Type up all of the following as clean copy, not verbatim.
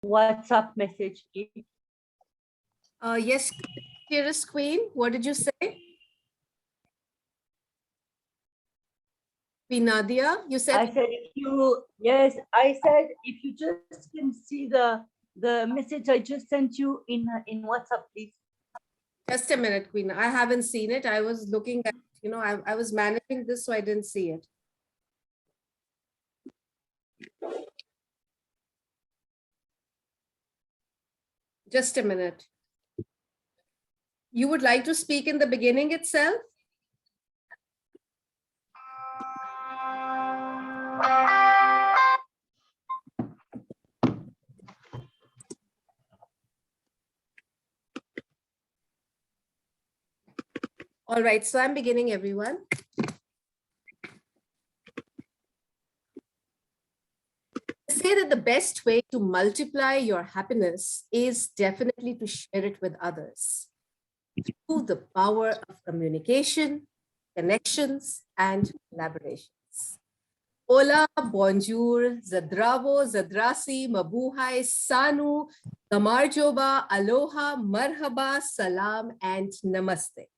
WhatsApp message, please. Yes, dearest Queen, what did you say? Queen Nadia, you said? I said if you, yes, I said if you just can see the message I just sent you in WhatsApp, please. Just a minute, Queen. I haven't seen it. I was looking at, I was managing this, so I didn't see it. Just a minute. You would like to speak in the beginning itself? All right, so I'm beginning, everyone. I say that the best way to multiply your happiness is definitely to share it with others through the power of communication, connections, and collaborations. Hola, bonjour, zadravo, zadrasi, mabuhay, sanu, gamarjoba, aloha, marhaba, salam, and namaste.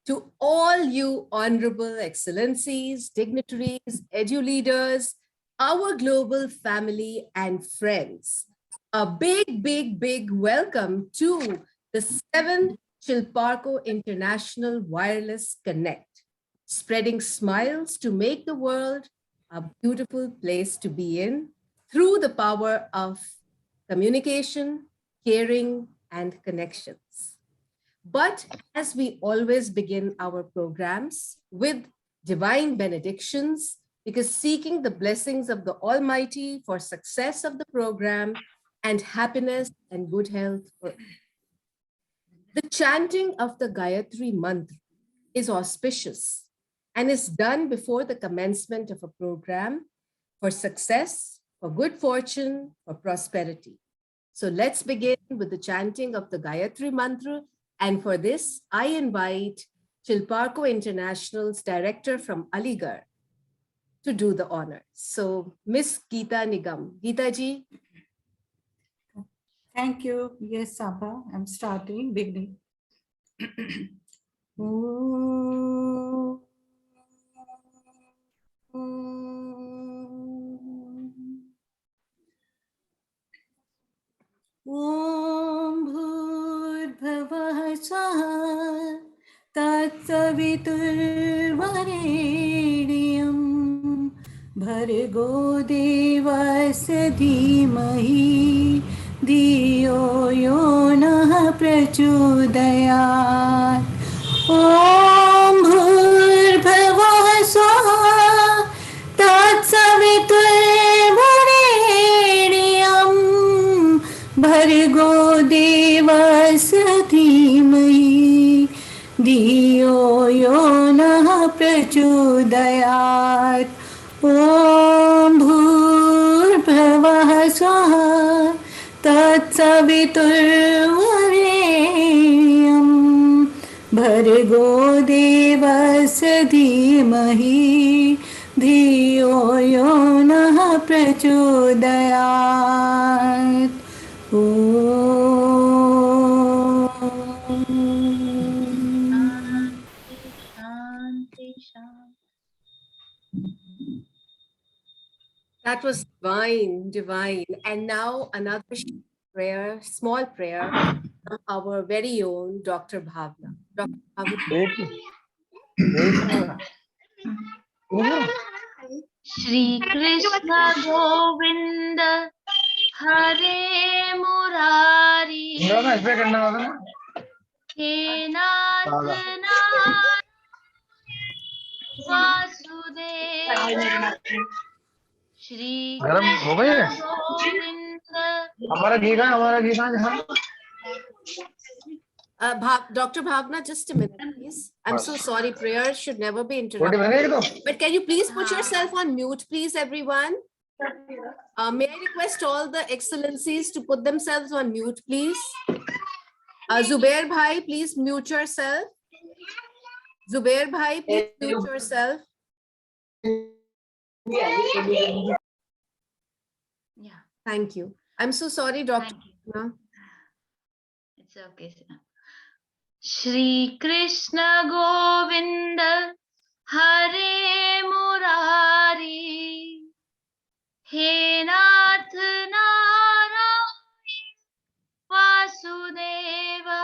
To all you honorable excellencies, dignitaries, edu leaders, our global family and friends, a big, big, big welcome to the 7th Chilparco International Wireless Connect, spreading smiles to make the world a beautiful place to be in through the power of communication, caring, and connections. But as we always begin our programs with divine benedictions, because seeking the blessings of the Almighty for success of the program and happiness and good health for the chanting of the Gayatri Mantra is auspicious and is done before the commencement of a program for success, for good fortune, for prosperity. So let's begin with the chanting of the Gayatri Mantra. And for this, I invite Chilparco International's director from Aligarh to do the honors. So Miss Geeta Nigam. Geeta ji. Thank you. Yes, Sabha. I'm starting, beginning. ॐ भूर्भुवः स्वः तत्सवितुर्वरेण्यं भर्गो देवस्य धीमहि धियो यो नः प्रचोदयात् ॐ भूर्भुवः स्वः तत्सवितुर्वरेण्यं भर्गो देवस्य धीमहि धियो यो नः प्रचोदयात् ॐ भूर्भुवः स्वः तत्सवितुर्वरेण्यं भर्गो देवस्य धीमहि धियो यो नः प्रचोदयात् That was divine, divine. And now another prayer, small prayer from our very own Dr. Bhavna. Dr. Bhavna. Shri Krishna Govinda Hare Murari He Nath Vasudeva Shri Krishna Govinda Dr. Bhavna, just a minute, please. I'm so sorry. Prayer should never be interrupted. But can you please put yourself on mute, please, everyone? May I request all the excellencies to put themselves on mute, please? Zubair Bhai, please mute yourself. Zubair Bhai, please mute yourself. Yeah, thank you. I'm so sorry, Dr. Thank you. Krishna. It's okay, sir. Shri Krishna Govinda Hare Murari, He Nath Narayan Vasudeva.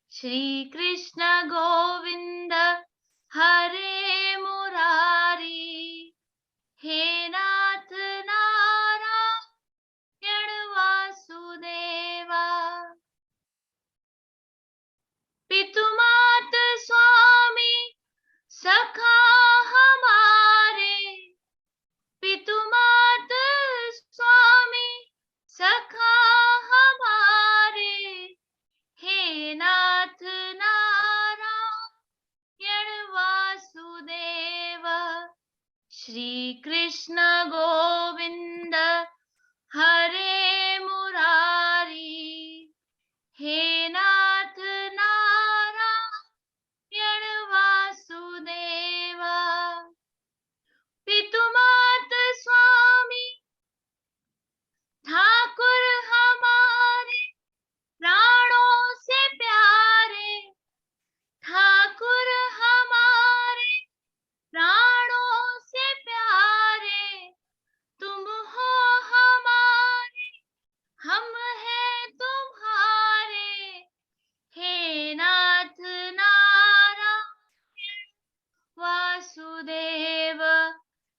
Shri Krishna Govinda Hare Murari, He Nath Narayan Vasudeva. पितुमात स्वामी सखा हमारे, पितुमात स्वामी सखा हमारे, हे नाथ नारायण वासुदेव। श्री कृष्ण गोविंद हरे मुरारी, हे नाथ नारायण वासुदेवा। पितुमात स्वामी ठाकुर हमारे, प्राणों से प्यारे, ठाकुर हमारे प्राणों से प्यारे, तुम हो हमारे, हम हैं तुम्हारे, हे नाथ नारायण वासुदेव।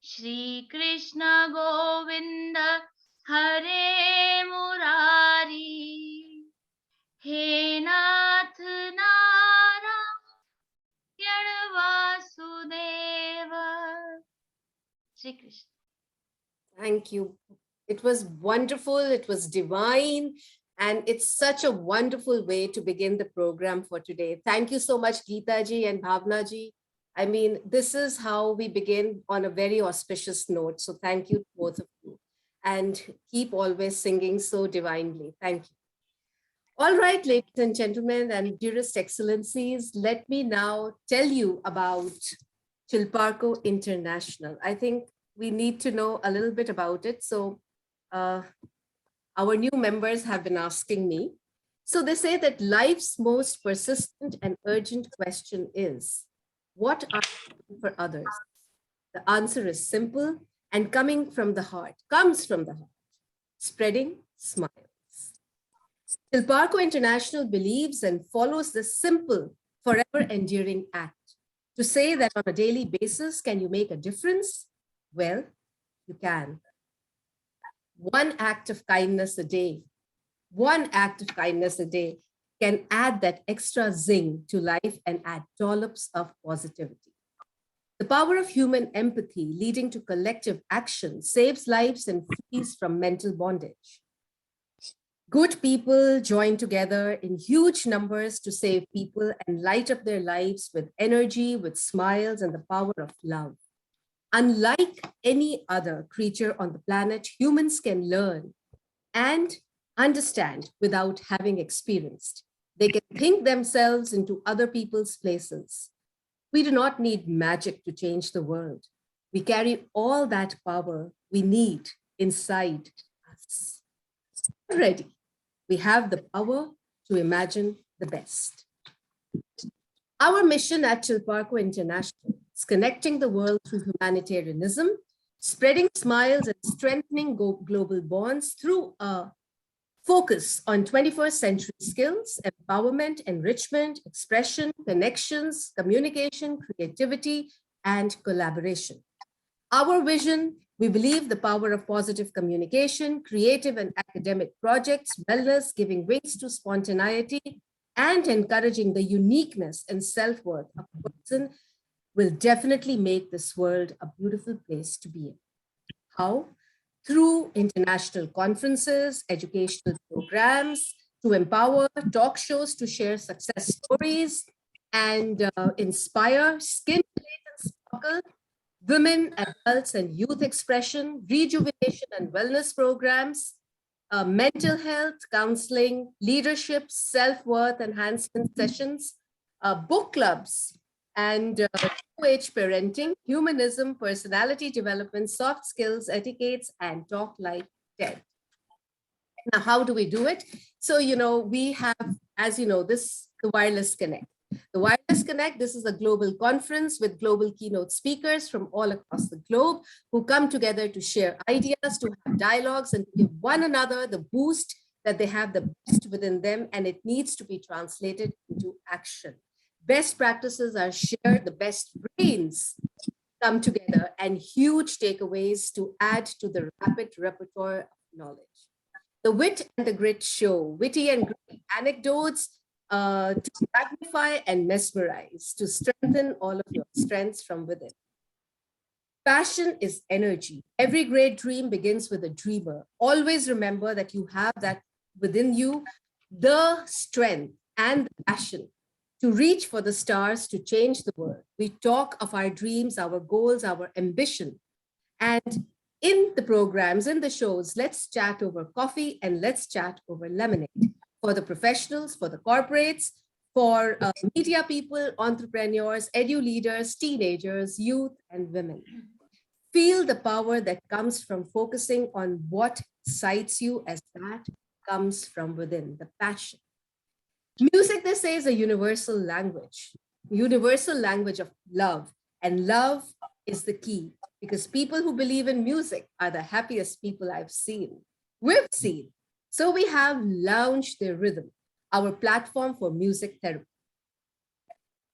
श्री कृष्ण गोविंद हरे मुरारी, हे नाथ Narayan Vasudev. Shri Krishna. Thank you. It was wonderful. It was divine. And it's such a wonderful way to begin the program for today. Thank you so much, Geeta ji and Bhavna ji. I mean, this is how we begin on a very auspicious note. So thank you to both of you. And keep always singing so divinely. Thank you. All right, ladies and gentlemen, and dearest excellencies, let me now tell you about Chilparco International. I think we need to know a little bit about it. So our new members have been asking me. So they say that life's most persistent and urgent question is, what are you doing for others? The answer is simple and coming from the heart, comes from the heart, spreading smiles. Chilparco International believes and follows this simple, forever enduring act. To say that on a daily basis, can you make a difference? Well, you can. One act of kindness a day, one act of kindness a day can add that extra zing to life and add dollops of positivity. The power of human empathy leading to collective action saves lives and frees from mental bondage. Good people join together in huge numbers to save people and light up their lives with energy, with smiles, and the power of love. Unlike any other creature on the planet, humans can learn and understand without having experienced. They can think themselves into other people's places. We do not need magic to change the world. We carry all that power we need inside us. Already, we have the power to imagine the best. Our mission at Chilparco International is connecting the world through humanitarianism, spreading smiles and strengthening global bonds through a focus on 21st century skills, empowerment, enrichment, expression, connections, communication, creativity, and collaboration. Our vision, we believe the power of positive communication, creative and academic projects, wellness, giving wings to spontaneity, and encouraging the uniqueness and self-worth of a person will definitely make this world a beautiful place to be in. How? Through international conferences, educational programs, to empower, talk shows to share success stories and inspire, skin-related sparkle, women, adults, and youth expression, rejuvenation and wellness programs, mental health, counseling, leadership, self-worth enhancement sessions, book clubs, and new-age parenting, humanism, personality development, soft skills, etiquettes, and talk like TED. Now, how do we do it? So, we have, as you know, the Wireless Connect. The Wireless Connect, this is a global conference with global keynote speakers from all across the globe who come together to share ideas, to have dialogues, and to give one another the boost that they have the best within them, and it needs to be translated into action. Best practices are shared, the best brains come together, and huge takeaways to add to the rapid repertoire of knowledge. The Wit and the Grit show, witty and gritty anecdotes to magnify and mesmerize, to strengthen all of your strengths from within. Passion is energy. Every great dream begins with a dreamer. Always remember that you have that within you, the strength and the passion to reach for the stars, to change the world. We talk of our dreams, our goals, our ambition. And in the programs, in the shows, let's chat over coffee and let's chat over lemonade. For the professionals, for the corporates, for media people, entrepreneurs, edu leaders, teenagers, youth, and women. Feel the power that comes from focusing on what excites you, as that comes from within, the passion. Music, they say, is a universal language of love. And love is the key, because people who believe in music are the happiest people we've seen. So we have Lounge the Rhythm, our platform for music therapy.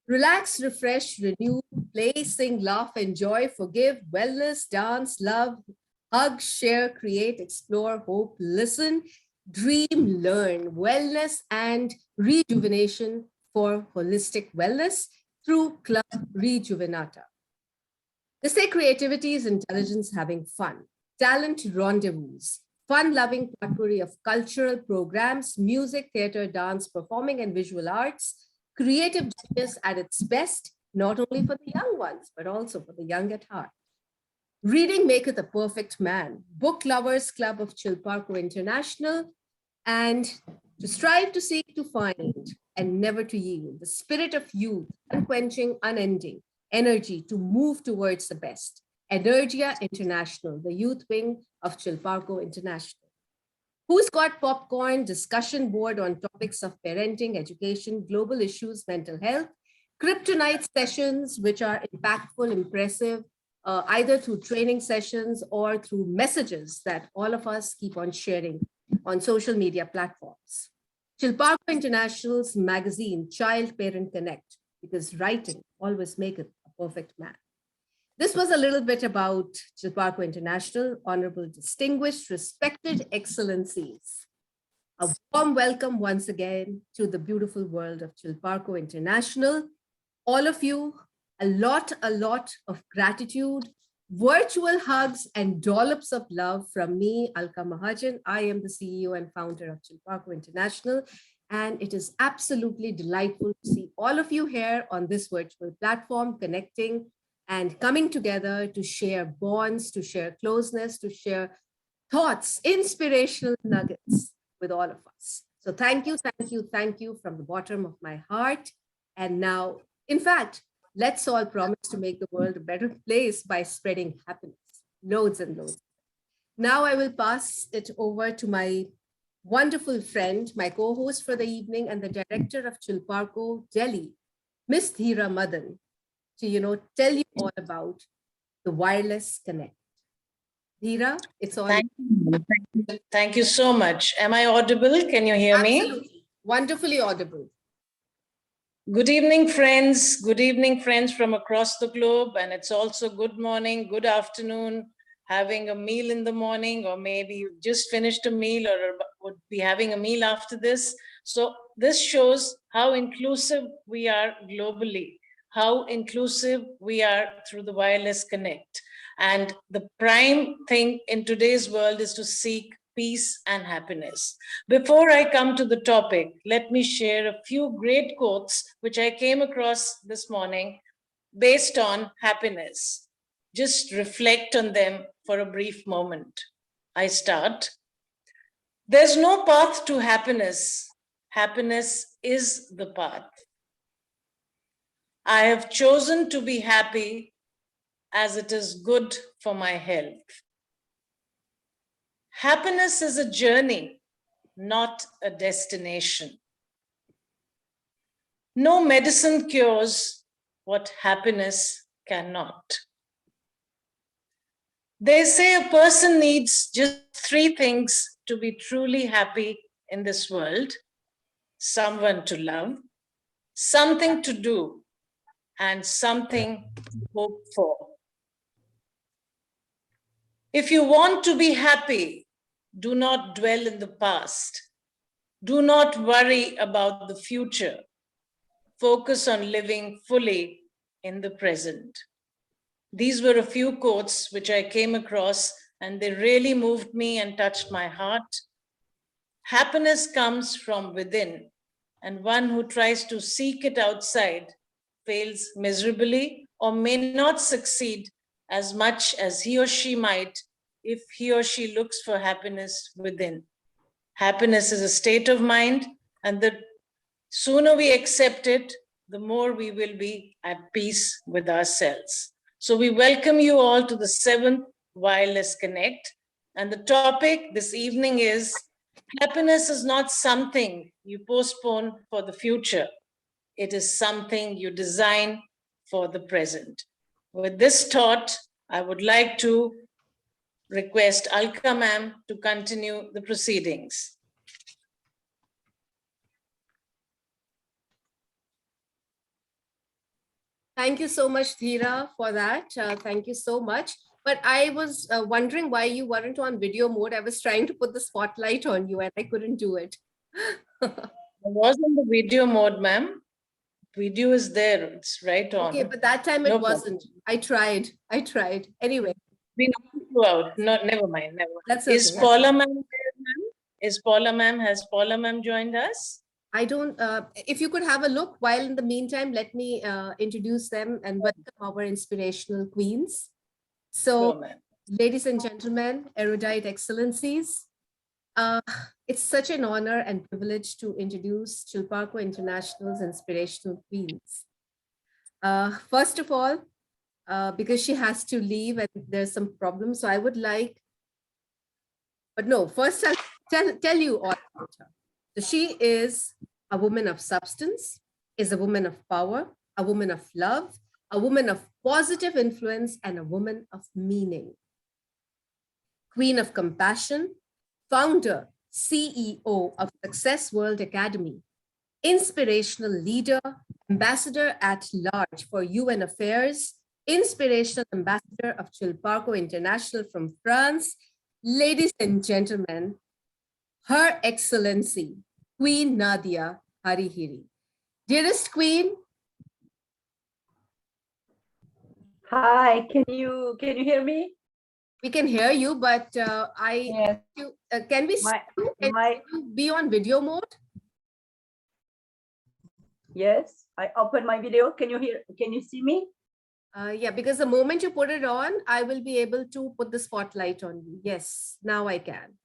Relax, refresh, renew, play, sing, laugh, enjoy, forgive, wellness, dance, love, hug, share, create, explore, hope, listen, dream, learn, wellness and rejuvenation for holistic wellness through Club Rejuvenata. They say creativity is intelligence having fun, talent rendezvous, fun-loving potpourri of cultural programs, music, theater, dance, performing, and visual arts, creative genius at its best, not only for the young ones, but also for the young at heart. Reading maketh a perfect man. Book Lovers Club of Chilparco International, and to strive, to seek, to find, and never to yield. The spirit of youth, unquenching, unending, energy to move towards the best. Energia International, the youth wing of Chilparco International. Who's Got Popcorn, discussion board on topics of parenting, education, global issues, mental health, kryptonite sessions, which are impactful, impressive, either through training sessions or through messages that all of us keep on sharing on social media platforms. Chilparco International's magazine, Child Parent Connect, because writing always maketh a perfect man. This was a little bit about Chilparco International, honorable, distinguished, respected excellencies. A warm welcome once again to the beautiful world of Chilparco International. All of you, a lot of gratitude, virtual hugs and dollops of love from me, Alka Mahajan. I am the CEO and founder of Chilparco International, and it is absolutely delightful to see all of you here on this virtual platform, connecting and coming together to share bonds, to share closeness, to share thoughts, inspirational nuggets with all of us. So thank you from the bottom of my heart. And now, in fact, let's all promise to make the world a better place by spreading happiness, loads and loads. Now I will pass it over to my wonderful friend, my co-host for the evening and the director of Chilparco, Delhi, Miss Dheera Madan, to tell you all about the Wireless Connect. Dheera, it's all. Thank you so much. Am I audible? Can you hear me? Absolutely. Wonderfully audible. Good evening, friends. Good evening, friends from across the globe. And it's also good morning, good afternoon, having a meal in the morning, or maybe you just finished a meal or would be having a meal after this. So this shows how inclusive we are globally, how inclusive we are through the Wireless Connect. And the prime thing in today's world is to seek peace and happiness. Before I come to the topic, let me share a few great quotes which I came across this morning based on happiness. Just reflect on them for a brief moment. I start. There's no path to happiness. Happiness is the path. I have chosen to be happy as it is good for my health. Happiness is a journey not a destination. No medicine cures what happiness cannot. They say a person needs just 3 things to be truly happy in this world: someone to love, something to do, and something to hope for. If you want to be happy, do not dwell in the past. Do not worry about the future. Focus on living fully in the present. These were a few quotes which I came across, and they really moved me and touched my heart. Happiness comes from within, and one who tries to seek it outside fails miserably or may not succeed as much as he or she might if he or she looks for happiness within. Happiness is a state of mind, and the sooner we accept it, the more we will be at peace with ourselves. So we welcome you all to the 7th Wireless Connect. And the topic this evening is, happiness is not something you postpone for the future. It is something you design for the present. With this thought, I would like to request Alka ma'am to continue the proceedings. Thank you so much, Dhira, for that. Thank you so much. But I was wondering why you weren't on video mode. I was trying to put the spotlight on you and I couldn't do it. I was in the video mode, ma'am. Video is there, it's right on. Okay, but that time it wasn't. I tried. Anyway. We knocked you out. No, never mind, never mind. That's okay. Is Paula ma'am there, ma'am? Is Paula ma'am, has Paula ma'am joined us? I don't, if you could have a look, while in the meantime, let me introduce them and welcome our inspirational queens. So, Sure, ladies and gentlemen, erudite excellencies, it's such an honor and privilege to introduce Chilparco International's inspirational queens. First of all, because she has to leave and there's some problems, so I would like, but no, first I'll tell you all about her. So she is a woman of substance, is a woman of power, a woman of love, a woman of positive influence, and a woman of meaning. Queen of compassion, founder, CEO of Success World Academy, inspirational leader, ambassador at large for UN Affairs, inspirational ambassador of Chilparco International from France. Ladies and gentlemen, Her Excellency, Queen Nadia Harihiri. Dearest Queen. Hi, can you hear me? We can hear you, but Yes. Can we see you? Can you be on video mode? Yes, I open my video. Can you see me? Yeah, because the moment you put it on, I will be able to put the spotlight on you. Yes, now I can.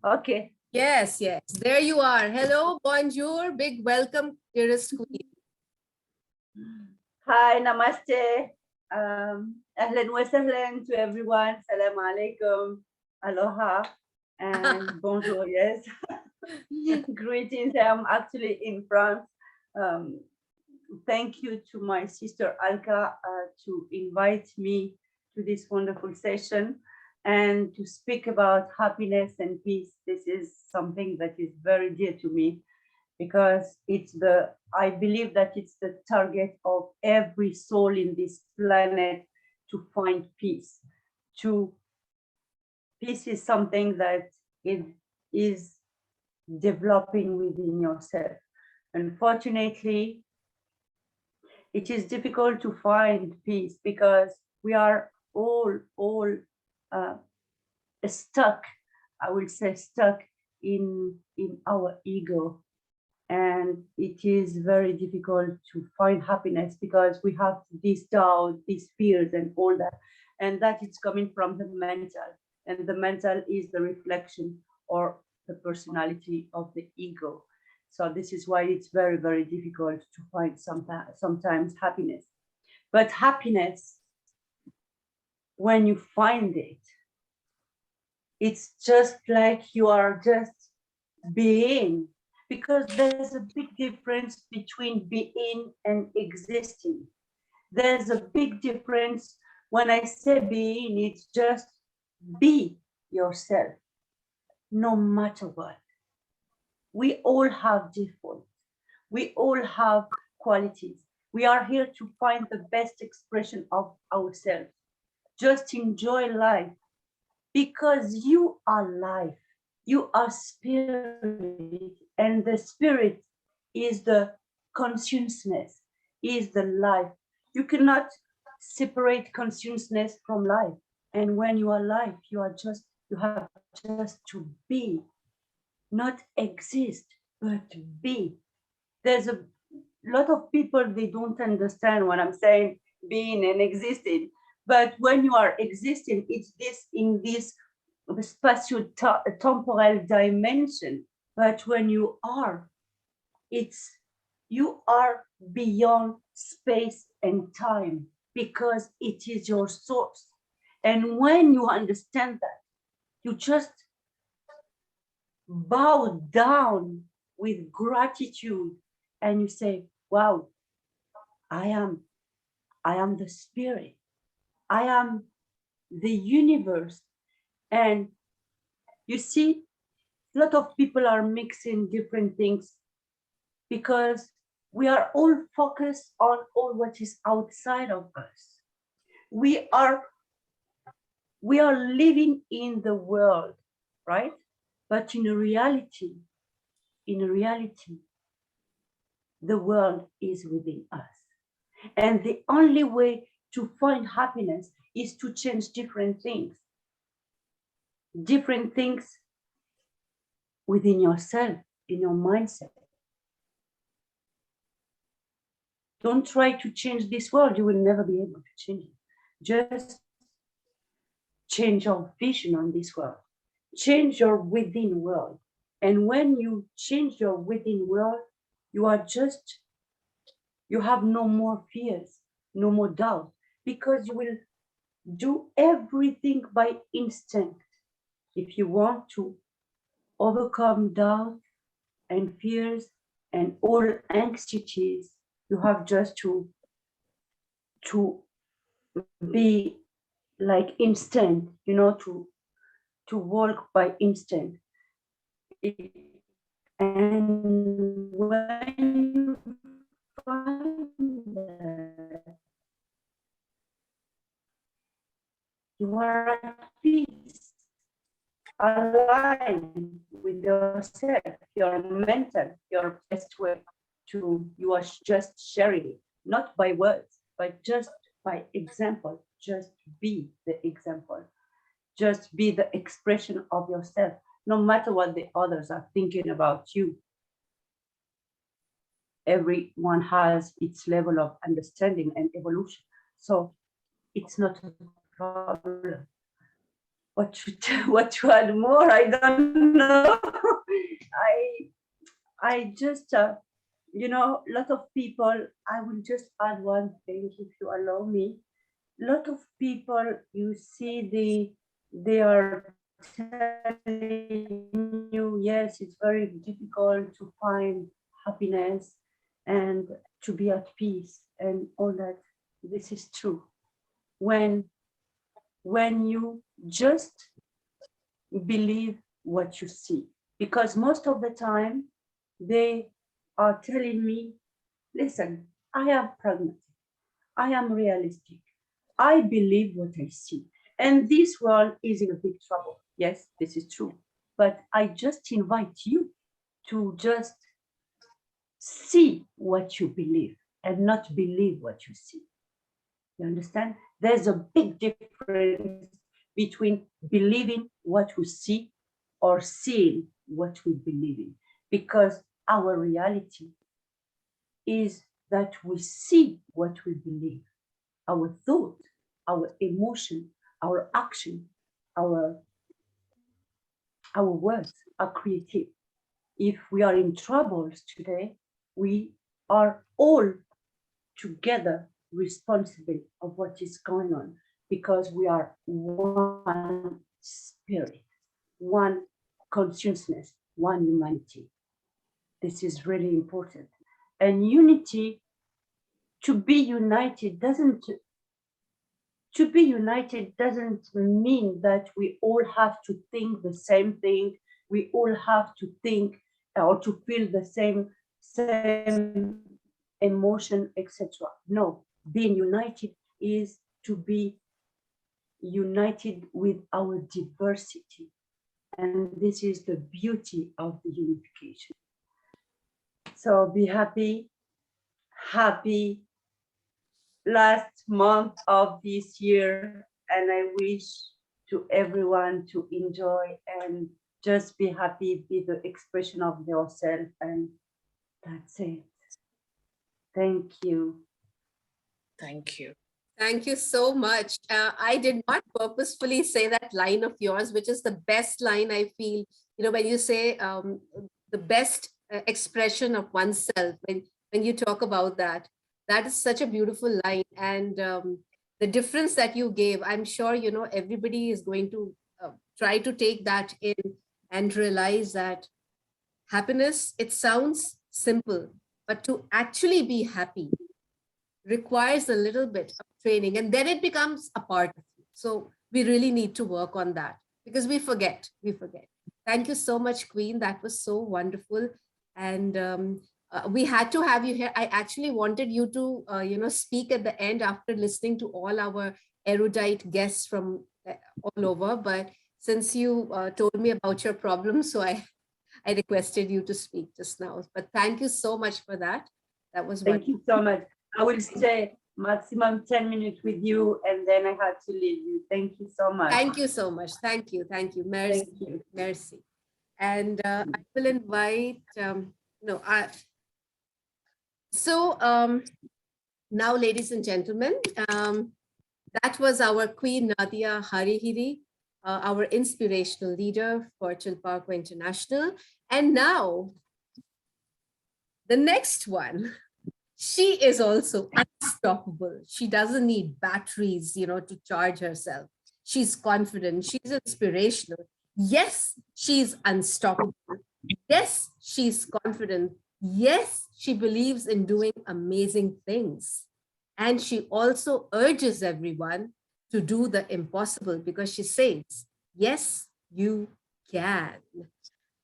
Okay. Yes, yes, there you are. Hello, bonjour, big welcome, dearest Queen. Hi, namaste. Ahlan wa sahlan to everyone. Salam alaikum. Aloha and bonjour. Yes. Greetings. I'm actually in France. Thank you to my sister Alka to invite me to this wonderful session and to speak about happiness and peace. This is something that is very dear to me because I believe that it's the target of every soul in this planet to find peace. Peace is something that it is developing within yourself. Unfortunately, it is difficult to find peace because we are all stuck, I will say stuck in our ego. And it is very difficult to find happiness because we have this doubt, these fears and all that. And that is coming from the mental. And the mental is the reflection or the personality of the ego. So this is why it's very, very difficult to find sometimes happiness. But happiness, when you find it, it's just like you are just being, because there's a big difference between being and existing. There's a big difference. When I say being, it's just be yourself, no matter what. We all have defaults. We all have qualities. We are here to find the best expression of ourselves. Just enjoy life, because you are life. You are spirit, and the spirit is the consciousness, is the life. You cannot separate consciousness from life. And when you are life, you have just to be, not exist, but be. There's a lot of people, they don't understand what I'm saying, being and existing. But when you are existing, it's this in this spatio-temporal dimension. But when you are, you are beyond space and time, because it is your source. And when you understand that, you just bow down with gratitude and you say, wow, I am the spirit. I am the universe. And you see, a lot of people are mixing different things because we are all focused on all what is outside of us. We are living in the world, right? But in reality, the world is within us. And the only way to find happiness is to change different things within yourself, in your mindset. Don't try to change this world. You will never be able to change it. Just change your vision on this world. Change your within world. And when you change your within world, you have no more fears, no more doubt, because you will do everything by instinct. If you want to overcome doubt and fears and all anxieties, you have just to be like instinct, to walk by instinct. And when you find that, you are at peace, aligned with yourself, your mental, your best way you are just sharing it, not by words, but just by example. Just be the example. Just be the expression of yourself, no matter what the others are thinking about you. Everyone has its level of understanding and evolution. So it's not a problem. What to add more? I don't know. I just, a lot of people, I will just add one thing if you allow me. A lot of people, you see, they are telling you, yes, it's very difficult to find happiness and to be at peace and all that. This is true. When you just believe what you see, because most of the time they are telling me, listen, I am pragmatic, I am realistic, I believe what I see, and this world is in a big trouble. Yes, this is true, but I just invite you to just see what you believe and not believe what you see. You understand? There's a big difference between believing what we see or seeing what we believe in, because our reality is that we see what we believe. Our thought, our emotion, our action, our words are creative. If we are in troubles today, we are all together responsible of what is going on, because we are one spirit, one consciousness, one humanity. This is really important. And unity, to be united doesn't mean that we all have to think the same thing. We all have to think or to feel the same emotion, etc. No, being united is to be united with our diversity. And this is the beauty of the unification. So be happy last month of this year, and I wish to everyone to enjoy and just be happy, be the expression of yourself, and that's it. Thank you. Thank you. Thank you so much. I did not purposefully say that line of yours, which is the best line I feel, when you say the best expression of oneself, when you talk about that, that is such a beautiful line. And the difference that you gave, I'm sure, everybody is going to try to take that in and realize that happiness, it sounds simple, but to actually be happy requires a little bit of training, and then it becomes a part of you. So we really need to work on that because we forget. Thank you so much, Queen. That was so wonderful. And we had to have you here. I actually wanted you to, speak at the end after listening to all our erudite guests from all over. But since you told me about your problems, so I requested you to speak just now. But thank you so much for that. That was Thank you so much. I will stay maximum 10 minutes with you, and then I have to leave you. Thank you so much. Thank you so much. Thank you. Merci. Thank you. Merci. And I will invite, now, ladies and gentlemen, that was our Queen Nadia Harihiri, our inspirational leader for Chilparco International. And now, the next one, she is also unstoppable. She doesn't need batteries, to charge herself. She's confident. She's inspirational. Yes, she's unstoppable. Yes, she's confident. Yes, she believes in doing amazing things. And she also urges everyone to do the impossible because she says, yes, you can.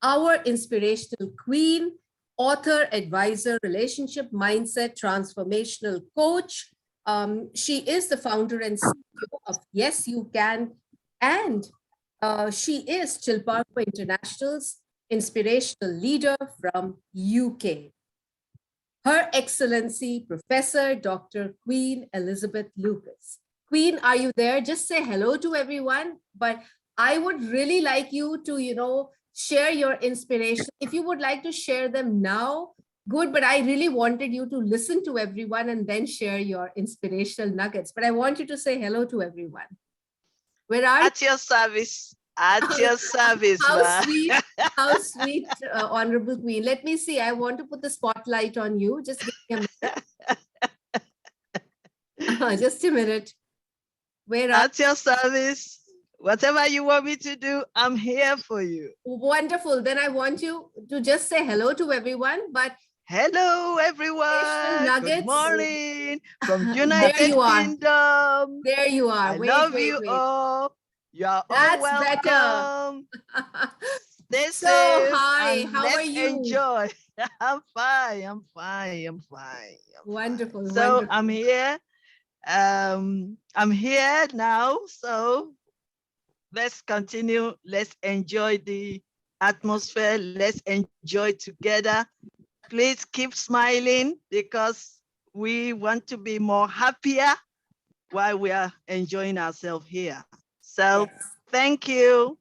Our inspirational queen, author, advisor, relationship, mindset, transformational coach. She is the founder and CEO of Yes, You Can. And she is Chilparco International's inspirational leader from UK. Her Excellency, Professor Dr. Queen Elizabeth Lucas. Queen, are you there? Just say hello to everyone. But I would really like you to, share your inspiration. If you would like to share them now, good, but I really wanted you to listen to everyone and then share your inspirational nuggets. But I want you to say hello to everyone. Where are you? At your service. At your service. How sweet, Honorable Queen. Let me see. I want to put the spotlight on you. Just give me a minute. Just a minute. Where are At your service. Whatever you want me to do, I'm here for you. Wonderful. Then I want you to just say hello to everyone. But hello, everyone. Nuggets. Good morning from United Kingdom. There you are. I love you all. You are all welcome. Stay safe. Hi, how are you? Enjoy. I'm fine. Wonderful. So wonderful. I'm here. I'm here now. So let's continue. Let's enjoy the atmosphere. Let's enjoy together. Please keep smiling because we want to be more happier while we are enjoying ourselves here. So thank you.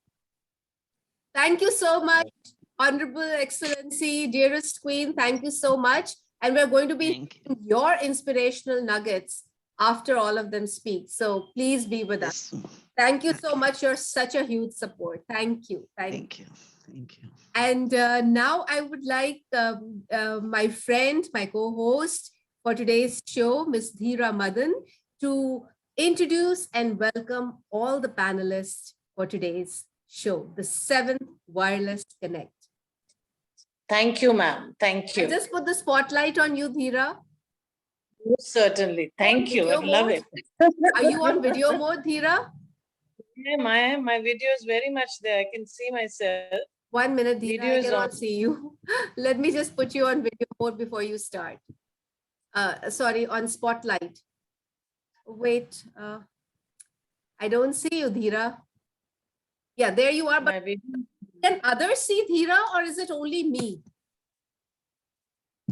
Thank you so much, Honorable Excellency, dearest Queen. Thank you so much. And we're going to be your inspirational nuggets after all of them speak. So please be with us. Thank you so much. You're such a huge support. Thank you. Thank you. And now I would like my friend, my co-host for today's show, Ms. Dheera Madan, to introduce and welcome all the panelists for today's show, the 7th Wireless Connect. Thank you, ma'am. Thank I you. just put the spotlight on you, Dhira. Certainly. Thank you. I Video love mode? it. Are you on video mode, Dhira? Yeah, my video is very much there. I can see myself. 1 minute, Dhira, Video I is cannot on. see you. Let me just put you on video mode before you start. Sorry, on spotlight. Wait, I don't see you, Dhira. Yeah, there you are. My But video. can others see Dhira or is it only me?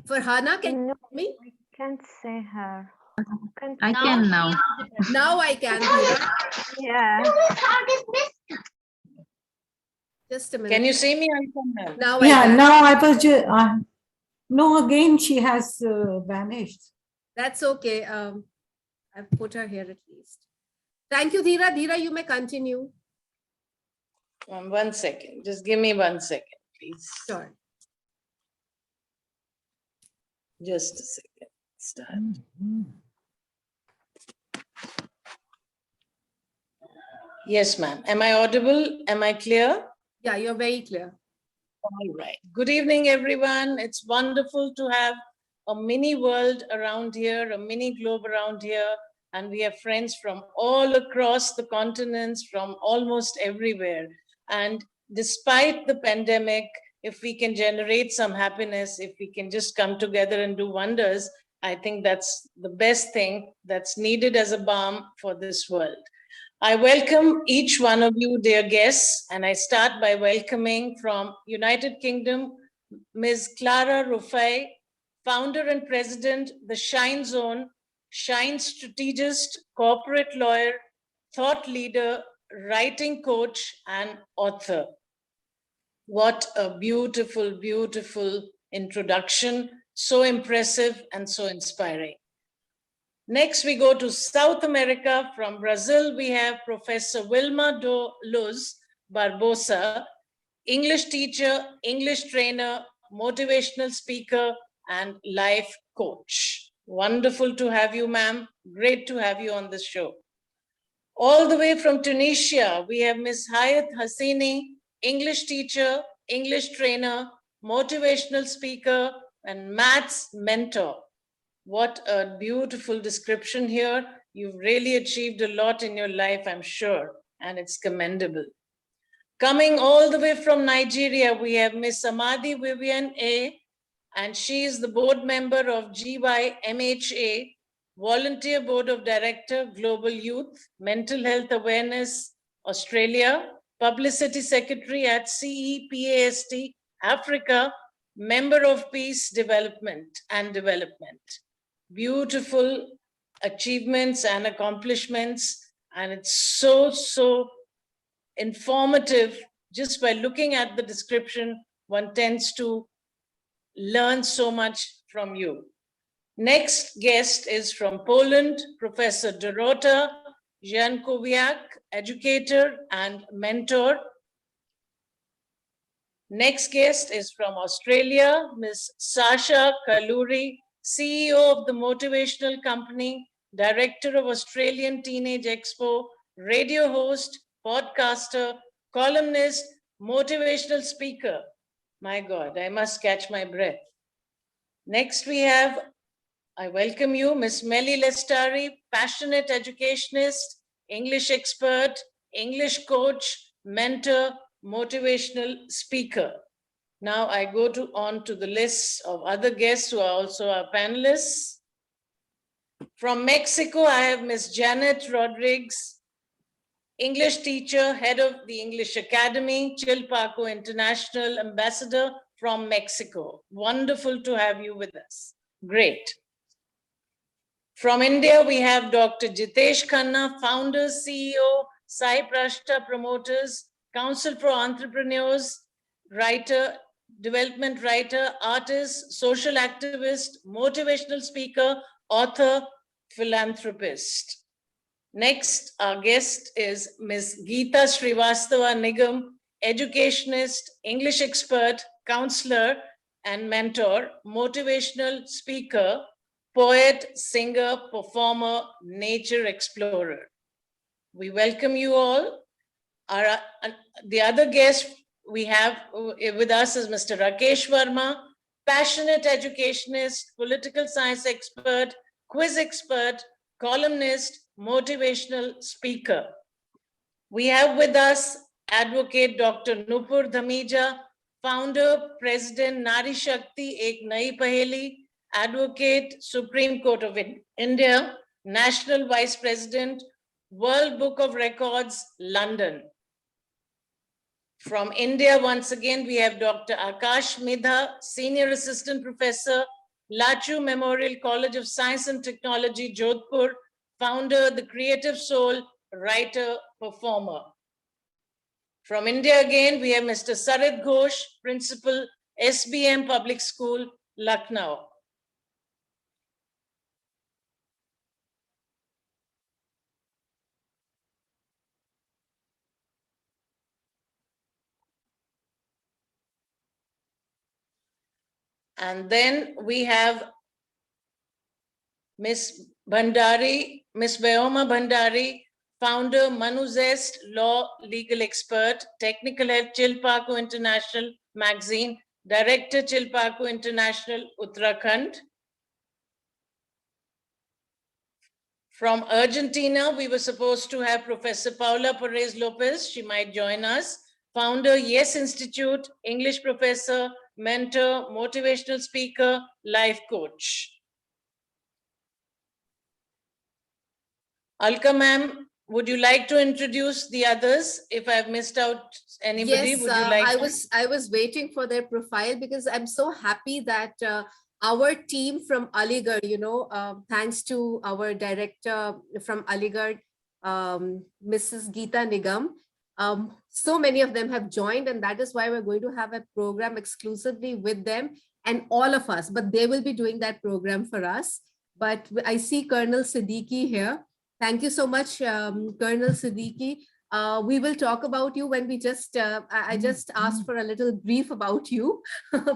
Farhana, can you see me? I can't see her. I can now. Now I can, Dhira. Yeah. Just a minute. Can you see me, Anshul, ma'am? Now I Yeah, can. now I was just, no, again, she has vanished. That's okay. I've put her here at least. Thank you, Dhira. Dhira, you may continue. 1 second. Just give me 1 second, please. Sure. Just a second. Start. Yes, ma'am. Am I audible? Am I clear? Yeah, you're very clear. All right. Good evening, everyone. It's wonderful to have a mini world around here, a mini globe around here. And we have friends from all across the continents, from almost everywhere. And despite the pandemic, if we can generate some happiness, if we can just come together and do wonders, I think that's the best thing that's needed as a balm for this world. I welcome each one of you, dear guests, and I start by welcoming from United Kingdom, Ms. Clara Rufai, founder and president, The Shine Zone, Shine strategist, corporate lawyer, thought leader, writing coach, and author. What a beautiful, beautiful introduction. So impressive and so inspiring. Next, we go to South America. From Brazil, we have Professor Wilma Luz Barbosa, English teacher, English trainer, motivational speaker, and life coach. Wonderful to have you, ma'am. Great to have you on the show. All the way from Tunisia, we have Ms. Hayat Hassini, English teacher, English trainer, motivational speaker, and maths mentor. What a beautiful description here. You've really achieved a lot in your life, I'm sure, and it's commendable. Coming all the way from Nigeria, we have Ms. Amadi Vivian A., and she is the board member of GYMHA, Volunteer Board of Director, Global Youth, Mental Health Awareness, Australia, Publicity Secretary at CEPAST, Africa, Member of Peace Development and Development. Beautiful achievements and accomplishments, and it's so informative. Just by looking at the description, one tends to learn so much from you. Next guest is from Poland, Professor Dorota Jankowiak, educator and mentor. Next guest is from Australia, Ms. Sasha Kaluri, CEO of the Motivational Company, Director of Australian Teenage Expo, radio host, podcaster, columnist, motivational speaker. My God, I must catch my breath. Next we have, I welcome you, Ms. Melly Lestari, passionate educationist, English expert, English coach, mentor, motivational speaker. Now I go on to the list of other guests who are also our panelists. From Mexico, I have Ms. Janet Rodriguez, English teacher, head of the English Academy, Chilparco International Ambassador from Mexico. Wonderful to have you with us. Great. From India, we have Dr. Jitesh Khanna, founder, CEO, Sai Prashta Promoters, Council for Entrepreneurs, writer, development writer, artist, social activist, motivational speaker, author, philanthropist. Next, our guest is Ms. Geeta Srivastava Nigam, educationist, English expert, counselor, and mentor, motivational speaker, poet, singer, performer, nature explorer. We welcome you all. The other guest we have with us is Mr. Rakesh Verma, passionate educationist, political science expert, quiz expert, columnist, motivational speaker. We have with us Advocate Dr. Nupur Dhamija, founder, president, Nari Shakti Ek Nai Paheli, advocate, Supreme Court of India, national vice president, World Book of Records, London. From India, once again, we have Dr. Akash Midha, senior assistant professor, Lachu Memorial College of Science and Technology, Jodhpur, founder, The Creative Soul, writer, performer. From India again, we have Mr. Sarit Ghosh, principal, SBM Public School, Lucknow. And then we have Miss Bhandari, Miss Vyoma Bhandari, founder, Manuzest, law, legal expert, technical head, Chilparco International Magazine, director, Chilparco International, Uttarakhand. From Argentina, we were supposed to have Professor Paula Perez Lopez. She might join us. Founder, Yes Institute, English professor, mentor, motivational speaker, life coach. Alka ma'am, would you like to introduce the others? If I've missed out anybody, Yes, would you like I was waiting for their profile because I'm so happy that our team from Aligarh, thanks to our director from Aligarh, Mrs. Geeta Nigam, so many of them have joined, and that is why we're going to have a program exclusively with them and all of us, but they will be doing that program for us. But I see Colonel Siddiqui here. Thank you so much, Colonel Siddiqui. We will talk about you when we just, I just asked for a little brief about you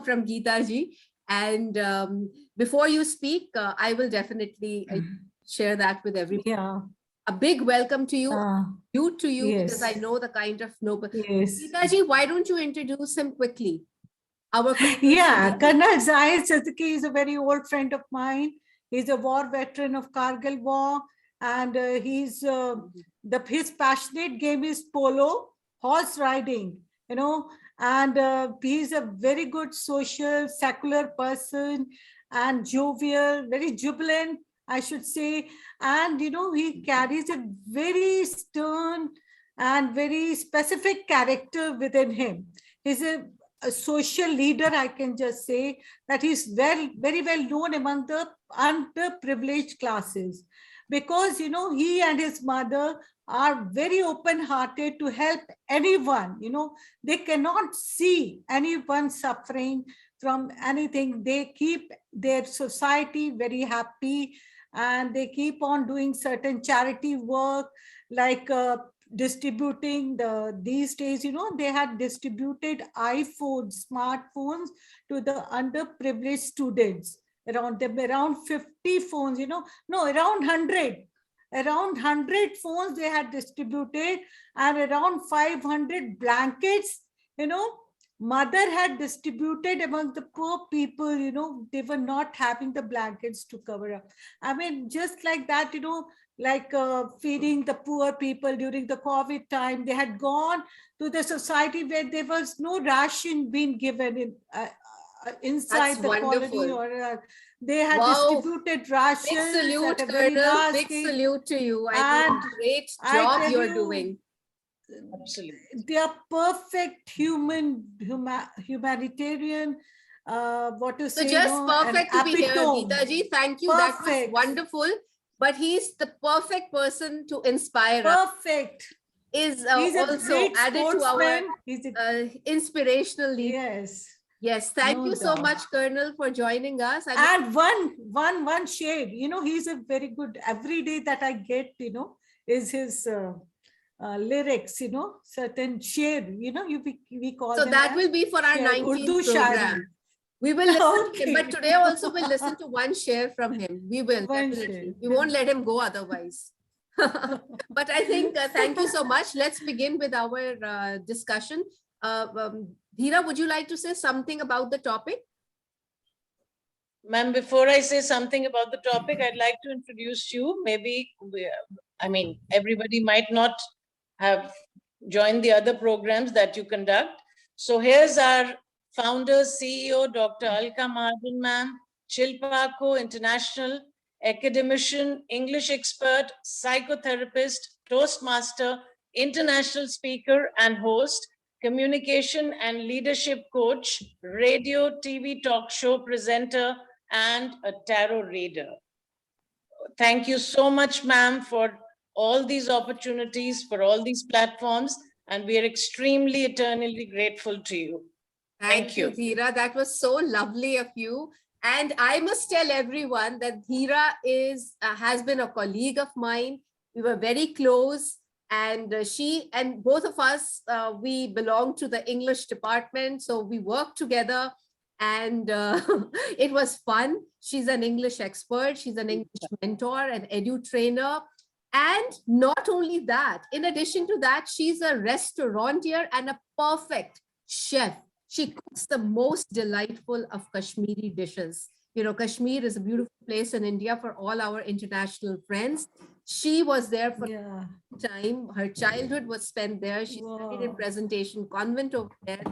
from Geeta ji. And before you speak, I will definitely share that with everybody. Yeah. A big welcome to you, because yes. I know the kind of noble. Yes. Geeta ji, why don't you introduce him quickly? Our Yeah, Colonel Zahid Siddiqui is a very old friend of mine. He's a war veteran of Kargil War, and his passionate game is polo, horse riding, and he's a very good social, secular person and jovial, very jubilant, I should say. And, he carries a very stern and very specific character within him. He's a social leader, I can just say that he's very well known among the underprivileged classes, because, he and his mother are very open-hearted to help anyone. They cannot see anyone suffering from anything. They keep their society very happy, and they keep on doing certain charity work, like distributing these days, they had distributed iPhones, smartphones to the underprivileged students. Around 50 phones, around 100 phones they had distributed, and around 500 blankets, mother had distributed among the poor people. They were not having the blankets to cover up. I mean, just like that, like feeding the poor people during the COVID time. They had gone to the society where there was no ration being given inside the colony, or they had distributed rations. Big salute, at a very Colonel. Big salute to you. I mean, great job you're doing. Absolutely. They are perfect humanitarian. What to say? So just perfect to be here, Geeta ji. Thank you. Perfect. That was wonderful. But he's the perfect person to inspire perfect. us. Is He's also added to our inspirational leader. Yes. Yes, thank No you so doubt. much, Colonel, for joining us. And one shade, he's a very good, every day that I get, is his lyrics, certain shade, we call so them. that will be for our 19th program. We will listen to him, but today also we'll listen to one share from him. We will, definitely. We won't let him go otherwise. But I think, thank you so much. Let's begin with our discussion. Dheera, would you like to say something about the topic? Ma'am, before I say something about the topic, I'd like to introduce you. Maybe, I mean, everybody might not have joined the other programs that you conduct. So here's our founder, CEO, Dr. Alka Mahajan, ma'am, Chilparco International, academician, English expert, psychotherapist, Toastmaster, international speaker and host, communication and leadership coach, radio, TV talk show presenter, and a tarot reader. Thank you so much, ma'am, for all these opportunities, for all these platforms, and we are extremely eternally grateful to you. Thank you, Dheera. That was so lovely of you. And I must tell everyone that Dheera has been a colleague of mine. We were very close, and she and both of us, we belong to the English department, so we worked together. And it was fun. She's an English expert. She's an English mentor, an edu trainer. And not only that, in addition to that, she's a restaurateur and a perfect chef. She cooks the most delightful of Kashmiri dishes. You know, Kashmir is a beautiful place in India for all our international friends. She was there for a time. Her childhood was spent there. She studied in Presentation Convent over there.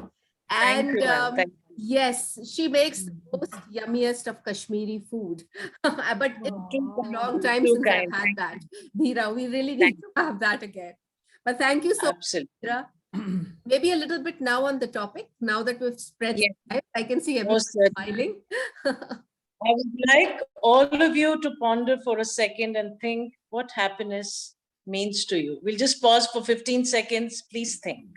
And yes, she makes the most yummiest of Kashmiri food. But it's been a long time since I've had that. Dheera, we really need to have that again. But thank you so much, Dheera. Maybe a little bit now on the topic. Now that we've spread, I can see everyone smiling. I would like all of you to ponder for a second and think what happiness means to you. We'll just pause for 15 seconds. Please think.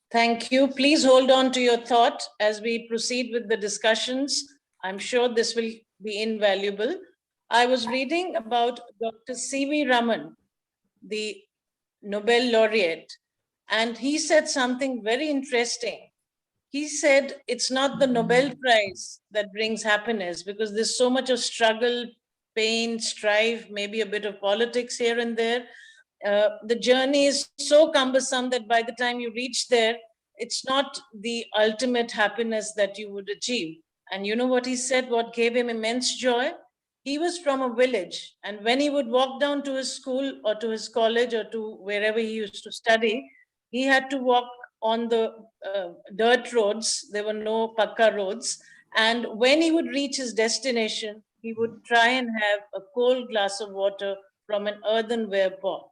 Thank you. Please hold on to your thought as we proceed with the discussions. I'm sure this will be invaluable. I was reading about Dr. C.V. Raman, the Nobel laureate, and he said something very interesting. He said it's not the Nobel Prize that brings happiness, because there's so much of struggle, pain, strife, maybe a bit of politics here and there. The journey is so cumbersome that by the time you reach there, it's not the ultimate happiness that you would achieve. And you know what he said, what gave him immense joy? He was from a village, and when he would walk down to his school or to his college or to wherever he used to study, he had to walk on the dirt roads. There were no pakka roads. And when he would reach his destination, he would try and have a cold glass of water from an earthenware pot.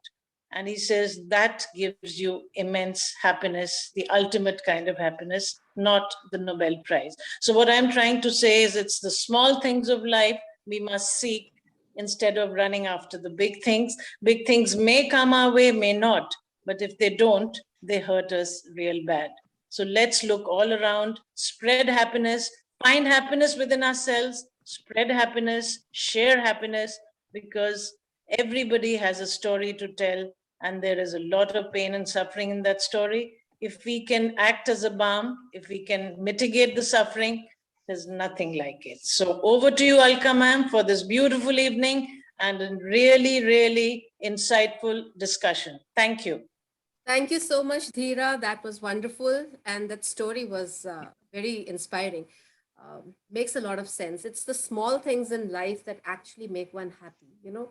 And he says that gives you immense happiness, the ultimate kind of happiness, not the Nobel Prize. So what I'm trying to say is it's the small things of life we must seek instead of running after the big things. Big things may come our way, may not, but if they don't, they hurt us real bad. So let's look all around, spread happiness, find happiness within ourselves, spread happiness, share happiness, because everybody has a story to tell, and there is a lot of pain and suffering in that story. If we can act as a balm, if we can mitigate the suffering, there's nothing like it. So over to you, Alka ma'am, for this beautiful evening and a really, really insightful discussion. Thank you. Thank you so much, Dheera. That was wonderful. And that story was very inspiring. Makes a lot of sense. It's the small things in life that actually make one happy, you know,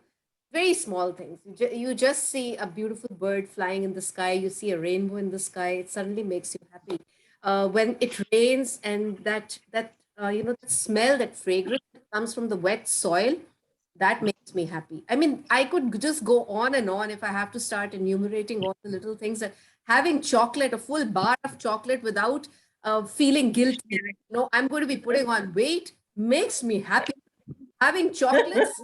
very small things. You just see a beautiful bird flying in the sky, you see a rainbow in the sky, it suddenly makes you happy. When it rains and that smell, that fragrance that comes from the wet soil, that makes me happy. I mean, I could just go on and on if I have to start enumerating all the little things. That having chocolate, a full bar of chocolate without feeling guilty, I'm going to be putting on weight, makes me happy. Having chocolates,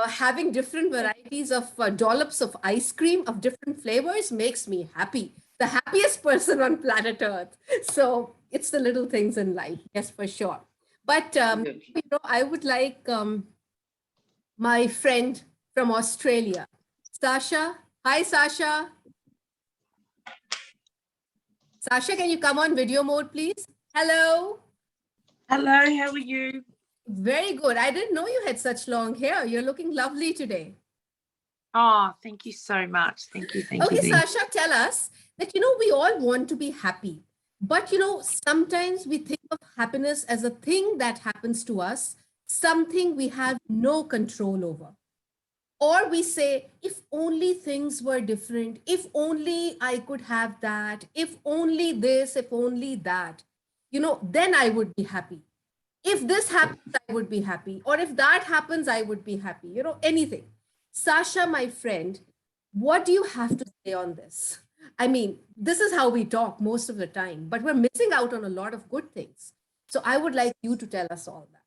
having different varieties of dollops of ice cream of different flavors makes me happy. The happiest person on planet Earth. So It's the little things in life, yes, for sure. But I would like my friend from Australia, Sasha. Hi, Sasha. Sasha, can you come on video mode, please? Hello. Hello, how are you? Very good. I didn't know you had such long hair. You're looking lovely today. Oh, thank you so much. Thank you. Okay, Sasha, tell us that, we all want to be happy. But, sometimes we think of happiness as a thing that happens to us, something we have no control over. Or we say, if only things were different, if only I could have that, if only this, if only that, then I would be happy. If this happens, I would be happy. Or if that happens, I would be happy, anything. Sasha, my friend, what do you have to say on this? I mean, this is how we talk most of the time, but we're missing out on a lot of good things. So I would like you to tell us all that.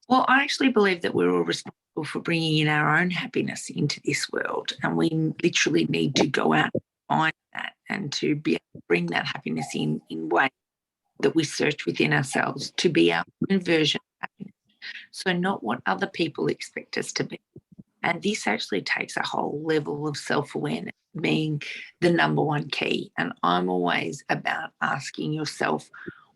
Well, I actually believe that we're all responsible for bringing in our own happiness into this world, and we literally need to go out and find that and to be able to bring that happiness in ways that we search within ourselves to be our own version of happiness. So not what other people expect us to be. And this actually takes a whole level of self-awareness being the number one key. And I'm always about asking yourself,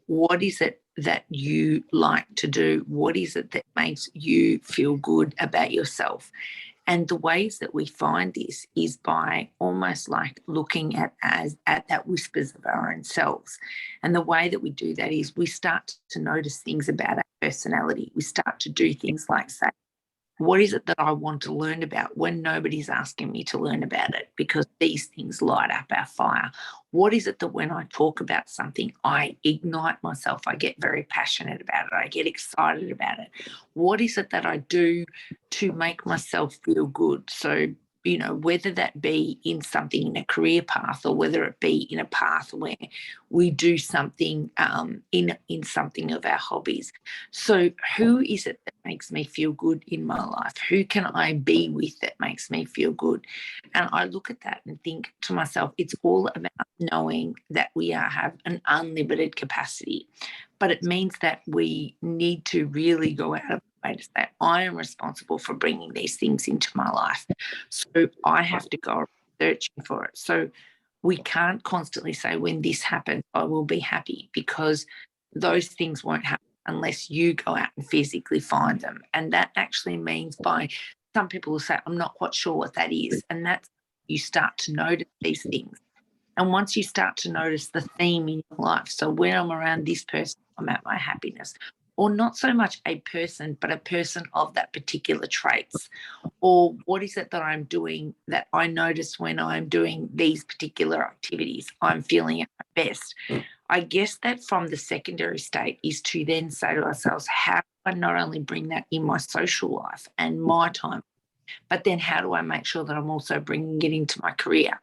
what is it that you like to do? What is it that makes you feel good about yourself? And the ways that we find this is by almost like looking at that whispers of our own selves. And the way that we do that is we start to notice things about our personality. We start to do things like say, what is it that I want to learn about when nobody's asking me to learn about it? Because these things light up our fire. What is it that when I talk about something, I ignite myself, I get very passionate about it, I get excited about it? What is it that I do to make myself feel good? So, whether that be in something in a career path or whether it be in a path where we do something in something of our hobbies. So who is it that makes me feel good in my life? Who can I be with that makes me feel good? And I look at that and think to myself, it's all about knowing that we have an unlimited capacity. But it means that we need to really go out of the way to say, I am responsible for bringing these things into my life. So I have to go searching for it. So we can't constantly say, when this happens, I will be happy, because those things won't happen unless you go out and physically find them. And that actually means some people will say, I'm not quite sure what that is. And that's, you start to notice these things. And once you start to notice the theme in your life, so when I'm around this person, I'm at my happiness. Or not so much a person, but a person of that particular traits. Or what is it that I'm doing that I notice when I'm doing these particular activities, I'm feeling at my best. I guess that from the secondary state is to then say to ourselves, how do I not only bring that in my social life and my time, but then how do I make sure that I'm also bringing it into my career?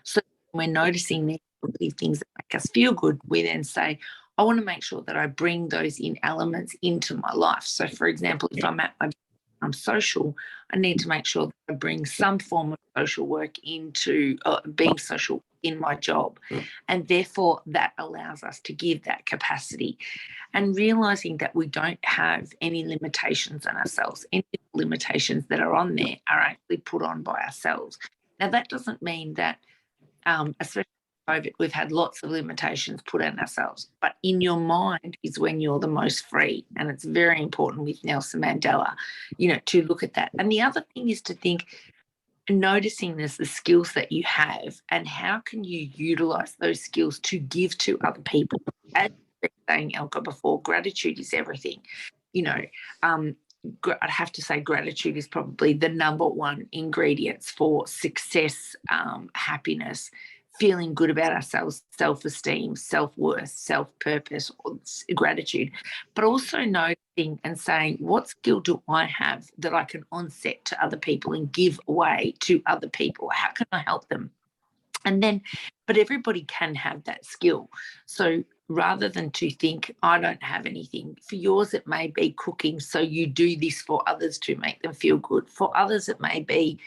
So when we're noticing these things that make us feel good, we then say, I want to make sure that I bring those elements into my life. So, for example, if I'm social, I need to make sure that I bring some form of social work into being social in my job. And therefore, that allows us to give that capacity. And realising that we don't have any limitations on ourselves. Any limitations that are on there are actually put on by ourselves. Now, that doesn't mean that, especially COVID, we've had lots of limitations put on ourselves, but in your mind is when you're the most free. And it's very important with Nelson Mandela, to look at that. And the other thing is to think, noticing the skills that you have and how can you utilize those skills to give to other people. As you were saying, Elka, before, gratitude is everything. I'd have to say gratitude is probably the number one ingredients for success, happiness, feeling good about ourselves, self-esteem, self-worth, self-purpose, gratitude, but also noticing and saying, what skill do I have that I can onset to other people and give away to other people? How can I help them? And then, but everybody can have that skill. So rather than to think, I don't have anything. For yours, it may be cooking. So you do this for others to make them feel good. For others, it may be,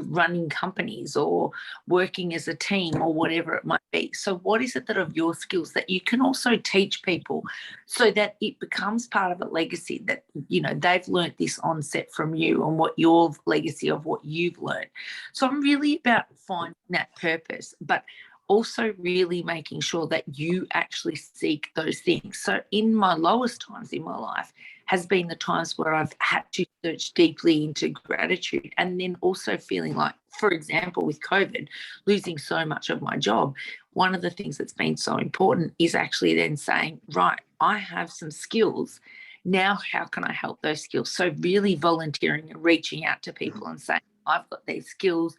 running companies or working as a team or whatever it might be. So what is it that of your skills that you can also teach people so that it becomes part of a legacy that, they've learnt this on set from you and what your legacy of what you've learned. So I'm really about finding that purpose, but also really making sure that you actually seek those things. So in my lowest times in my life has been the times where I've had to search deeply into gratitude, and then also feeling like, for example, with COVID, losing so much of my job, one of the things that's been so important is actually then saying, right, I have some skills. Now, how can I help those skills? So really volunteering and reaching out to people and saying, I've got these skills.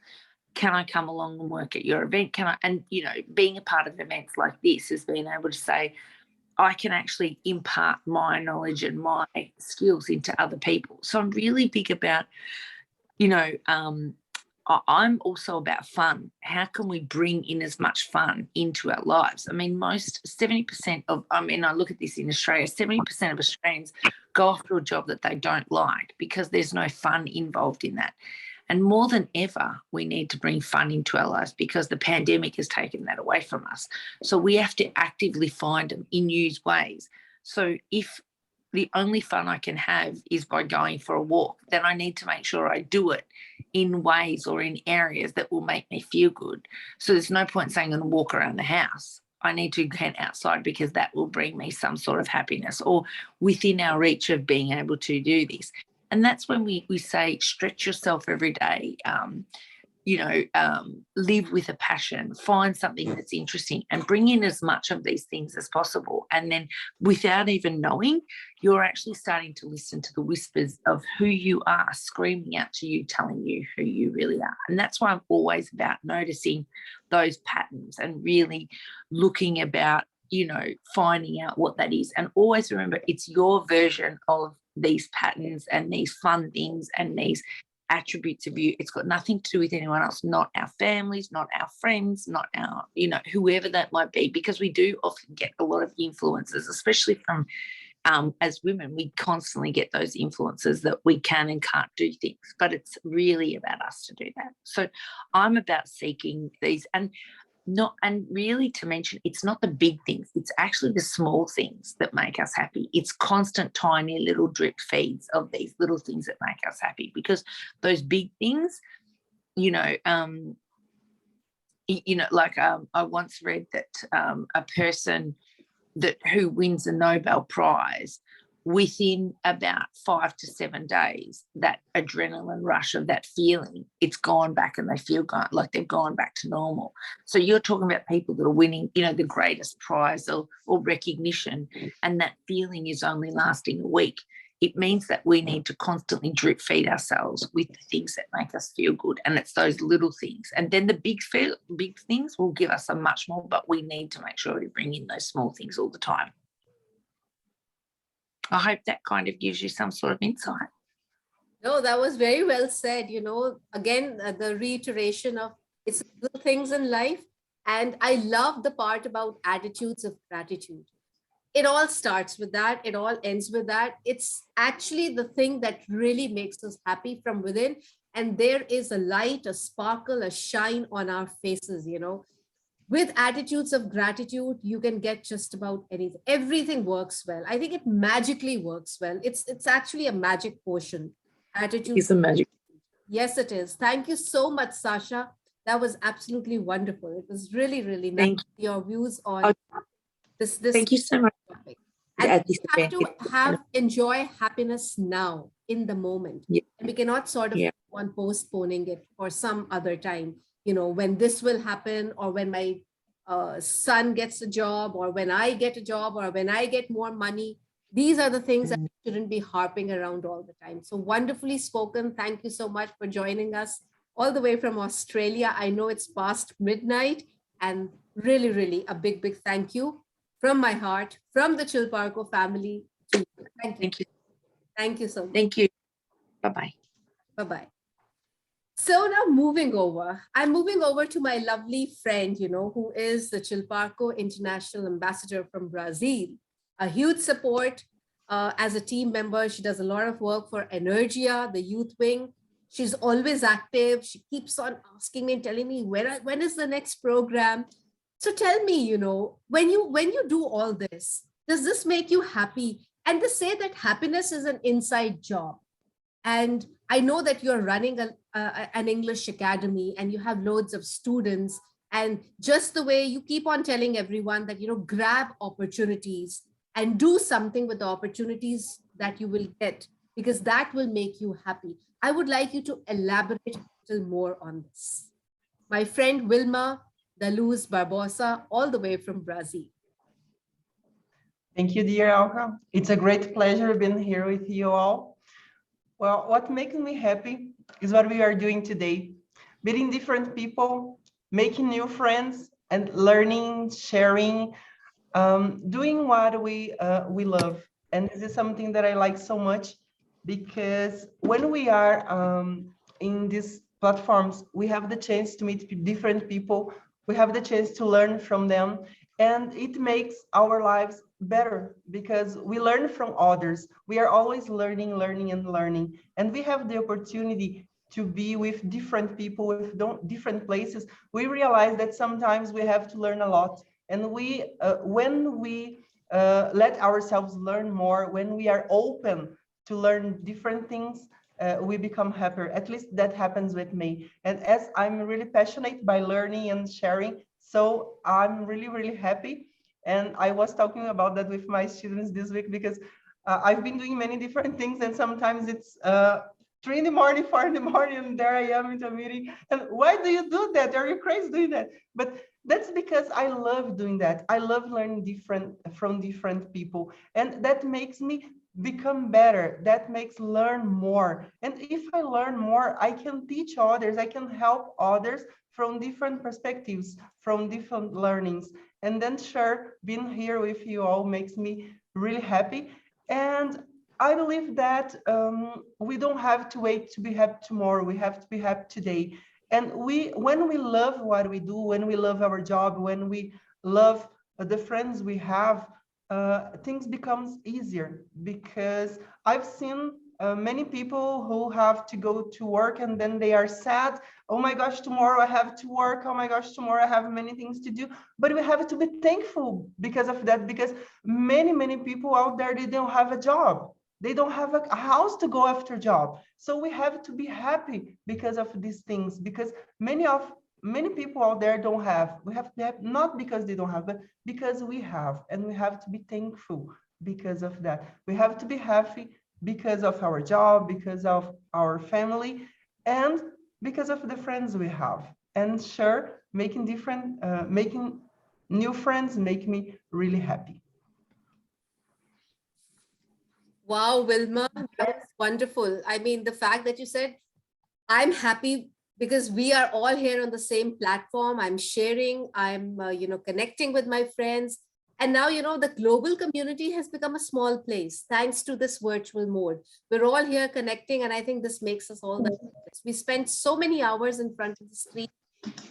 Can I come along and work at your event? And being a part of events like this is being able to say, I can actually impart my knowledge and my skills into other people. So I'm really big about, I'm also about fun. How can we bring in as much fun into our lives? I mean, I look at this in Australia, 70% of Australians go off to a job that they don't like because there's no fun involved in that. And more than ever, we need to bring fun into our lives because the pandemic has taken that away from us. So we have to actively find them in new ways. So if the only fun I can have is by going for a walk, then I need to make sure I do it in ways or in areas that will make me feel good. So there's no point saying I'm going to walk around the house. I need to get outside because that will bring me some sort of happiness or within our reach of being able to do this. And that's when we say stretch yourself every day, live with a passion, find something that's interesting and bring in as much of these things as possible. And then without even knowing, you're actually starting to listen to the whispers of who you are screaming out to you, telling you who you really are. And that's why I'm always about noticing those patterns and really looking about, finding out what that is. And always remember, it's your version of these patterns and these fun things and these attributes of you. It's got nothing to do with anyone else, not our families, not our friends, not our, whoever that might be, because we do often get a lot of influences, especially from as women, we constantly get those influences that we can and can't do things, but it's really about us to do that. So I'm about seeking these and really to mention, it's not the big things, it's actually the small things that make us happy. It's constant tiny little drip feeds of these little things that make us happy, because those big things, I once read that a person who wins a Nobel Prize, within about 5 to 7 days, that adrenaline rush of that feeling, it's gone back and they feel like they've gone back to normal. So you're talking about people that are winning, the greatest prize or recognition, and that feeling is only lasting a week. It means that we need to constantly drip feed ourselves with the things that make us feel good. And it's those little things. And then the big things will give us a much more, but we need to make sure we bring in those small things all the time. I hope that kind of gives you some sort of insight. No, that was very well said. Again, the reiteration of it's little things in life. And I love the part about attitudes of gratitude. It all starts with that. It all ends with that. It's actually the thing that really makes us happy from within. And there is a light, a sparkle, a shine on our faces, With attitudes of gratitude, you can get just about anything. Everything works well. I think it magically works well. It's actually a magic potion. Attitude. It's a magic. Yes, it is. Thank you so much, Sasha. That was absolutely wonderful. It was really, really nice. Your views on this. Thank you so much. Topic. And we have to enjoy happiness now, in the moment. Yeah. And we cannot sort of keep on postponing it for some other time. When this will happen, or when my son gets a job, or when I get a job, or when I get more money. These are the things that we shouldn't be harping around all the time. So wonderfully spoken. Thank you so much for joining us all the way from Australia. I know it's past midnight, and really, really a big, big thank you from my heart, from the Chilparco family. Thank you. Thank you. Thank you so much. Thank you. Bye-bye. Bye-bye. So now I'm moving over to my lovely friend, who is the Chilparco International Ambassador from Brazil. A huge support as a team member. She does a lot of work for Energia, the youth wing. She's always active. She keeps on asking me and telling me when is the next program. So tell me, when you do all this, does this make you happy? And they say that happiness is an inside job. And I know that you're running an English academy and you have loads of students. And just the way you keep on telling everyone that, grab opportunities and do something with the opportunities that you will get, because that will make you happy. I would like you to elaborate a little more on this. My friend Wilma da Luz Barbosa, all the way from Brazil. Thank you, dear Alka. It's a great pleasure being here with you all. Well, what makes me happy is what we are doing today. Meeting different people, making new friends, and learning, sharing, doing what we love. And this is something that I like so much, because when we are in these platforms, we have the chance to meet different people. We have the chance to learn from them, and it makes our lives better because we learn from others. We are always learning, and we have the opportunity to be with different people, with different places. We realize that sometimes we have to learn a lot, and when we let ourselves learn more, when we are open to learn different things, we become happier. At least that happens with me. And as I'm really passionate by learning and sharing, so I'm really happy. And I was talking about that with my students this week, because I've been doing many different things, and sometimes it's 3 in the morning, 4 in the morning, and there I am in a meeting. And why do you do that? Are you crazy doing that? But that's because I love doing that. I love learning from different people, and that makes me become better. That makes learn more. And if I learn more, I can teach others. I can help others from different perspectives, from different learnings. And then sure, being here with you all makes me really happy. And I believe that we don't have to wait to be happy tomorrow. We have to be happy today. And when we love what we do, when we love our job, when we love the friends we have, things becomes easier, because I've seen many people who have to go to work and then they are sad. Oh my gosh, tomorrow I have to work. Oh my gosh, tomorrow I have many things to do. But we have to be thankful because of that, because many people out there, they don't have a job. They don't have a house to go after job. So we have to be happy because of these things, because many people out there don't have. We have to be happy, not because they don't have, but because we have, and we have to be thankful because of that. We have to be happy because of our job, because of our family, and because of the friends we have. And sure, making new friends make me really happy. Wow, Wilma, that was wonderful. I mean, the fact that you said, I'm happy because we are all here on the same platform. I'm sharing, I'm, connecting with my friends. And now, the global community has become a small place thanks to this virtual mode. We're all here connecting, and I think this makes us all the happiest. We spend so many hours in front of the screen,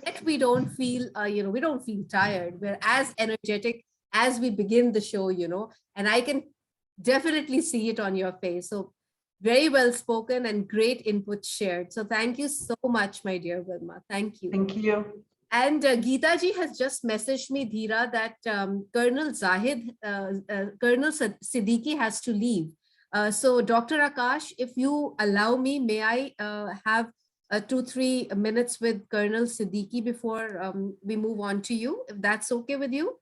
yet we don't feel, we don't feel tired. We're as energetic as we begin the show, and I can definitely see it on your face. So very well spoken and great input shared. So thank you so much, my dear Wilma. Thank you. Thank you. And Geeta ji has just messaged me, Dhira, that Colonel Siddiqui has to leave. So Dr. Akash, if you allow me, may I have 2-3 minutes with Colonel Siddiqui before we move on to you, if that's okay with you?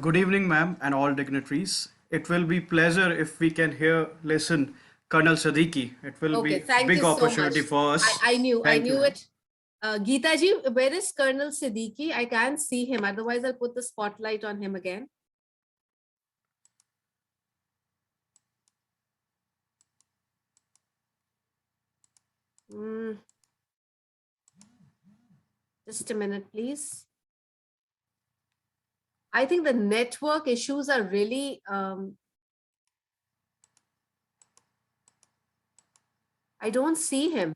Good evening, ma'am, and all dignitaries. It will be pleasure if we can listen Colonel Siddiqui. It will be big opportunity for us. I knew it. Geeta ji, where is Colonel Siddiqui? I can't see him. Otherwise, I'll put the spotlight on him again. Just a minute, please. I think the network issues are really I don't see him.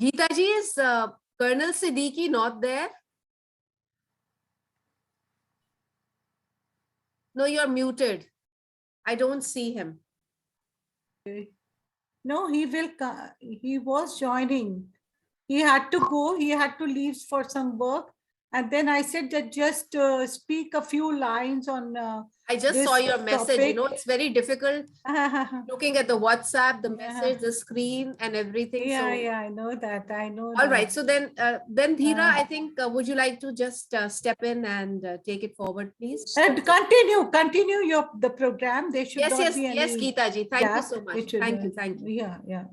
Geeta ji, is Colonel Siddiqui not there? No, you're muted. I don't see him. No, he will. He was joining. He had to go. He had to leave for some work. And then I said that just speak a few lines on I just saw your message. Topic. You know, it's very difficult looking at the WhatsApp, the message, the screen and everything. Yeah, so, yeah, I know that. I know. All right. So then Dheera, I think, would you like to just step in and take it forward, please? And continue the program. There should not be any yes, Geeta ji. Thank you so much. Thank you. Yeah, yeah.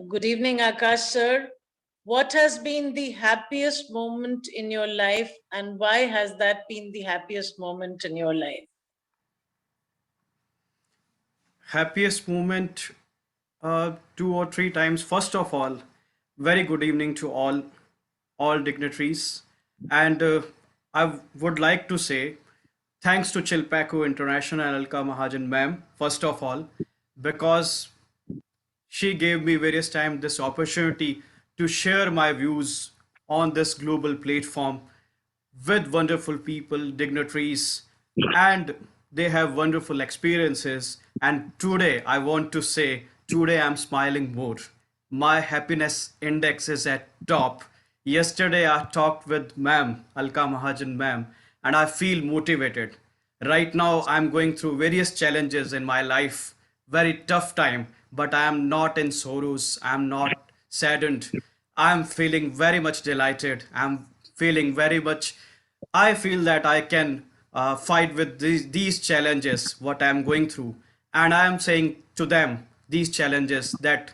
Good evening, Akash sir. What has been the happiest moment in your life, and why has that been the happiest moment in your life? Happiest moment, 2 or 3 times. First of all, very good evening to all dignitaries, and I would like to say thanks to Chilparco International and Alka Mahajan ma'am, first of all, because she gave me various times this opportunity to share my views on this global platform with wonderful people, dignitaries, and they have wonderful experiences. And today, I want to say, today I'm smiling more. My happiness index is at top. Yesterday, I talked with ma'am, Alka Mahajan ma'am, and I feel motivated. Right now, I'm going through various challenges in my life, very tough time, but I am not in sorrows. I'm not saddened. I'm feeling very much delighted. I'm feeling very much, I feel that I can fight with these challenges, what I'm going through. And I am saying to them, these challenges, that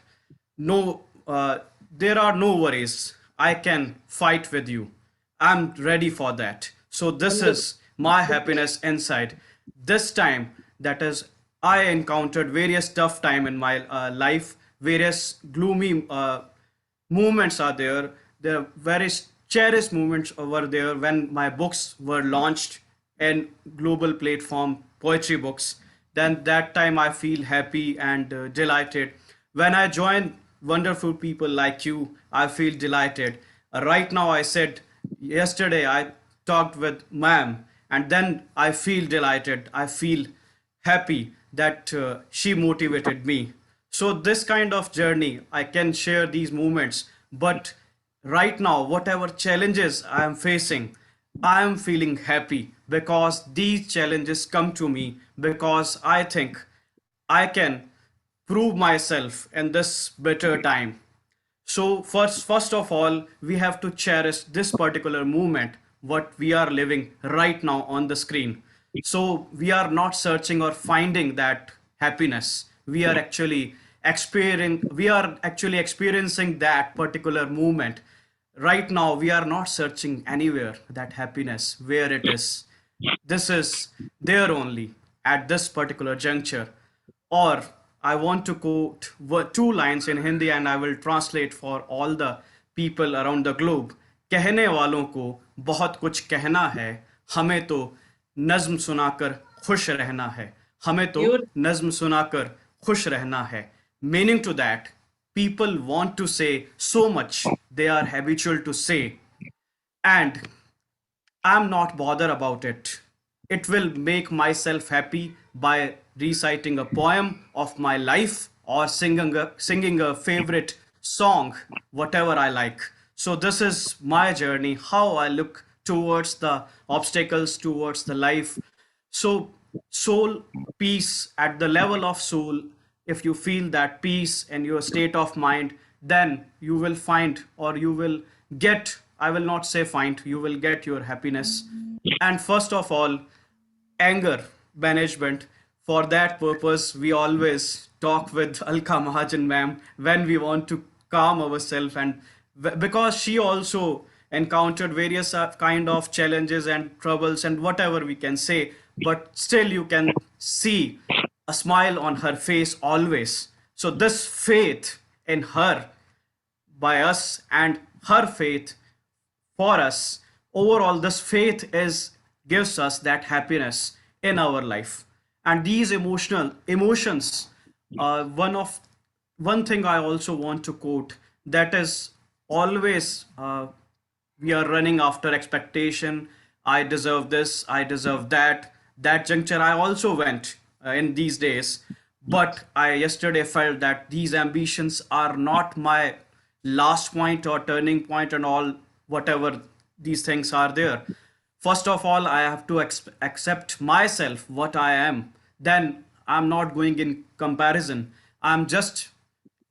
no, there are no worries. I can fight with you. I'm ready for that. So this is my happiness inside. This time, that is, I encountered various tough time in my life, various gloomy moments are there. There are very cherished moments over there when my books were launched in global platform poetry books. Then that time I feel happy and delighted. When I join wonderful people like you, I feel delighted. Right now, I said yesterday I talked with ma'am, and then I feel delighted. I feel happy that she motivated me. So this kind of journey, I can share these moments. But right now, whatever challenges I am facing, I am feeling happy because these challenges come to me because I think I can prove myself in this better time. So first of all, we have to cherish this particular moment, what we are living right now on the screen. So we are not searching or finding that happiness. We are actually experiencing that particular moment. Right now, we are not searching anywhere that happiness, where it is. This is there only at this particular juncture. Or I want to quote 2 lines in Hindi and I will translate for all the people around the globe. कहने वालों को बहुत कुछ कहना है, हमें तो नज्म सुनाकर खुश रहना है, हमें तो नज्म सुनाकर खुश रहना है. Meaning to that, people want to say so much, they are habitual to say, and I'm not bothered about it. It will make myself happy by reciting a poem of my life or singing a favorite song, whatever I like. So this is my journey, how I look towards the obstacles, towards the life. So soul peace, at the level of soul, if you feel that peace in your state of mind, then you will find, or you will get, I will not say find, you will get your happiness. And first of all, anger management. For that purpose, we always talk with Alka Mahajan ma'am when we want to calm ourselves, and because she also encountered various kind of challenges and troubles and whatever we can say, but still you can see a smile on her face always. So this faith in her by us and her faith for us, overall this faith is gives us that happiness in our life. And these emotions, one of one thing I also want to quote, that is always we are running after expectation. I deserve this, I deserve that. That juncture I also went in these days. But I yesterday felt that these ambitions are not my last point or turning point and all, whatever these things are there. First of all, I have to accept myself, what I am. Then I'm not going in comparison. I'm just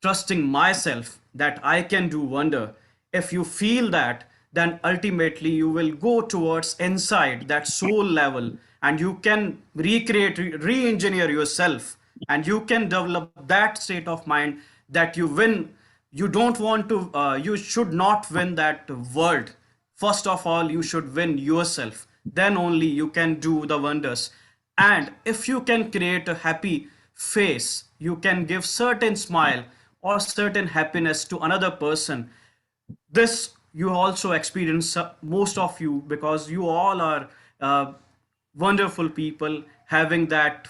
trusting myself that I can do wonder. If you feel that, then ultimately you will go towards inside that soul level, and you can recreate, re-engineer yourself, and you can develop that state of mind that you win. You don't want to, you should not win that world. First of all, you should win yourself. Then only you can do the wonders. And if you can create a happy face, you can give certain smile or certain happiness to another person. This you also experience, most of you, because you all are wonderful people having that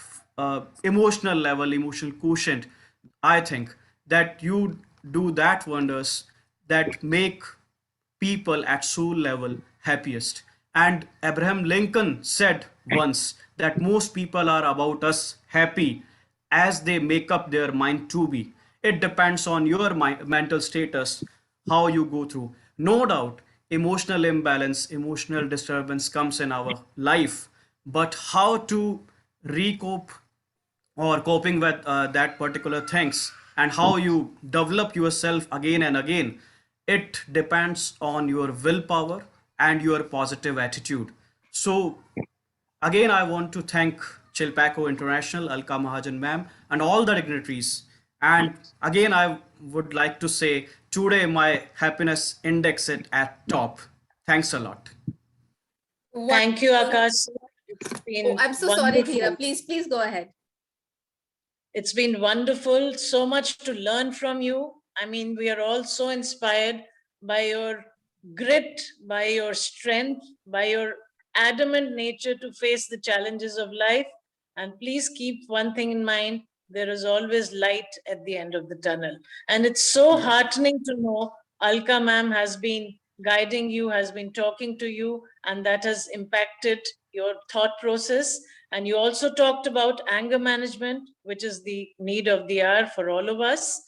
emotional level, emotional quotient. I think that you do that wonders that make people at soul level happiest. And Abraham Lincoln said once that most people are about us happy as they make up their mind to be. It depends on your mental status, how you go through. No doubt, emotional imbalance, emotional disturbance comes in our life, but how to recope or coping with that particular things, and how you develop yourself again and again, it depends on your willpower and your positive attitude. So again, I want to thank Chilparco International, Alka Mahajan ma'am, and all the dignitaries. And again, I would like to say today my happiness index it at top. Thanks a lot. Thank you, Akash. It's Oh, been I'm so sorry, wonderful. Tina. Please go ahead. It's been wonderful. So much to learn from you. I mean, we are all so inspired by your grit, by your strength, by your adamant nature to face the challenges of life. And please keep one thing in mind, there is always light at the end of the tunnel. And it's so heartening to know Alka ma'am has been guiding you, has been talking to you, and that has impacted your thought process. And you also talked about anger management, which is the need of the hour for all of us.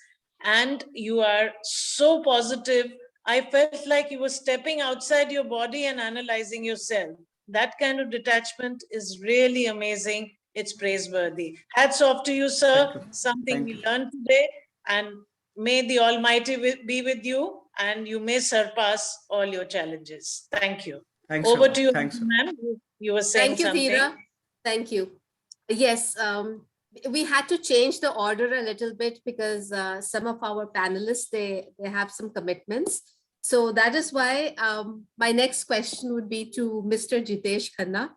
And you are so positive. I felt like you were stepping outside your body and analyzing yourself. That kind of detachment is really amazing. It's praiseworthy. Hats off to you, sir. Thank you. Something Thank we you. learned today. And may the Almighty be with you, and you may surpass all your challenges. Thank you. Thanks a Over lot. to you, Thanks a lot. ma'am. You were saying Thank you, something. Veera. Thank you. Yes, we had to change the order a little bit because some of our panelists, they have some commitments. So that is why my next question would be to Mr. Jitesh Khanna.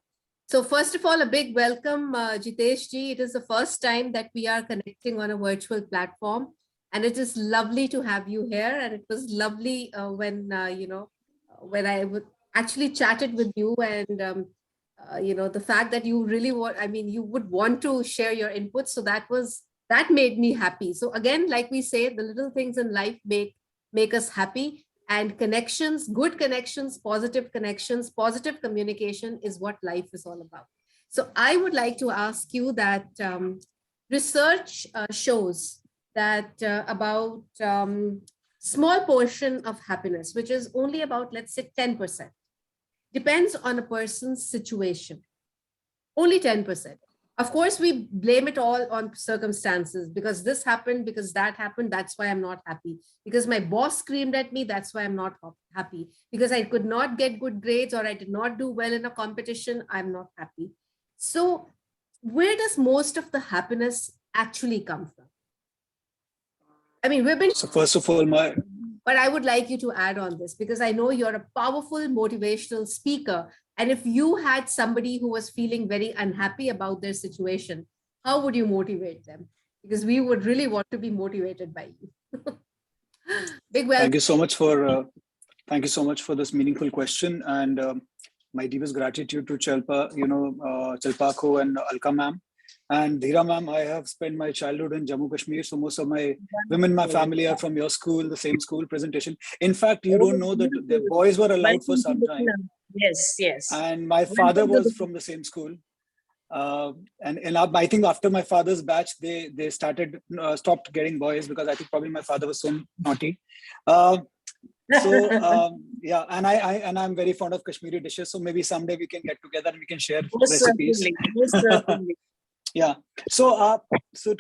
So first of all, a big welcome, Jitesh ji. It is the first time that we are connecting on a virtual platform, and it is lovely to have you here. And it was lovely when when I would actually chatted with you, and the fact that you really want, I mean, you would want to share your input. So that made me happy. So again, like we say, the little things in life make us happy. And connections, good connections, positive communication is what life is all about. So I would like to ask you that research shows that about small portion of happiness, which is only about, let's say, 10%, depends on a person's situation. Only 10%. Of course, we blame it all on circumstances, because this happened, because that happened, that's why I'm not happy. Because my boss screamed at me, that's why I'm not happy. Because I could not get good grades, or I did not do well in a competition, I'm not happy. So where does most of the happiness actually come from? I mean, we've been... So first of all, but I would like you to add on this, because I know you're a powerful motivational speaker. And if you had somebody who was feeling very unhappy about their situation, how would you motivate them? Because we would really want to be motivated by you. Big welcome. Thank you so much for this meaningful question, and my deepest gratitude to Chilparco and Alka ma'am. And Dheera ma'am, I have spent my childhood in Jammu Kashmir. So most of my women in my family are from your school, the same school presentation. In fact, you don't know that the boys were allowed for some time. Yes, yes. And my father was from the same school. And I think after my father's batch, they stopped getting boys because I think probably my father was so naughty. Yeah, and I'm very fond of Kashmiri dishes. So maybe someday we can get together and we can share recipes. Certainly. Yeah. So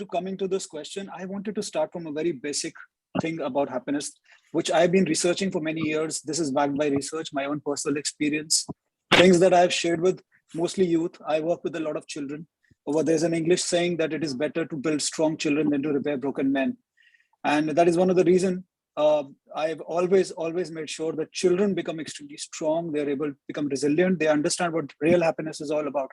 to coming to this question, I wanted to start from a very basic thing about happiness, which I've been researching for many years. This is backed by research, my own personal experience, things that I've shared with mostly youth. I work with a lot of children. There's an English saying that it is better to build strong children than to repair broken men. And that is one of the reasons I've always made sure that children become extremely strong. They're able to become resilient. They understand what real happiness is all about.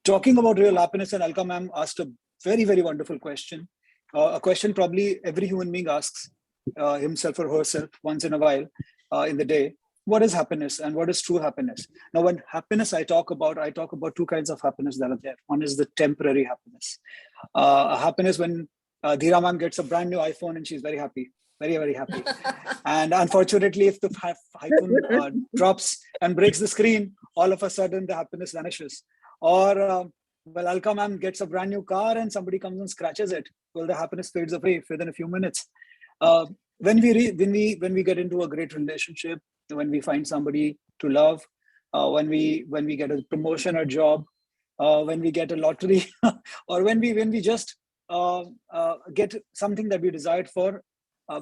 Talking about real happiness, and Alka ma'am asked a very, very wonderful question. A question probably every human being asks himself or herself once in a while in the day. What is happiness and what is true happiness? Now, when happiness I talk about two kinds of happiness that are there. One is the temporary happiness. Happiness when Dheera ma'am gets a brand new iPhone and she's very happy, very, very happy. And unfortunately, if the iPhone drops and breaks the screen, all of a sudden the happiness vanishes. Or well, Alka ma'am gets a brand new car and somebody comes and scratches it. Well, the happiness fades away within a few minutes. When we get into a great relationship, when we find somebody to love, when we get a promotion or job, when we get a lottery, or when we just get something that we desired for,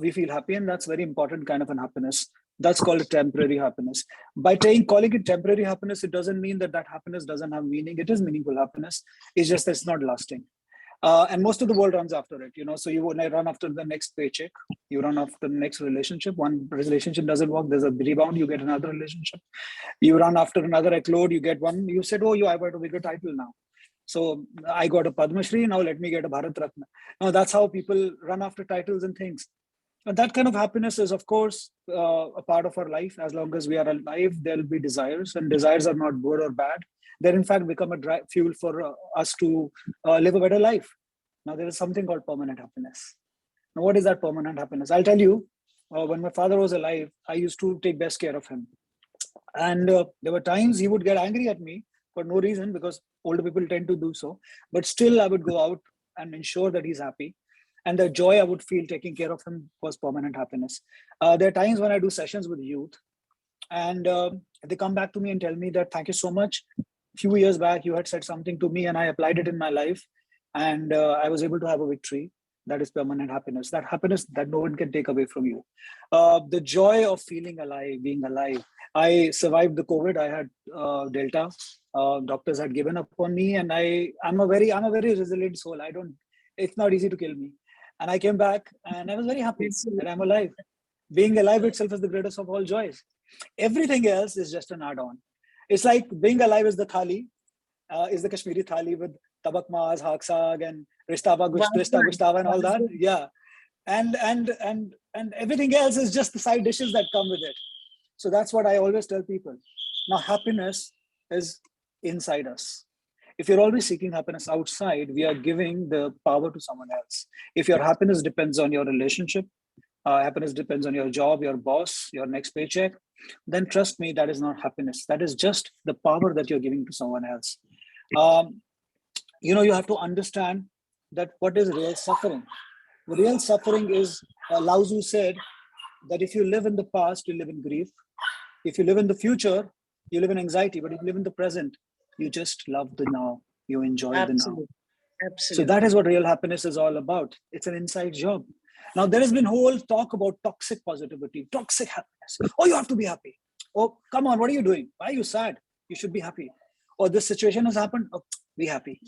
we feel happy, and that's very important kind of an happiness. That's called a temporary happiness. By calling it temporary happiness, it doesn't mean that happiness doesn't have meaning. It is meaningful happiness. It's just that it's not lasting. And most of the world runs after it, So you run after the next paycheck, you run after the next relationship. One relationship doesn't work, there's a rebound, you get another relationship. You run after another accolade, you get one. You said, oh, I got a bigger title now. So I got a Padma Shri, now let me get a Bharat Ratna. Now that's how people run after titles and things. And that kind of happiness is, of course, a part of our life. As long as we are alive, there will be desires, and desires are not good or bad. They in fact become a fuel for us to live a better life. Now there is something called permanent happiness. Now what is that permanent happiness? I'll tell you, when my father was alive, I used to take best care of him. And there were times he would get angry at me for no reason, because older people tend to do so. But still I would go out and ensure that he's happy. And the joy I would feel taking care of him was permanent happiness. There are times when I do sessions with youth, and they come back to me and tell me that, thank you so much. A few years back, you had said something to me and I applied it in my life, and I was able to have a victory. That is permanent happiness. That happiness that no one can take away from you. The joy of feeling alive, being alive. I survived the COVID. I had Delta. Doctors had given up on me, and I'm a very resilient soul. It's not easy to kill me. And I came back and I was very happy that I'm alive. Being alive itself is the greatest of all joys. Everything else is just an add-on. It's like being alive is the thali, is the Kashmiri thali with tabak maaz, haq saag, and ristava, gustava, and all that. Yeah. And everything else is just the side dishes that come with it. So that's what I always tell people. Now, happiness is inside us. If you're always seeking happiness outside, we are giving the power to someone else. If your happiness depends on your relationship, happiness depends on your job, your boss, your next paycheck, then trust me, that is not happiness. That is just the power that you're giving to someone else. You have to understand that what is real suffering. The real suffering is, Lao Tzu said, that if you live in the past, you live in grief. If you live in the future, you live in anxiety. But if you live in the present, you just love the now. You enjoy the now. Absolutely. So that is what real happiness is all about. It's an inside job. Now, there has been whole talk about toxic positivity, toxic happiness. Oh, you have to be happy. Oh, come on, what are you doing? Why are you sad? You should be happy. Or this situation has happened. Oh, be happy.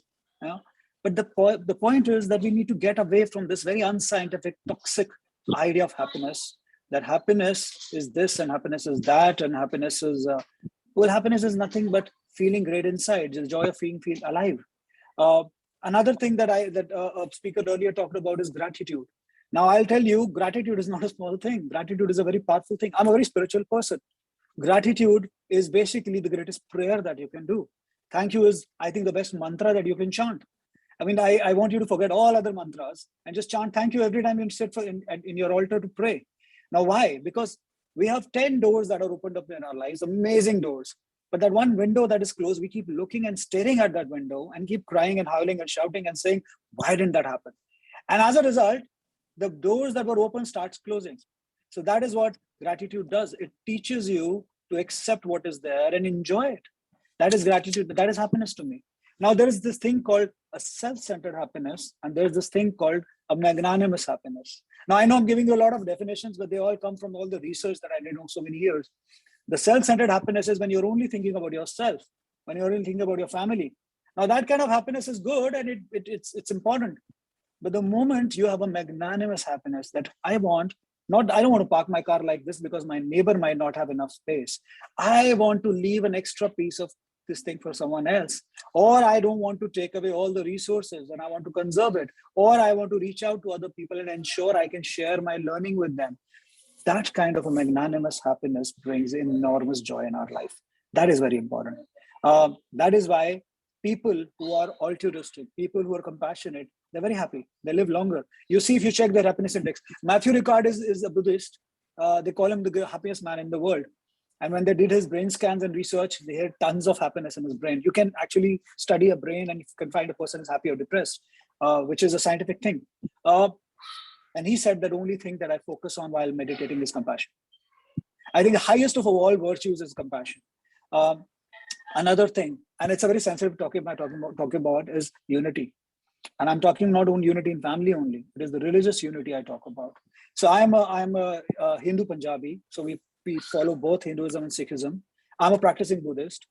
But the point is that we need to get away from this very unscientific, toxic idea of happiness. That happiness is this and happiness is that, and happiness is happiness is nothing but feeling great inside, the joy of being alive. Another thing that a speaker earlier talked about is gratitude. Now, I'll tell you, gratitude is not a small thing. Gratitude is a very powerful thing. I'm a very spiritual person. Gratitude is basically the greatest prayer that you can do. Thank you is, I think, the best mantra that you can chant. I mean, I want you to forget all other mantras and just chant thank you every time you sit in your altar to pray. Now, why? Because we have 10 doors that are opened up in our lives, amazing doors. But that one window that is closed, we keep looking and staring at that window and keep crying and howling and shouting and saying, why didn't that happen? And as a result, the doors that were open starts closing. So that is what gratitude does. It teaches you to accept what is there and enjoy it. That is gratitude. That is happiness to me. Now, there is this thing called a self-centered happiness, and there's this thing called a magnanimous happiness. Now, I know I'm giving you a lot of definitions, but they all come from all the research that I did over so many years. The self-centered happiness is when you're only thinking about yourself, when you're only thinking about your family. Now, that kind of happiness is good and it's important. But the moment you have a magnanimous happiness that I don't want to park my car like this because my neighbor might not have enough space. I want to leave an extra piece of this thing for someone else. Or I don't want to take away all the resources and I want to conserve it. Or I want to reach out to other people and ensure I can share my learning with them. That kind of a magnanimous happiness brings enormous joy in our life. That is very important. That is why people who are altruistic, people who are compassionate, they're very happy. They live longer. You see, if you check their happiness index, Matthew Ricard is a Buddhist. They call him the happiest man in the world. And when they did his brain scans and research, they had tons of happiness in his brain. You can actually study a brain and you can find a person is happy or depressed, which is a scientific thing. And he said that only thing that I focus on while meditating is compassion. I think the highest of all virtues is compassion. Another thing, and it's a very sensitive topic I'm talking about is unity. And I'm talking not only unity in family only, it is the religious unity I talk about. So I'm a Hindu Punjabi. So we follow both Hinduism and Sikhism. I'm a practicing Buddhist.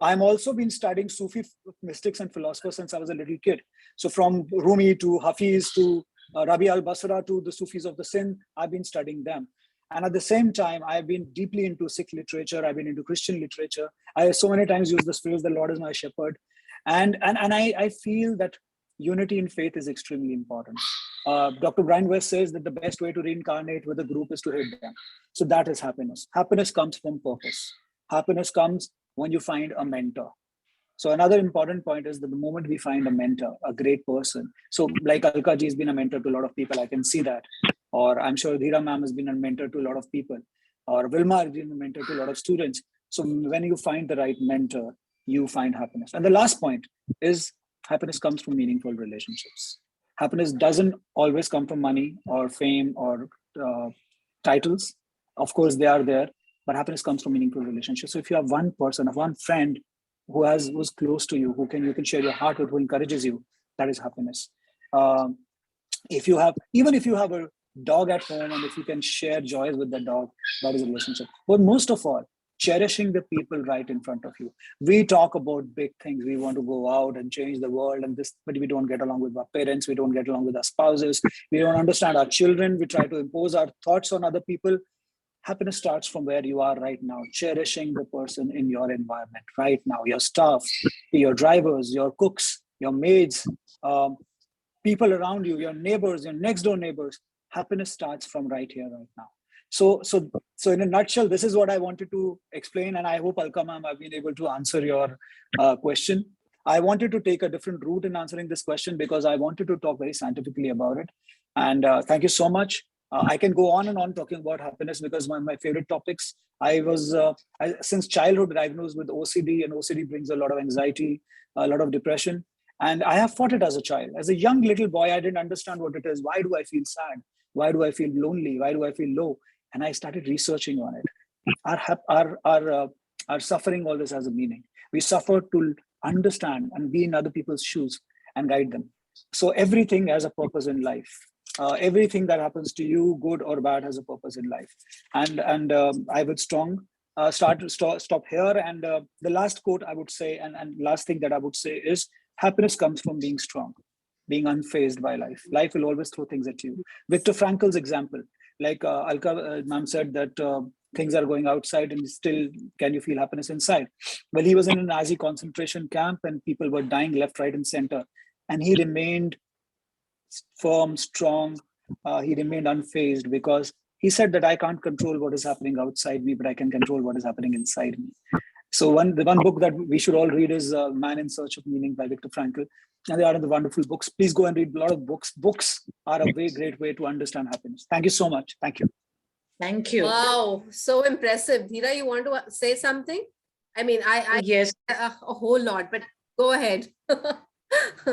I'm also been studying Sufi mystics and philosophers since I was a little kid. So from Rumi to Hafiz to Rabi al-Basra to the Sufis of the Sindh, I've been studying them. And at the same time, I've been deeply into Sikh literature. I've been into Christian literature. I so many times use this phrase, the Lord is my shepherd. And I feel that unity in faith is extremely important. Dr. Brian West says that the best way to reincarnate with a group is to hate them. So that is happiness. Happiness comes from purpose. Happiness comes when you find a mentor. So another important point is that the moment we find a mentor, a great person. So like Alka ji has been a mentor to a lot of people, I can see that. Or I'm sure Dhira ma'am has been a mentor to a lot of people. Or Vilma has been a mentor to a lot of students. So when you find the right mentor, you find happiness. And the last point is happiness comes from meaningful relationships. Happiness doesn't always come from money or fame or titles. Of course, they are there, but happiness comes from meaningful relationships. So if you have one person, one friend who's close to you, you can share your heart with, who encourages you, that is happiness. If you have a dog at home and if you can share joys with the dog, that is a relationship. But most of all, cherishing the people right in front of you. We talk about big things. We want to go out and change the world and this, but we don't get along with our parents. We don't get along with our spouses. We don't understand our children. We try to impose our thoughts on other people. Happiness starts from where you are right now, cherishing the person in your environment right now, your staff, your drivers, your cooks, your maids, people around you, your neighbors, your next door neighbors. Happiness starts from right here, right now. So in a nutshell, this is what I wanted to explain, and I hope Alka ma'am, I've been able to answer your question. I wanted to take a different route in answering this question because I wanted to talk very scientifically about it. And thank you so much. I can go on and on talking about happiness because one of my favorite topics. I was since childhood diagnosed with OCD, and OCD brings a lot of anxiety, a lot of depression. And I have fought it as a child. As a young little boy, I didn't understand what it is. Why do I feel sad? Why do I feel lonely? Why do I feel low? And I started researching on it. Our suffering always has a meaning. We suffer to understand and be in other people's shoes and guide them. So everything has a purpose in life. Everything that happens to you, good or bad, has a purpose in life. And I would stop here. And the last quote I would say, and last thing that I would say is, happiness comes from being strong, being unfazed by life. Life will always throw things at you. Viktor Frankl's example, like Alka ma'am said that things are going outside and still can you feel happiness inside? Well, he was in a Nazi concentration camp and people were dying left, right, and center. And he remained firm, strong. He remained unfazed because he said that I can't control what is happening outside me, but I can control what is happening inside me. So the one book that we should all read is Man in Search of Meaning by Viktor Frankl. And they are the wonderful books. Please go and read a lot of books. Books are a great way to understand happiness. Thank you so much. Thank you. Thank you. Wow, so impressive. Dhira, you want to say something? I mean, I Yes. a whole lot, but go ahead.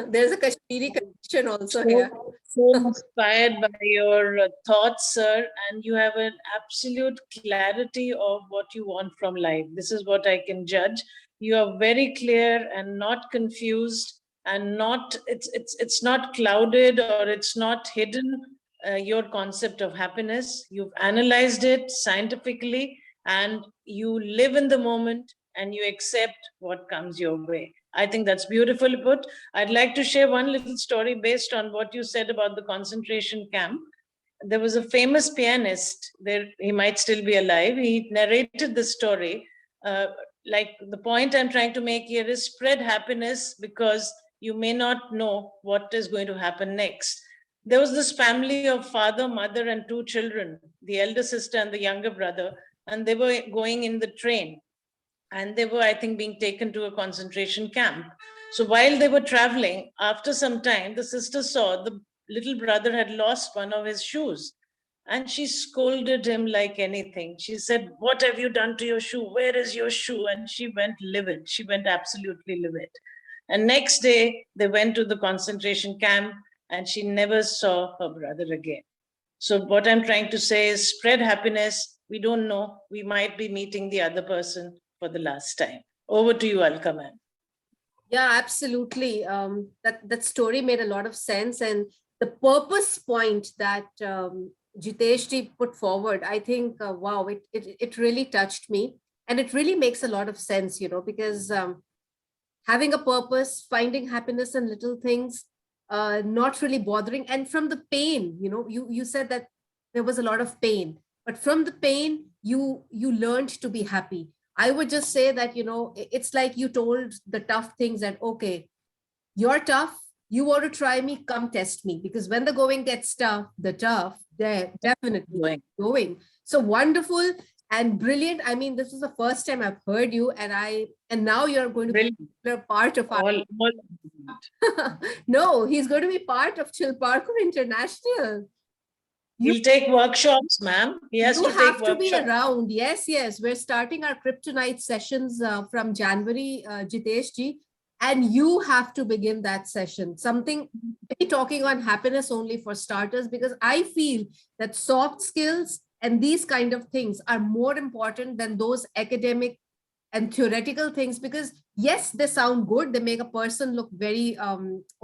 There's a Kashmiri connection also here. So inspired by your thoughts, sir, and you have an absolute clarity of what you want from life. This is what I can judge. You are very clear and not confused, and not it's not clouded or it's not hidden. Your concept of happiness, you've analyzed it scientifically, and you live in the moment and you accept what comes your way. I think that's beautifully put. I'd like to share one little story based on what you said about the concentration camp. There was a famous pianist there, he might still be alive. He narrated the story. Like the point I'm trying to make here is spread happiness, because you may not know what is going to happen next. There was this family of father, mother, and 2 children, the elder sister and the younger brother, and they were going in the train. And they were, I think, being taken to a concentration camp. So while they were traveling, after some time, the sister saw the little brother had lost one of his shoes. And she scolded him like anything. She said, "What have you done to your shoe? Where is your shoe?" And she went livid. She went absolutely livid. And next day, they went to the concentration camp, and she never saw her brother again. So what I'm trying to say is spread happiness. We don't know. We might be meeting the other person for the last time. Over to you, Alka ma'am. Yeah, absolutely. That story made a lot of sense. And the purpose point that Jitesh ji put forward, I think, wow, it really touched me. And it really makes a lot of sense, because having a purpose, finding happiness in little things, not really bothering. And from the pain, you said that there was a lot of pain, but from the pain, you learned to be happy. I would just say that, it's like you told the tough things that, okay, you're tough. You want to try me, come test me. Because when the going gets tough, they're definitely going. So wonderful and brilliant. I mean, this is the first time I've heard you, and now you're going to be a part of our... No, he's going to be part of Chilparco International. He'll take workshops, ma'am. He has to take workshops. You have to be around. Yes. We're starting our Kryptonite sessions from January, Jitesh ji, and you have to begin that session. Something, maybe talking on happiness only for starters, because I feel that soft skills and these kind of things are more important than those academic and theoretical things, because yes, they sound good. They make a person look very,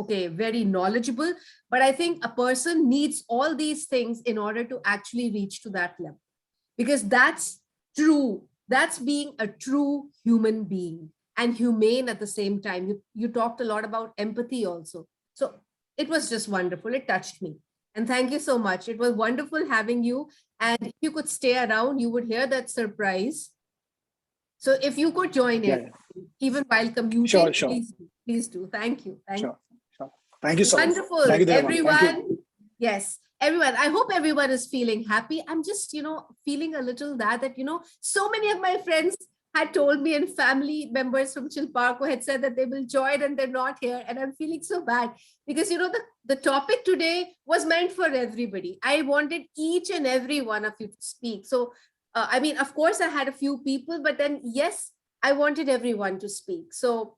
very knowledgeable. But I think a person needs all these things in order to actually reach to that level, because that's true. That's being a true human being and humane at the same time. You talked a lot about empathy also. So it was just wonderful. It touched me. And thank you so much. It was wonderful having you. And if you could stay around, you would hear that surprise. So if you could join it, even while commuting, sure. Please do. Thank you. Sure. Thank you so much. Wonderful. Thank you, everyone. Yes, everyone. I hope everyone is feeling happy. I'm just, feeling a little that, so many of my friends had told me, and family members from Chilparco had said that they will join and they're not here. And I'm feeling so bad because, the topic today was meant for everybody. I wanted each and every one of you to speak. So, of course, I had a few people, but then, yes, I wanted everyone to speak. So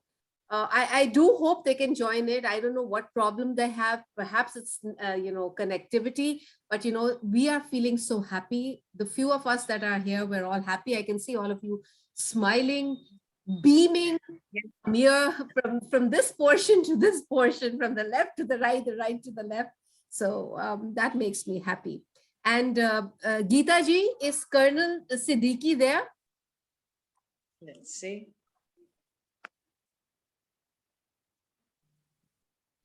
I do hope they can join it. I don't know what problem they have. Perhaps it's, connectivity, but, we are feeling so happy. The few of us that are here, we're all happy. I can see all of you smiling, beaming here from this portion to this portion, from the left to the right to the left. So that makes me happy. And Geeta ji, is Colonel Siddiqui there? Let's see.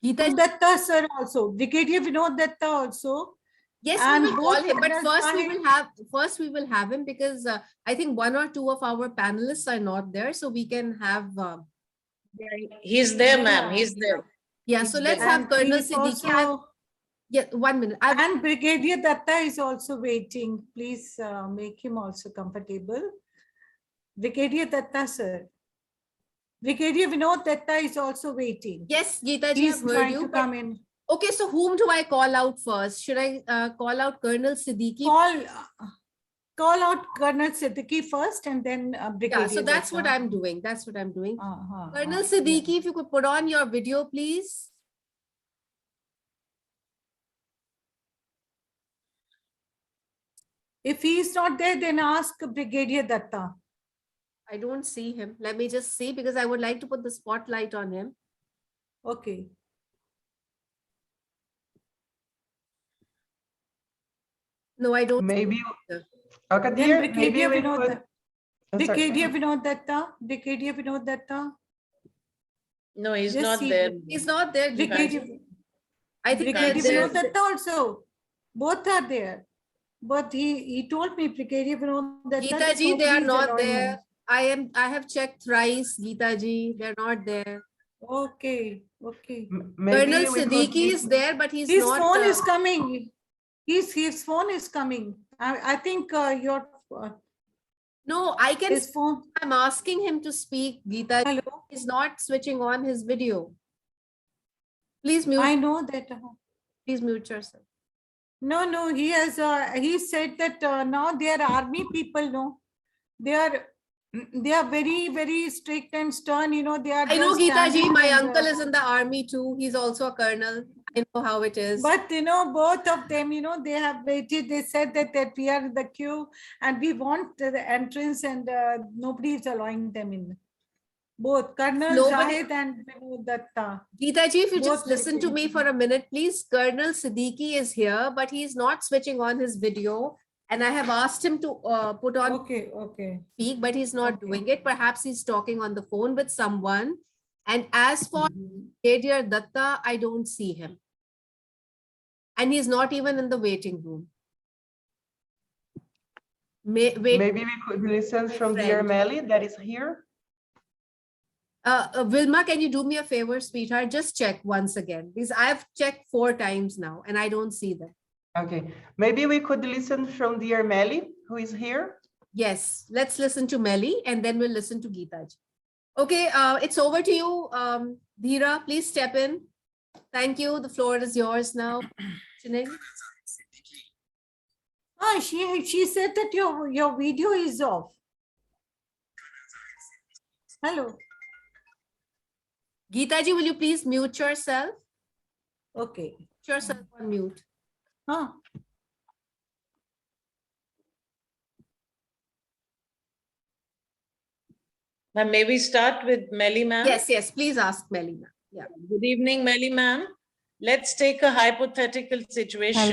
Geeta Datta sir also, Brigadier Vinod Datta also. Yes, and we will call him, but first we will have him, because I think 1 or 2 of our panelists are not there, so we can have. He's there, ma'am. He's there. Yeah, so let's have Colonel Siddiqui. Yeah, 1 minute. And Brigadier Datta is also waiting. Please make him also comfortable. Brigadier Datta, sir. Brigadier Vinod Datta is also waiting. Yes, Geeta ji, He's I've heard trying you. to but- come in. Okay, so whom do I call out first? Should I call out Colonel Siddiqui? Call out Colonel Siddiqui first and then Brigadier Yeah, so that's what Datta. I'm doing. That's what I'm doing. Colonel Yeah. Siddiqui, if you could put on your video, please. If he is not there, then ask Brigadier Datta. I don't see him. Let me just see, because I would like to put the spotlight on him. Okay. No, I don't. Maybe, Sir. okay, Then dear, maybe Brigadier we Vinod could. Datta. I'm sorry. Brigadier Vinod Datta. Brigadier Vinod Datta. No, he's Just not see- there. He's not there, Geeta Brigadier, ji. I think Brigadier there's- Vinod Datta also. Both are there. But he told me Brigadier Vinod Datta. Geeta that ji, they are nobody is not allowing there. him. I have checked thrice, Geeta ji. They're not there. Okay. Okay. Maybe Colonel we could Siddiqui give- is there, but he's His not. phone is coming. His phone is coming. I think your No, I can. his phone. I'm asking him to speak, Geeta ji. Hello. He's not switching on his video. Please mute. I know that. Please mute yourself. No. He has. He said that now they are army people. No, they are very, very strict and stern. You know, they are. I know, just Geeta ji. standing My and, uncle is in the army too. He's also a colonel. I know how it is. But you know, both of them, you know, they have waited. They said that we are in the queue and we want the entrance, and nobody is allowing them in. Both Colonel Nobody- Zahid and Vinod Datta. Geeta ji, if you just Both listen to me for a minute, please. Colonel Siddiqui is here, but he's not switching on his video. And I have asked him to put on Okay. speak, but he's not doing it. Perhaps he's talking on the phone with someone. And as for Brigadier Datta, I don't see him. And he's not even in the waiting room. Wait, Maybe we could listen from dear friend. Melly that is here. Vilma, can you do me a favor, sweetheart? Just check once again, because I've checked 4 times now and I don't see them. Okay, maybe we could listen from dear Melly, who is here. Yes, let's listen to Melly and then we'll listen to Geeta ji. Okay, it's over to you. Dheera, please step in. Thank you. The floor is yours now. Chining. She said that your video is off. Hello. Geeta ji, will you please mute yourself? Okay. Put yourself on mute. Huh. Now, may we start with Melly ma'am? Yes, please ask Melly, ma'am. Yeah. Good evening, Melly ma'am. Let's take a hypothetical situation.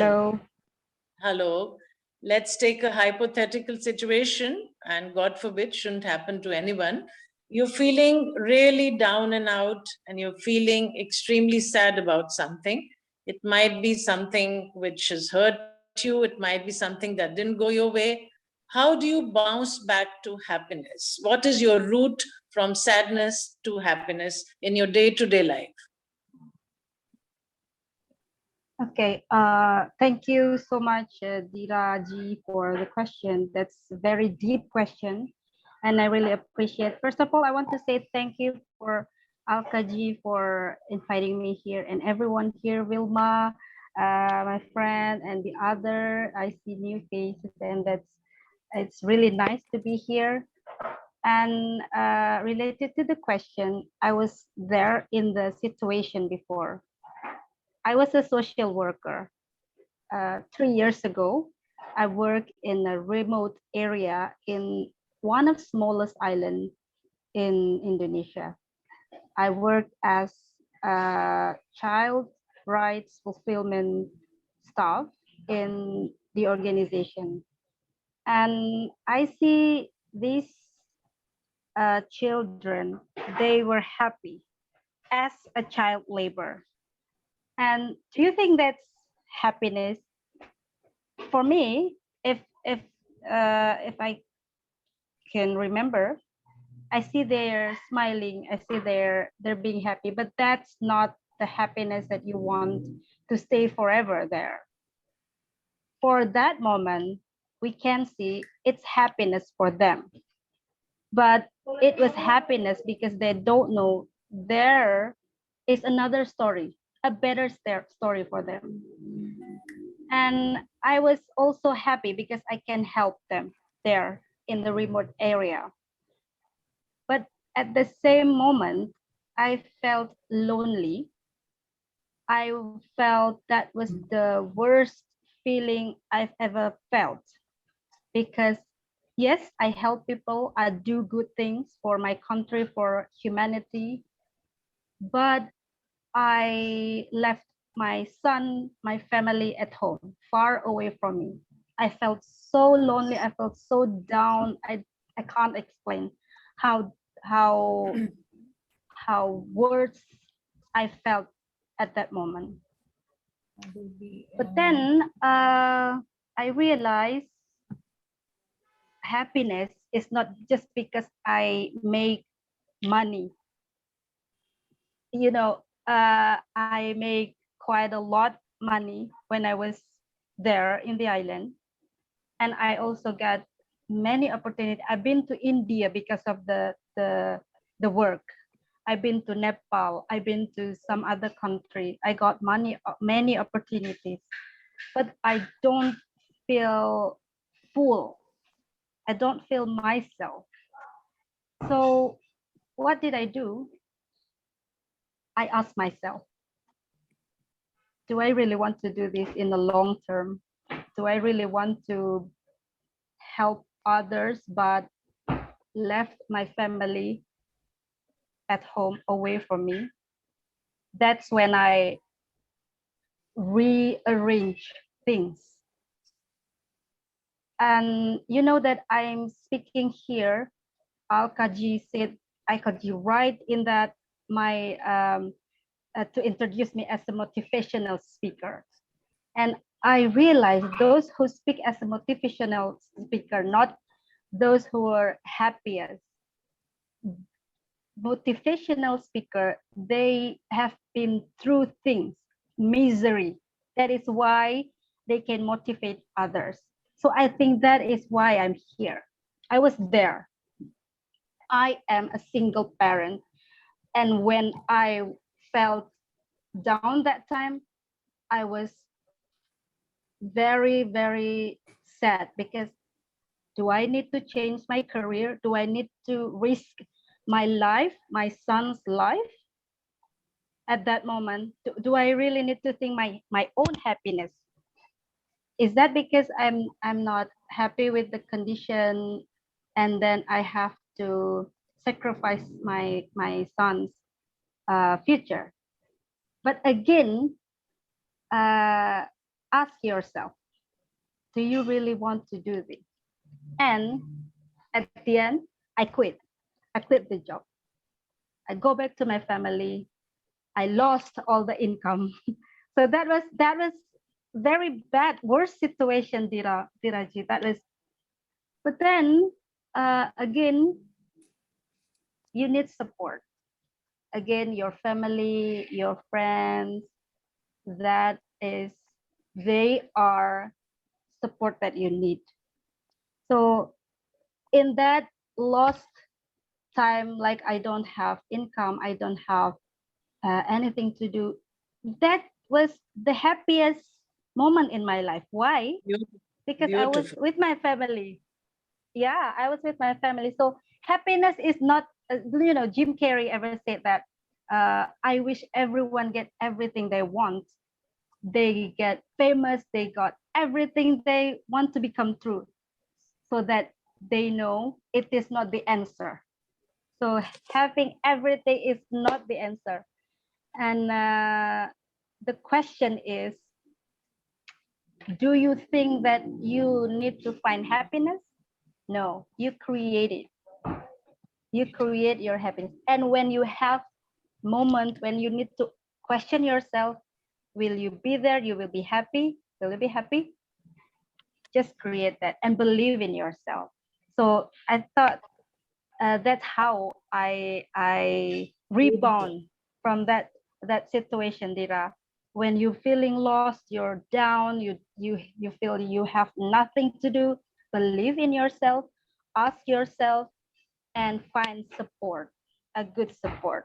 Hello. Let's take a hypothetical situation, and God forbid, shouldn't happen to anyone. You're feeling really down and out, and you're feeling extremely sad about something. It might be something which has hurt you. It might be something that didn't go your way. How do you bounce back to happiness? What is your route from sadness to happiness in your day-to-day life? Okay, thank you so much, Dheera ji, for the question. That's a very deep question, and I really appreciate. First of all, I want to say thank you for Alka ji for inviting me here, and everyone here, Vilma, my friend, and the other. I see new faces, and it's really nice to be here. And related to the question, I was there in the situation before. I was a social worker. 3 years ago, I worked in a remote area in one of the smallest islands in Indonesia. I worked as a child rights fulfillment staff in the organization. And I see these children, they were happy as a child labor. And do you think that's happiness? For me, if I can remember, I see they're smiling, I see they're being happy, but that's not the happiness that you want to stay forever there. For that moment, we can see it's happiness for them. but it was happiness because they don't know there is another story, a better story for them. And I was also happy because I can help them there in the remote area. But at the same moment, I felt lonely. I felt that was the worst feeling I've ever felt, because yes, I help people, I do good things for my country, for humanity, but I left my son, my family at home, far away from me. I felt so lonely. I felt so down. I can't explain how how how words I felt at that moment. But then I realized happiness is not just because I make money. You know, I make quite a lot money when I was there in the island, and I also got many opportunities. I've been to India because of the work. I've been to Nepal. I've been to some other country. I got many opportunities, but I don't feel full. I don't feel myself. So what did I do? I asked myself, do I really want to do this in the long term? Do I really want to help others but left my family at home away from me? That's when I rearrange things. And you know that I'm speaking here, Al-Kaji said, Al-Kaji right in that my to introduce me as a motivational speaker. And I realized those who speak as a motivational speaker, not those who are happiest. Motivational speaker, they have been through things, misery. That is why they can motivate others. So I think that is why I'm here. I was there. I am a single parent. And when I felt down that time, I was very, very sad because do I need to change my career? Do I need to risk my life, my son's life? At that moment, do I really need to think my own happiness? Is that because I'm not happy with the condition, and then I have to sacrifice my son's future? But again, ask yourself, do you really want to do this? And at the end, I quit. I quit the job. I go back to my family. I lost all the income. So that was very bad, worst situation, Diraji. That was, but then again, you need support. Again, your family, your friends, that is, they are support that you need. So in that lost time, like I don't have income, I don't have anything to do, that was the happiest moment in my life. Why? Because I was with my family. Yeah, I was with my family. So happiness is not, Jim Carrey ever said that, I wish everyone get everything they want. They get famous, they got everything they want to become true, so that they know it is not the answer. So having everything is not the answer. And the question is, do you think that you need to find happiness? No, you create it. You create your happiness. And when you have moment when you need to question yourself, will you be there? You will be happy. Will you be happy? Just create that and believe in yourself. So I thought that's how I rebound from that situation, Dira. When you're feeling lost, you're down, you feel you have nothing to do, believe in yourself, ask yourself, and find support, a good support.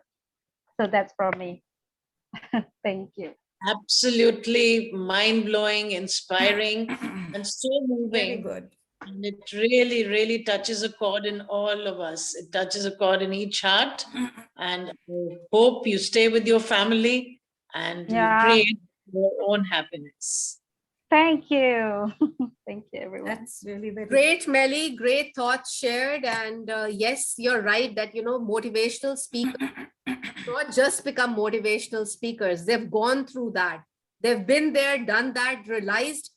So that's from me. Thank you. Absolutely mind-blowing, inspiring, and so moving. Very good. And it really, really touches a chord in all of us. It touches a chord in each heart. And I hope you stay with your family and you create your own happiness. Thank you. Thank you, everyone. That's really very Great, Melly. Great thoughts shared. And yes, you're right that, motivational speakers not just become motivational speakers. They've gone through that. They've been there, done that, realized,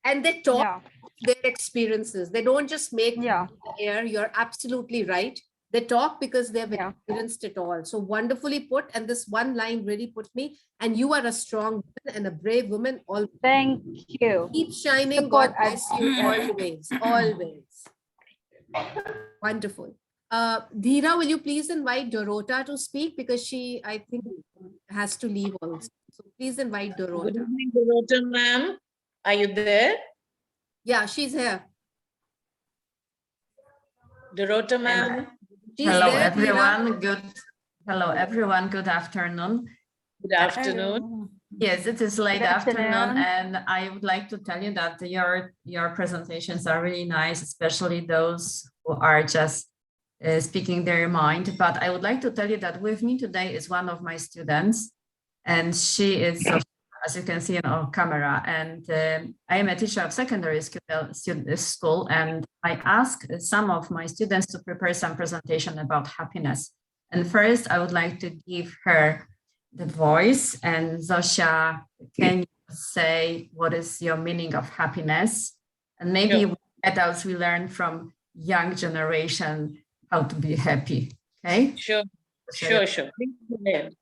and they talk their experiences. They don't just make the air. You're absolutely right. They talk because they've experienced it all. So wonderfully put. And this one line really put me. And you are a strong woman and a brave woman. Always. Thank you. Keep shining. Support God bless you always. Always. Wonderful. Dheera, will you please invite Dorota to speak because she, I think, has to leave also. So please invite Dorota. Good evening, Dorota, ma'am. Are you there? Yeah, she's here. Dorota, ma'am. Hello, everyone. Hello, everyone. Good afternoon. Good afternoon. Yes, it is late afternoon, and I would like to tell you that your presentations are really nice, especially those who are just speaking their mind. But I would like to tell you that with me today is one of my students, and she is, as you can see on camera, and I am a teacher of secondary school, and I asked some of my students to prepare some presentation about happiness. And first, I would like to give her the voice. And Zosia, can you say what is your meaning of happiness? And maybe adults we learn from young generation how to be happy. Okay. Sure. Please go ahead.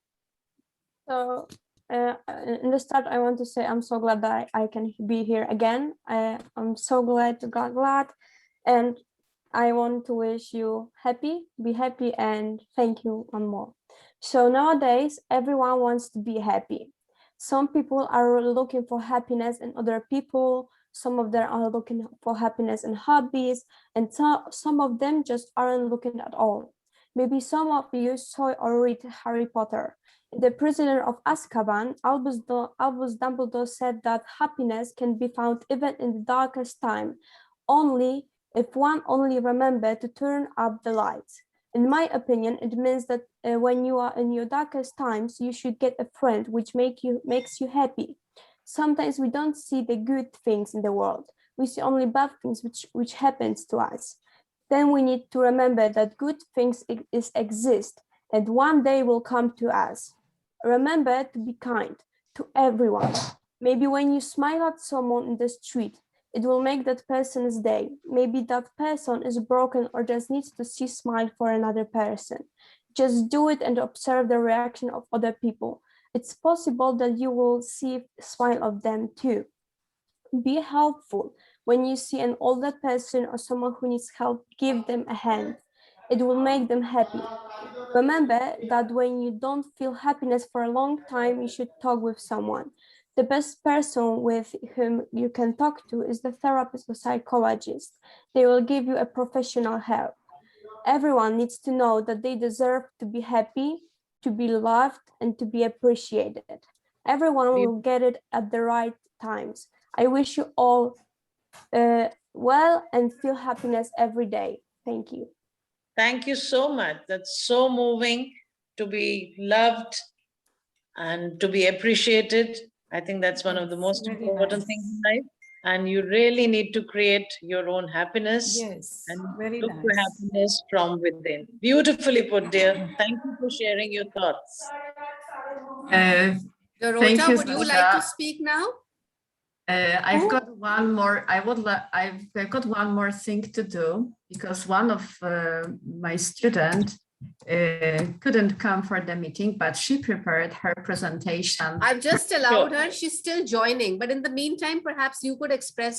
So in the start, I want to say I'm so glad that I can be here again. I'm so glad to God glad, and I want to wish you be happy, and thank you one more. So nowadays, everyone wants to be happy. Some people are looking for happiness in other people. Some of them are looking for happiness in hobbies, and some of them just aren't looking at all. Maybe some of you saw or read Harry Potter. The prisoner of Azkaban, Albus Dumbledore said that happiness can be found even in the darkest time, only if one only remembers to turn up the lights. In my opinion, it means that when you are in your darkest times, you should get a friend which makes you happy. Sometimes we don't see the good things in the world. We see only bad things which happens to us. Then we need to remember that good things exist and one day will come to us. Remember to be kind to everyone. Maybe when you smile at someone in the street, it will make that person's day. Maybe that person is broken or just needs to see smile for another person. Just do it and observe the reaction of other people. It's possible that you will see a smile of them too. Be helpful. When you see an older person or someone who needs help, give them a hand. It will make them happy. Remember that when you don't feel happiness for a long time, you should talk with someone. The best person with whom you can talk to is the therapist or psychologist. They will give you a professional help. Everyone needs to know that they deserve to be happy, to be loved, and to be appreciated. Everyone will get it at the right times. I wish you all well and feel happiness every day. Thank you. Thank you so much. That's so moving to be loved and to be appreciated. I think that's one of the most important things in life. And you really need to create your own happiness and look for happiness from within. Beautifully put, dear. Thank you for sharing your thoughts. Dorota, would you like to speak now? I've got one more. I've got one more thing to do because one of my students couldn't come for the meeting, but she prepared her presentation. I've just allowed her. She's still joining, but in the meantime, perhaps you could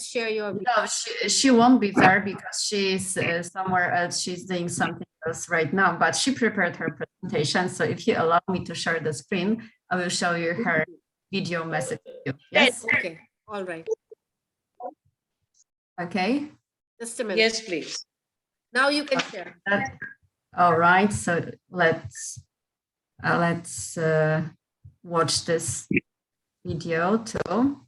share your. No, she won't be there because she's somewhere else. She's doing something else right now, but she prepared her presentation. So if you allow me to share the screen, I will show you her video message. Yes. Okay. All right. Okay. Just a minute. Yes, please. Now you can share. All right, so let's watch this video too.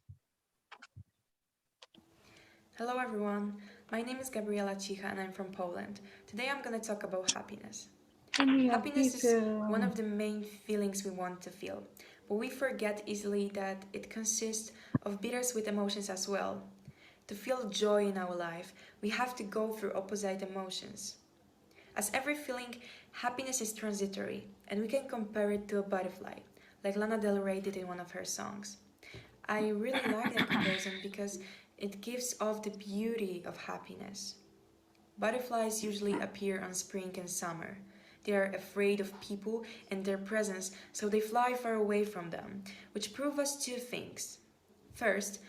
Hello everyone, my name is Gabriela Cicha and I'm from Poland. Today I'm going to talk about happiness. Happiness is one of the main feelings we want to feel, but we forget easily that it consists of bittersweet emotions as well. To feel joy in our life, we have to go through opposite emotions. As every feeling, happiness is transitory, and we can compare it to a butterfly, like Lana Del Rey did in one of her songs. I really like that comparison because it gives off the beauty of happiness. Butterflies usually appear on spring and summer. They are afraid of people and their presence, so they fly far away from them, which prove us two things. First,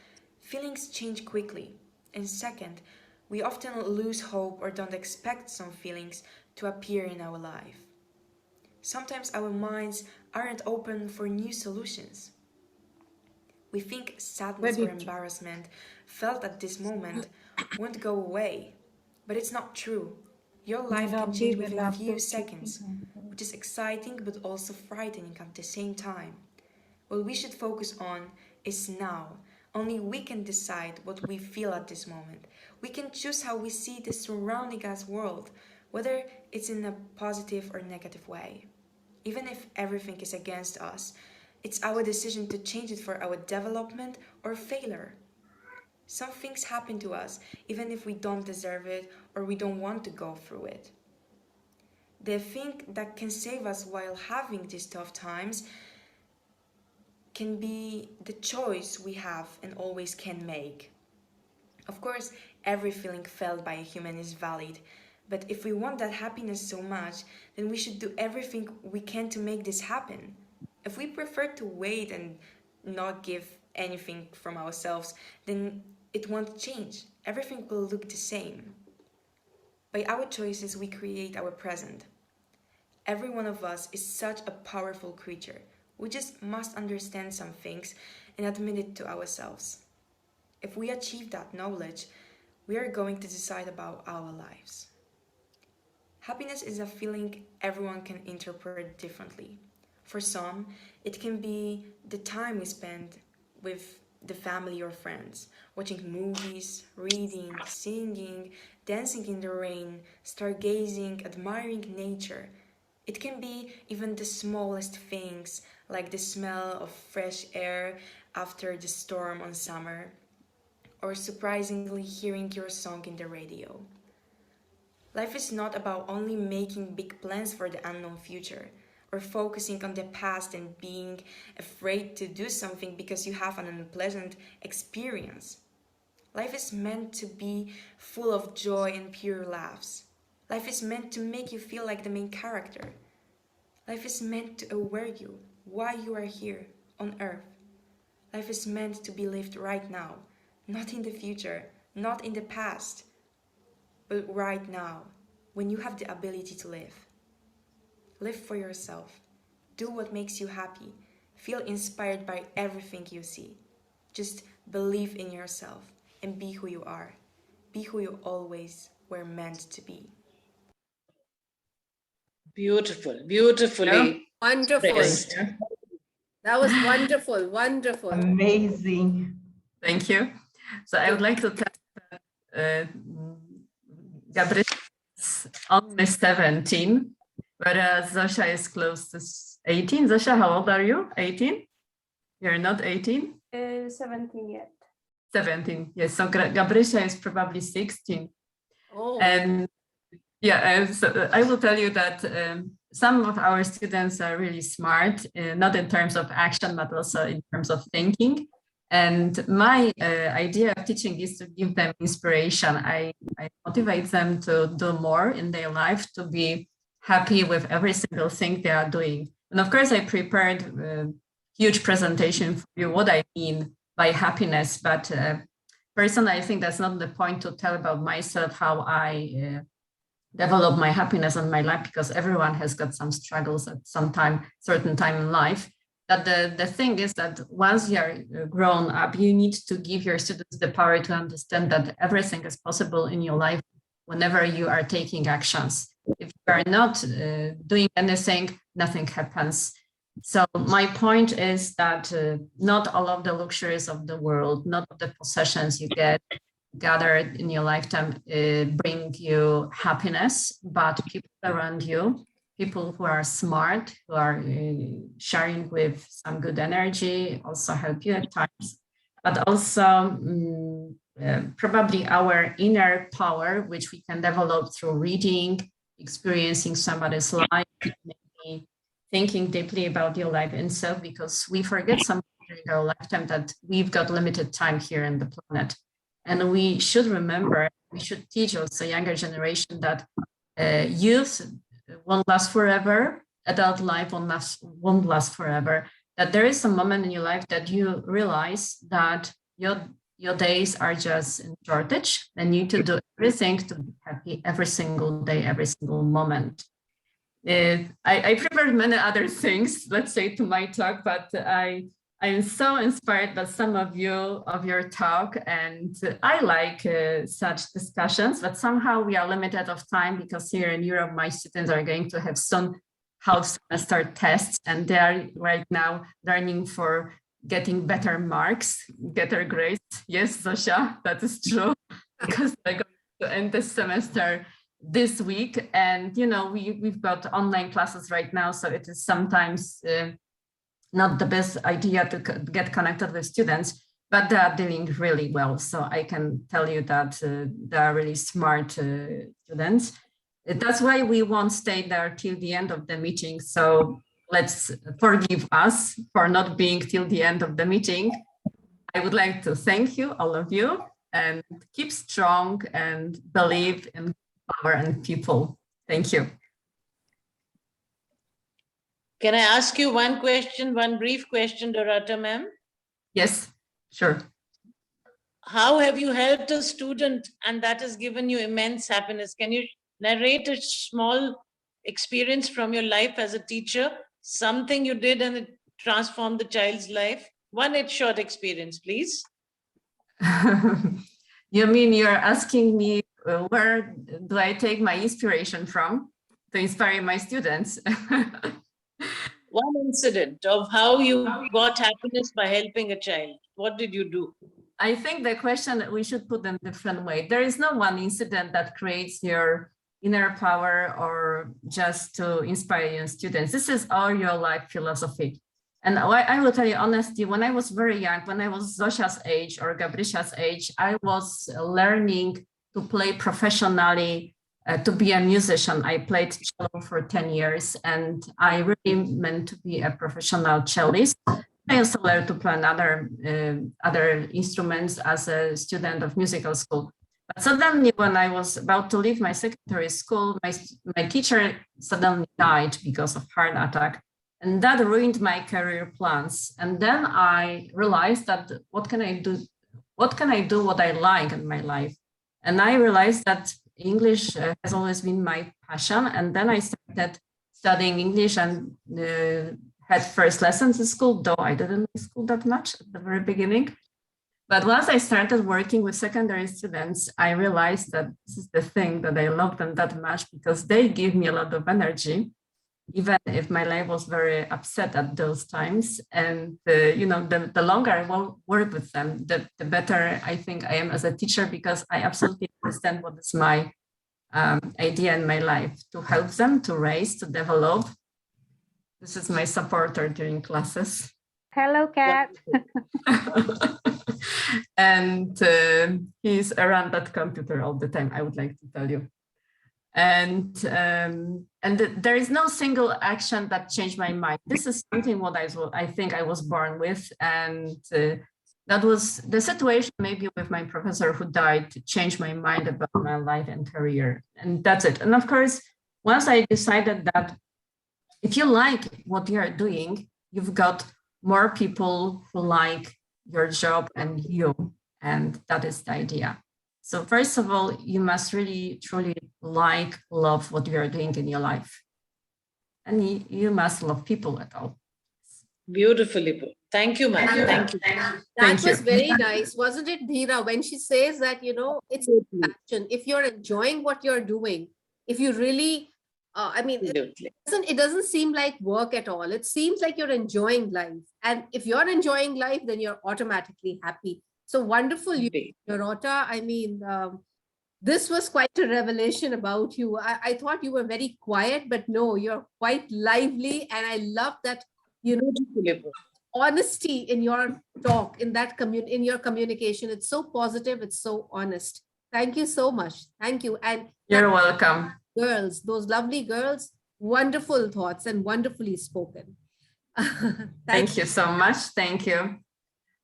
feelings change quickly, and second, we often lose hope or don't expect some feelings to appear in our life. Sometimes our minds aren't open for new solutions. We think sadness or embarrassment felt at this moment won't go away, but it's not true. Your life can change within a few seconds, which is exciting but also frightening at the same time. What we should focus on is now. Only we can decide what we feel at this moment. We can choose how we see the surrounding us world, whether it's in a positive or negative way. Even if everything is against us, it's our decision to change it for our development or failure. Some things happen to us even if we don't deserve it or we don't want to go through it. The thing that can save us while having these tough times can be the choice we have and always can make. Of course, every feeling felt by a human is valid, but if we want that happiness so much, then we should do everything we can to make this happen. If we prefer to wait and not give anything from ourselves, then it won't change. Everything will look the same. By our choices, we create our present. Every one of us is such a powerful creature. We just must understand some things and admit it to ourselves. If we achieve that knowledge, we are going to decide about our lives. Happiness is a feeling everyone can interpret differently. For some, it can be the time we spend with the family or friends, watching movies, reading, singing, dancing in the rain, stargazing, admiring nature. It can be even the smallest things, like the smell of fresh air after the storm on summer, or surprisingly hearing your song in the radio. Life is not about only making big plans for the unknown future, or focusing on the past and being afraid to do something because you have an unpleasant experience. Life is meant to be full of joy and pure laughs. Life is meant to make you feel like the main character. Life is meant to aware you why you are here on earth. Life is meant to be lived right now, not in the future, not in the past, but right now, when you have the ability to live. Live for yourself. Do what makes you happy. Feel inspired by everything you see. Just believe in yourself and be who you are. Be who you always were meant to be. Beautiful, beautifully. Wonderful. expressed. That was wonderful, wonderful. Amazing. Thank you. So I would like to tell Gabriela is only 17, whereas Zosia is close to 18. Zosia, how old are you? 18? You're not 18? 17 yet. 17, yes. So Gabriela is probably 16. Oh. And yeah, so I will tell you that some of our students are really smart, not in terms of action, but also in terms of thinking. And my idea of teaching is to give them inspiration. I motivate them to do more in their life, to be happy with every single thing they are doing. And of course, I prepared a huge presentation for you, what I mean by happiness. But personally, I think that's not the point to tell about myself, how I develop my happiness and my life, because everyone has got some struggles at some time, certain time in life. But the thing is that once you are grown up, you need to give your students the power to understand that everything is possible in your life whenever you are taking actions. If you are not doing anything, nothing happens. So my point is that not all of the luxuries of the world, not all the possessions you get gathered in your lifetime bring you happiness, but people around you, people who are smart, who are sharing with some good energy, also help you at times, but also probably our inner power, which we can develop through reading, experiencing somebody's life, maybe thinking deeply about your life itself, because we forget sometimes during our lifetime that we've got limited time here on the planet. And we should remember, we should teach also younger generation that youth won't last forever, adult life won't last forever, that there is a moment in your life that you realize that your days are just in shortage and you need to do everything to be happy every single day, every single moment. I prepared many other things, let's say, to my talk, but I'm so inspired by some of your talk, and I like such discussions, but somehow we are limited of time because here in Europe, my students are going to have soon half semester tests, and they are right now learning for getting better marks, better grades. Yes, Zosia, that is true, because they're going to end this semester this week, and we've got online classes right now, so it is sometimes not the best idea to get connected with students, but they are doing really well. So I can tell you that they are really smart students. That's why we won't stay there till the end of the meeting. So let's forgive us for not being till the end of the meeting. I would like to thank you, all of you, and keep strong and believe in power and people. Thank you. Can I ask you one question, one brief question, Dorota ma'am? Yes, sure. How have you helped a student and that has given you immense happiness? Can you narrate a small experience from your life as a teacher? Something you did and it transformed the child's life? One short experience, please. You mean you're asking me where do I take my inspiration from to inspire my students? One incident of how you got happiness by helping a child. What did you do? I think the question we should put in a different way. There is no one incident that creates your inner power or just to inspire your students. This is all your life philosophy. And I will tell you honestly, when I was very young, when I was Zosia's age or Gabrysia's age, I was learning to play professionally, to be a musician. I played cello for 10 years and I really meant to be a professional cellist. I also learned to play other instruments as a student of musical school. But suddenly when I was about to leave my secondary school, my teacher suddenly died because of heart attack. And that ruined my career plans. And then I realized that what can I do what I like in my life? And I realized that English has always been my passion. And then I started studying English and had first lessons in school, though I didn't like school that much at the very beginning. But once I started working with secondary students, I realized that this is the thing that I love them that much because they give me a lot of energy, even if my life was very upset at those times. And the longer I work with them, the better I think I am as a teacher, because I absolutely understand what is my idea in my life, to help them, to raise, to develop. This is my supporter during classes. Hello, Kat. And he's around that computer all the time, I would like to tell you. And there is no single action that changed my mind. This is something what I think I was born with. And that was the situation maybe with my professor who died to change my mind about my life and career. And that's it. And of course, once I decided that if you like what you are doing, you've got more people who like your job and you. And that is the idea. So first of all, you must really, truly love what you are doing in your life. And you must love people at all. Beautifully put. Thank you, ma'am. Thank you. That Thank you. was very nice, wasn't it, Dheera? When she says that, it's passion. If you're enjoying what you're doing, if you really, I mean, it doesn't seem like work at all. It seems like you're enjoying life. And if you're enjoying life, then you're automatically happy. So wonderful, Dorota. I mean, this was quite a revelation about you. I thought you were very quiet, but no, you're quite lively. And I love that, honesty in your talk, in your communication. It's so positive. It's so honest. Thank you so much. Thank you. And you're welcome. Girls, those lovely girls, wonderful thoughts and wonderfully spoken. Thank you so much. Thank you.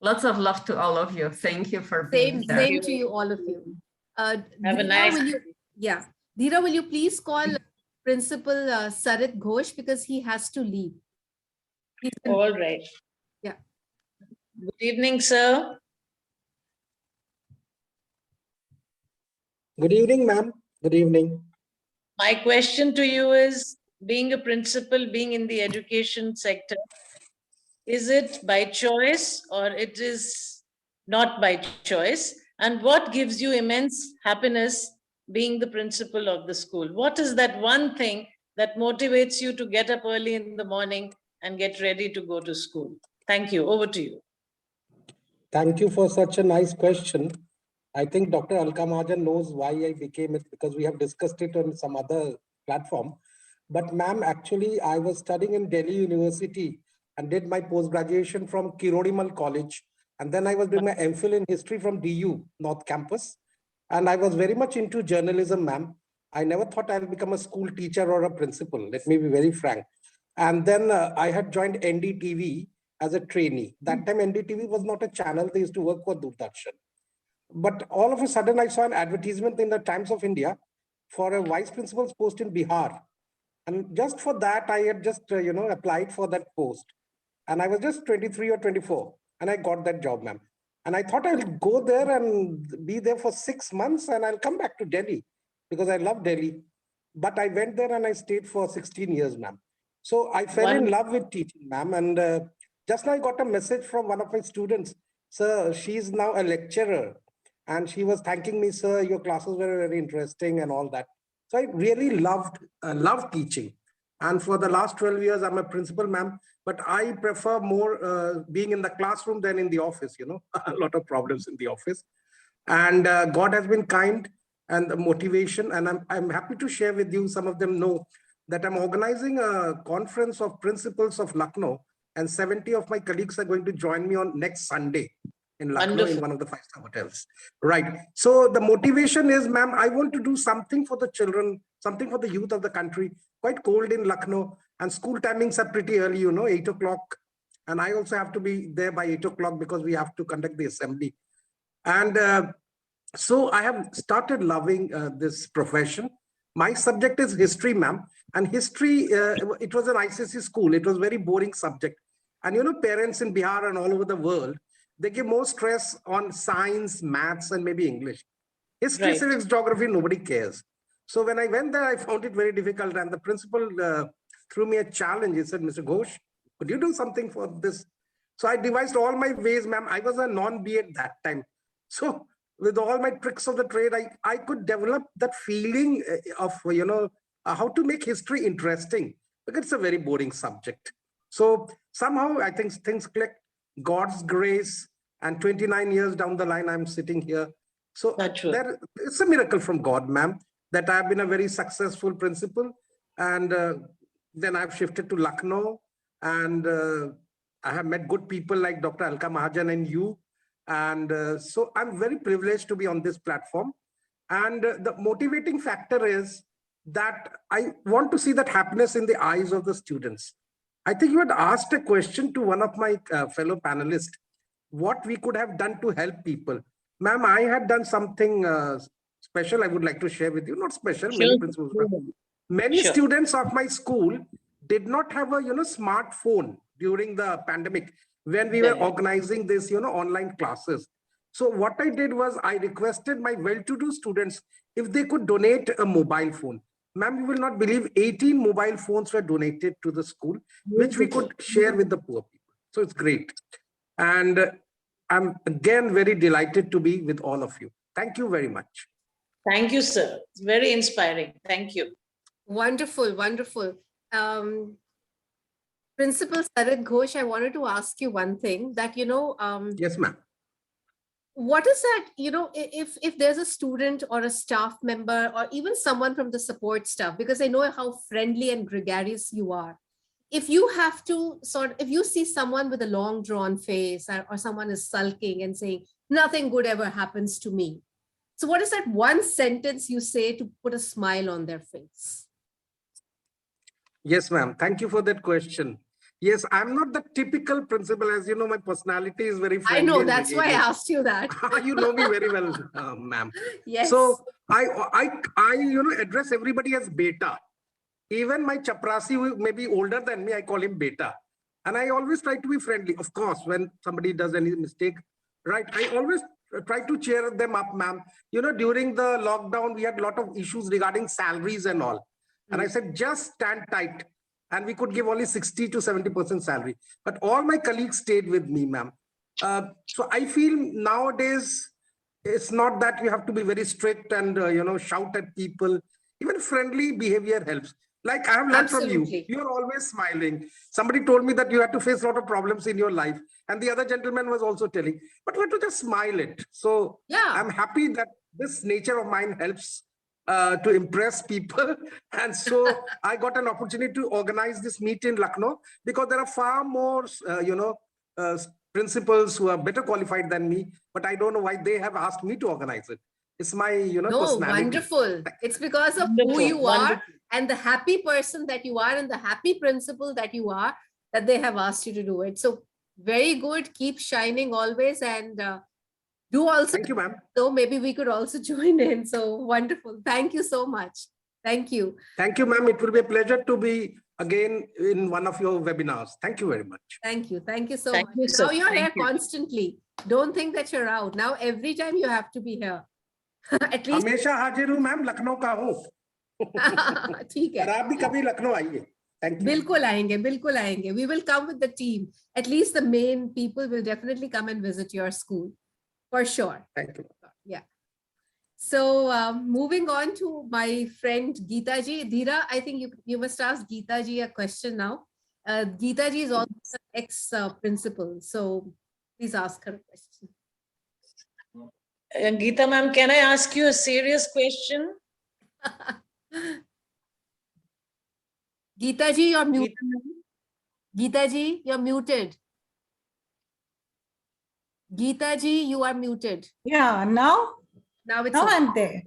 Lots of love to all of you. Thank you for being there. Same to you, all of you. Have a nice day. Dheera, will you please call Principal Sarit Ghosh, because he has to leave. All right. Yeah. Good evening, sir. Good evening, ma'am. Good evening. My question to you is, being a principal, being in the education sector, is it by choice or it is not by choice? And what gives you immense happiness being the principal of the school? What is that one thing that motivates you to get up early in the morning and get ready to go to school? Thank you. Over to you. Thank you for such a nice question. I think Dr. Alka Mahajan knows why I became it, because we have discussed it on some other platform. But ma'am, actually, I was studying in Delhi University and did my post-graduation from Kirodimal College. And then I was doing my MPhil in history from DU, North Campus. And I was very much into journalism, ma'am. I never thought I'll become a school teacher or a principal. Let me be very frank. And then I had joined NDTV as a trainee. That time NDTV was not a channel. They used to work for Doordarshan. But all of a sudden, I saw an advertisement in the Times of India for a vice principal's post in Bihar. And just for that, I had just, applied for that post. And I was just 23 or 24. And I got that job, ma'am. And I thought I'll go there and be there for 6 months and I'll come back to Delhi because I love Delhi. But I went there and I stayed for 16 years, ma'am. So I fell in love with teaching, ma'am. And just now I got a message from one of my students. Sir, she's now a lecturer. And she was thanking me, sir, your classes were very interesting and all that. So I really loved teaching. And for the last 12 years, I'm a principal, ma'am. But I prefer more being in the classroom than in the office, a lot of problems in the office. And God has been kind and the motivation. And I'm happy to share with you, some of them know that I'm organizing a conference of principals of Lucknow. And 70 of my colleagues are going to join me on next Sunday in Lucknow in one of the 5-star hotels. Right. So the motivation is, ma'am, I want to do something for the children, something for the youth of the country. Quite cold in Lucknow and school timings are pretty early, 8 o'clock. And I also have to be there by 8 o'clock because we have to conduct the assembly. And so I have started loving this profession. My subject is history, ma'am. And history, it was an ICSE school. It was a very boring subject. And parents in Bihar and all over the world, they give more stress on science, maths, and maybe English. History, civics, geography, nobody cares. So when I went there, I found it very difficult. And the principal threw me a challenge. He said, Mr. Ghosh, could you do something for this? So I devised all my ways, ma'am. I was a non-B.Ed that time. So with all my tricks of the trade, I could develop that feeling of, how to make history interesting, because it's a very boring subject. So somehow I think things clicked, God's grace, and 29 years down the line, I'm sitting here. So it's a miracle from God, ma'am, that I've been a very successful principal. And then I've shifted to Lucknow, and I have met good people like Dr. Alka Mahajan and you. And so I'm very privileged to be on this platform. And the motivating factor is that I want to see that happiness in the eyes of the students. I think you had asked a question to one of my fellow panelists, what we could have done to help people. Ma'am, I had done something special I would like to share with you. Not special, many principals. Many students of my school did not have a smartphone during the pandemic when we were organizing this online classes. So what I did was I requested my well-to-do students if they could donate a mobile phone. Ma'am, you will not believe 18 mobile phones were donated to the school, which we could share with the poor people. So it's great. And I'm again very delighted to be with all of you. Thank you very much. Thank you, sir. It's very inspiring. Thank you. Wonderful, wonderful. Principal Sarit Ghosh, I wanted to ask you one thing that, Yes, ma'am. What is that, if there's a student or a staff member or even someone from the support staff, because I know how friendly and gregarious you are. If you have to if you see someone with a long drawn face or someone is sulking and saying, nothing good ever happens to me. So what is that one sentence you say to put a smile on their face? Yes, ma'am. Thank you for that question. Yes, I'm not the typical principal. As you know, my personality is very friendly. I know, that's why I asked you that. You know me very well, ma'am. Yes. So I address everybody as beta. Even my chaprasi, who may be older than me, I call him beta. And I always try to be friendly. Of course, when somebody does any mistake, right, I always try to cheer them up, ma'am. During the lockdown, we had a lot of issues regarding salaries and all. And I said, just stand tight. And we could give only 60 to 70% salary. But all my colleagues stayed with me, ma'am. So I feel nowadays, it's not that you have to be very strict and, shout at people. Even friendly behavior helps. Like I have learned from you. You're always smiling. Somebody told me that you had to face a lot of problems in your life. And the other gentleman was also telling, but you have to just smile it. So yeah, I'm happy that this nature of mine helps to impress people. And so I got an opportunity to organize this meet in Lucknow because there are far more, principals who are better qualified than me, but I don't know why they have asked me to organize it. It's my, personality. Wonderful. It's because of who you are and the happy person that you are and the happy principal that you are that they have asked you to do it. So very good. Keep shining always and do also. Thank you, ma'am. So maybe we could also join in. So wonderful. Thank you so much. Thank you. Thank you, ma'am. It will be a pleasure to be again in one of your webinars. Thank you very much. Thank you. Thank you so much. Now you're here constantly. Don't think that you're out. Now every time you have to be here. At least. हमेशा हाजिर हूँ ma'am, Lucknow का हूँ. ठीक है. आप भी कभी लखनऊ आइए. Thank you. बिल्कुल आएंगे, बिल्कुल आएंगे. We will come with the team. At least the main people will definitely come and visit your school. For sure. Thank you. Yeah. So moving on to my friend Geeta ji. Dheera, I think you must ask Geeta ji a question now. Geeta ji is also an ex-principal. So please ask her a question. Geeta ma'am, can I ask you a serious question? Geeta ji, you're muted. Geeta ji, you're muted. Geeta ji, you are muted. Yeah, now it's now okay. I'm there.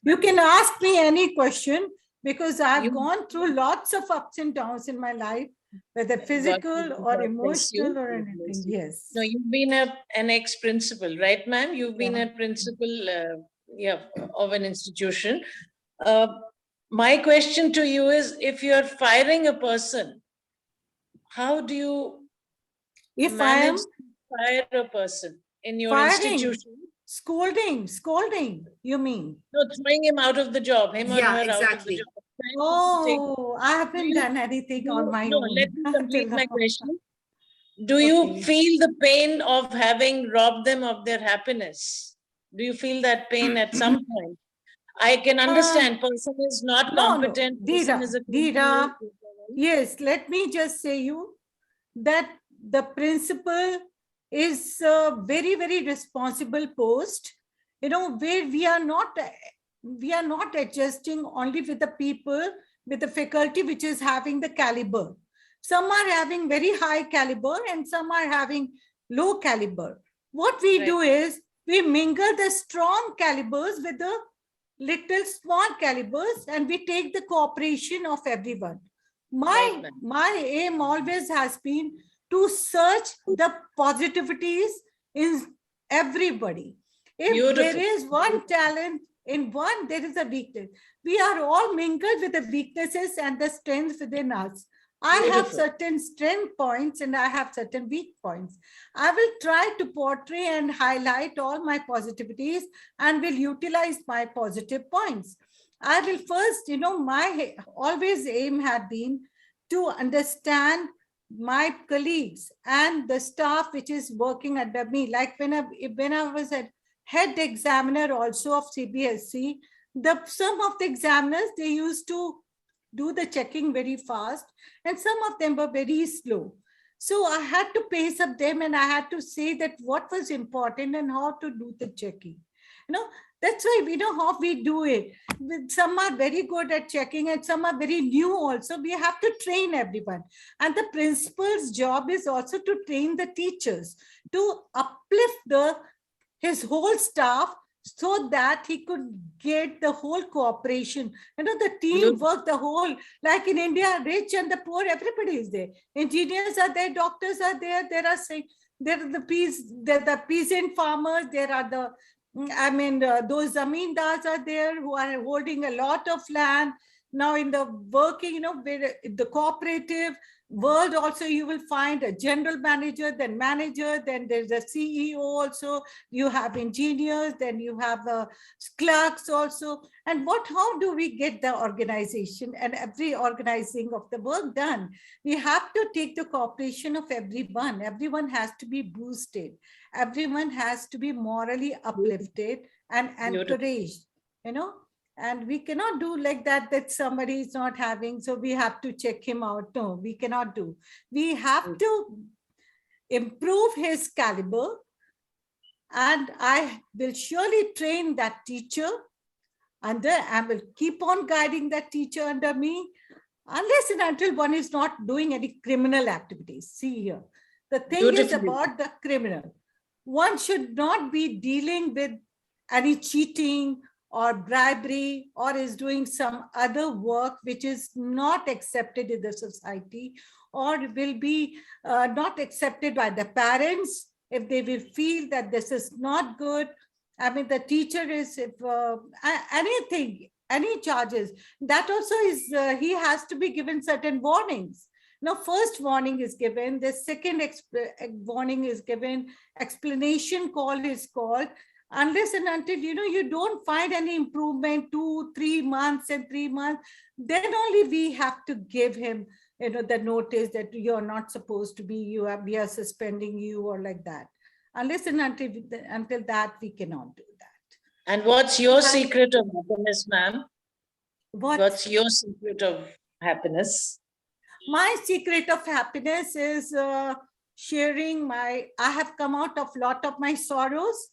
You can ask me any question because I've gone through lots of ups and downs in my life, whether physical or emotional or anything. Yes. No, you've been an ex-principal, right, ma'am? You've been a principal of an institution. My question to you is, if you're firing a person, how do you manage to fire a person in your institution? Scolding, you mean? No, throwing him out of the job, him or her out of the job. Oh, I haven't done anything on my own. Let me complete my question. Do you feel the pain of having robbed them of their happiness? Do you feel that pain at some point? I can understand person is not competent. Dheera, yes, let me just say you that the principal is a very, very responsible post, where we are not adjusting only with the people, with the faculty which is having the caliber. Some are having very high caliber and some are having low caliber. What we do is we mingle the strong calibers with the little small calibers and we take the cooperation of everyone. My aim always has been to search the positivities in everybody. If there is one talent in one, there is a weakness. We are all mingled with the weaknesses and the strengths within us. I have certain strength points and I have certain weak points. I will try to portray and highlight all my positivities and will utilize my positive points. I will first, my always aim had been to understand my colleagues and the staff which is working under me, like when I was a head examiner also of CBSE, some of the examiners, they used to do the checking very fast and some of them were very slow. So I had to pace up them and I had to say that what was important and how to do the checking. That's why we know how we do it. Some are very good at checking and some are very new also. We have to train everyone. And the principal's job is also to train the teachers, to uplift his whole staff so that he could get the whole cooperation. The teamwork, the whole, like in India, rich and the poor, everybody is there. Engineers are there, doctors are there, there are the peasant farmers, there are those zamindars are there who are holding a lot of land. Now in the working, the cooperative world also, you will find a general manager, then there's a CEO also, you have engineers, then you have clerks also. And how do we get the organization and every organizing of the work done? We have to take the cooperation of everyone. Everyone has to be boosted. Everyone has to be morally uplifted and encouraged, And we cannot do like that somebody is not having, so we have to check him out. No, we cannot do. We have to improve his caliber. And I will surely train that teacher I will keep on guiding that teacher under me, unless and until one is not doing any criminal activities. See here, the thing is about the criminal. One should not be dealing with any cheating or bribery, or is doing some other work which is not accepted in the society, or will be not accepted by the parents if they will feel that this is not good. The teacher is, if anything, any charges, that also is, he has to be given certain warnings. Now, first warning is given, the second warning is given, explanation call is called. Unless and until, you don't find any improvement, 2-3 months and 3 months, then only we have to give him, the notice that you're not supposed to be, we are suspending you or like that. Unless and until that, we cannot do that. And what's your secret of happiness, ma'am? What's your secret of happiness? My secret of happiness is sharing I have come out of a lot of my sorrows.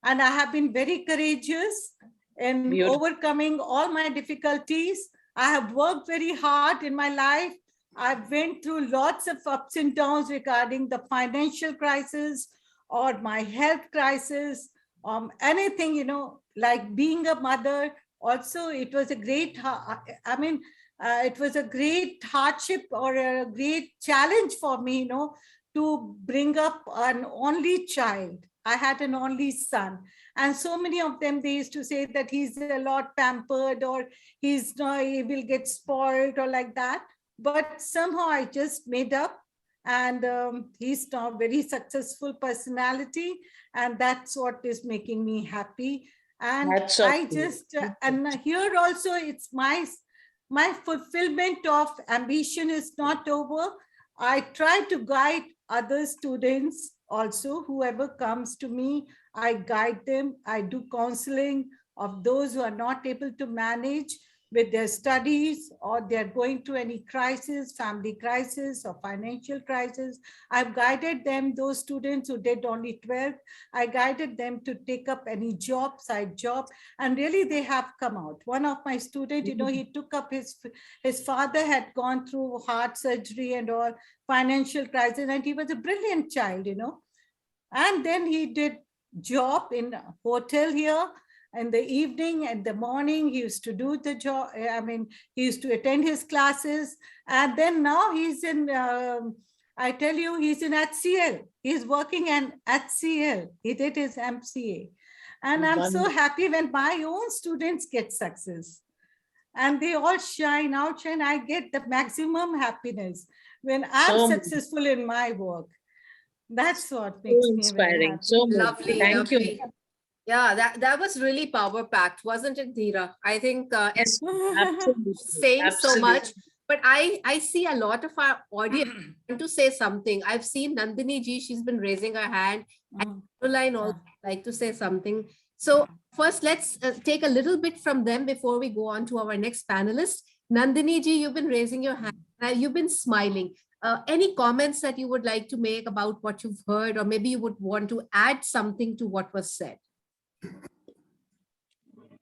And I have been very courageous in overcoming all my difficulties. I have worked very hard in my life. I've went through lots of ups and downs regarding the financial crisis or my health crisis, anything, like being a mother. Also, it was a great, it was a great hardship or a great challenge for me, to bring up an only child. I had an only son, and so many of them, they used to say that he's a lot pampered or he will get spoiled or like that. But somehow I just made up, and he's now a very successful personality, and that's what is making me happy. And I just, and here also it's my fulfillment of ambition is not over. I try to guide other students also, whoever comes to me, I guide them. I do counseling of those who are not able to manage with their studies, or they're going through any crisis, family crisis or financial crisis. I've guided them, those students who did only 12th, I guided them to take up any job, side job, and really they have come out. One of my students, he took up his father had gone through heart surgery and all, financial crisis, and he was a brilliant child, and then he did job in a hotel here. In the evening and the morning, he used to do the job. He used to attend his classes. And then now he's in, I tell you, he's in HCL. He's working in HCL. He did his MCA. And I'm so happy when my own students get success. And they all outshine. I get the maximum happiness when I'm successful in my work. That's what makes me very happy. So lovely. Thank you. Yeah, that was really power packed, wasn't it, Dheera? I think yes, absolutely. saying so much. But I see a lot of our audience want to say something. I've seen Nandini ji, she's been raising her hand. And Caroline also like to say something. So first, let's take a little bit from them before we go on to our next panelist. Nandini ji, you've been raising your hand. You've been smiling. Any comments that you would like to make about what you've heard, or maybe you would want to add something to what was said?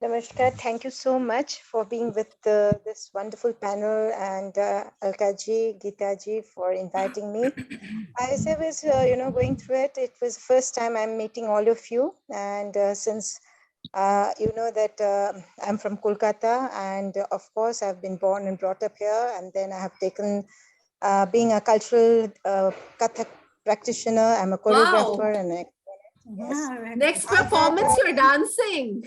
Namaskar. Thank you so much for being with this wonderful panel, and Alkaji, Geetaji for inviting me. As I was, going through it, it was the first time I'm meeting all of you. And since you know that I'm from Kolkata, and of course I've been born and brought up here, and then I have taken, being a cultural Kathak practitioner, I'm a choreographer. Wow. And yes. Next performance, you're dancing.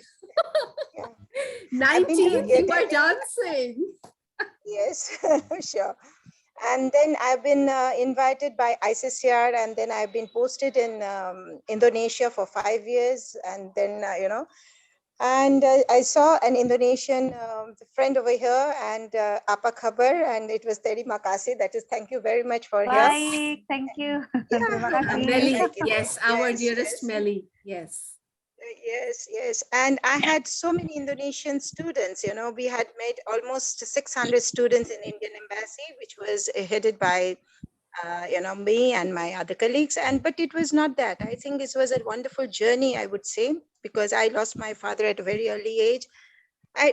19, you are dancing. Yes, sure. And then I've been invited by ICCR, and then I've been posted in Indonesia for 5 years. And then, and I saw an Indonesian friend over here, and apa khabar, and it was terima kasih. That is, thank you very much for Bye. Thank you. Melly, yes, our dearest Melly, yes. Yes. And I had so many Indonesian students, we had made almost 600 students in Indian Embassy, which was headed by, me and my other colleagues. But it was not that. I think this was a wonderful journey, I would say, because I lost my father at a very early age.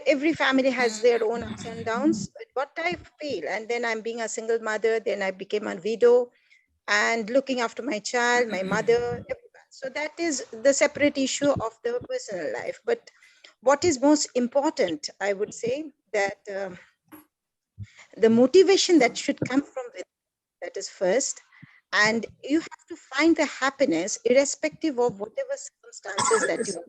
Every family has their own ups and downs, but what I feel, and then I'm being a single mother, then I became a widow and looking after my child, my mother, everyone. So that is the separate issue of the personal life. But what is most important, I would say, that the motivation that should come from within, that is first. And you have to find the happiness irrespective of whatever circumstances that you are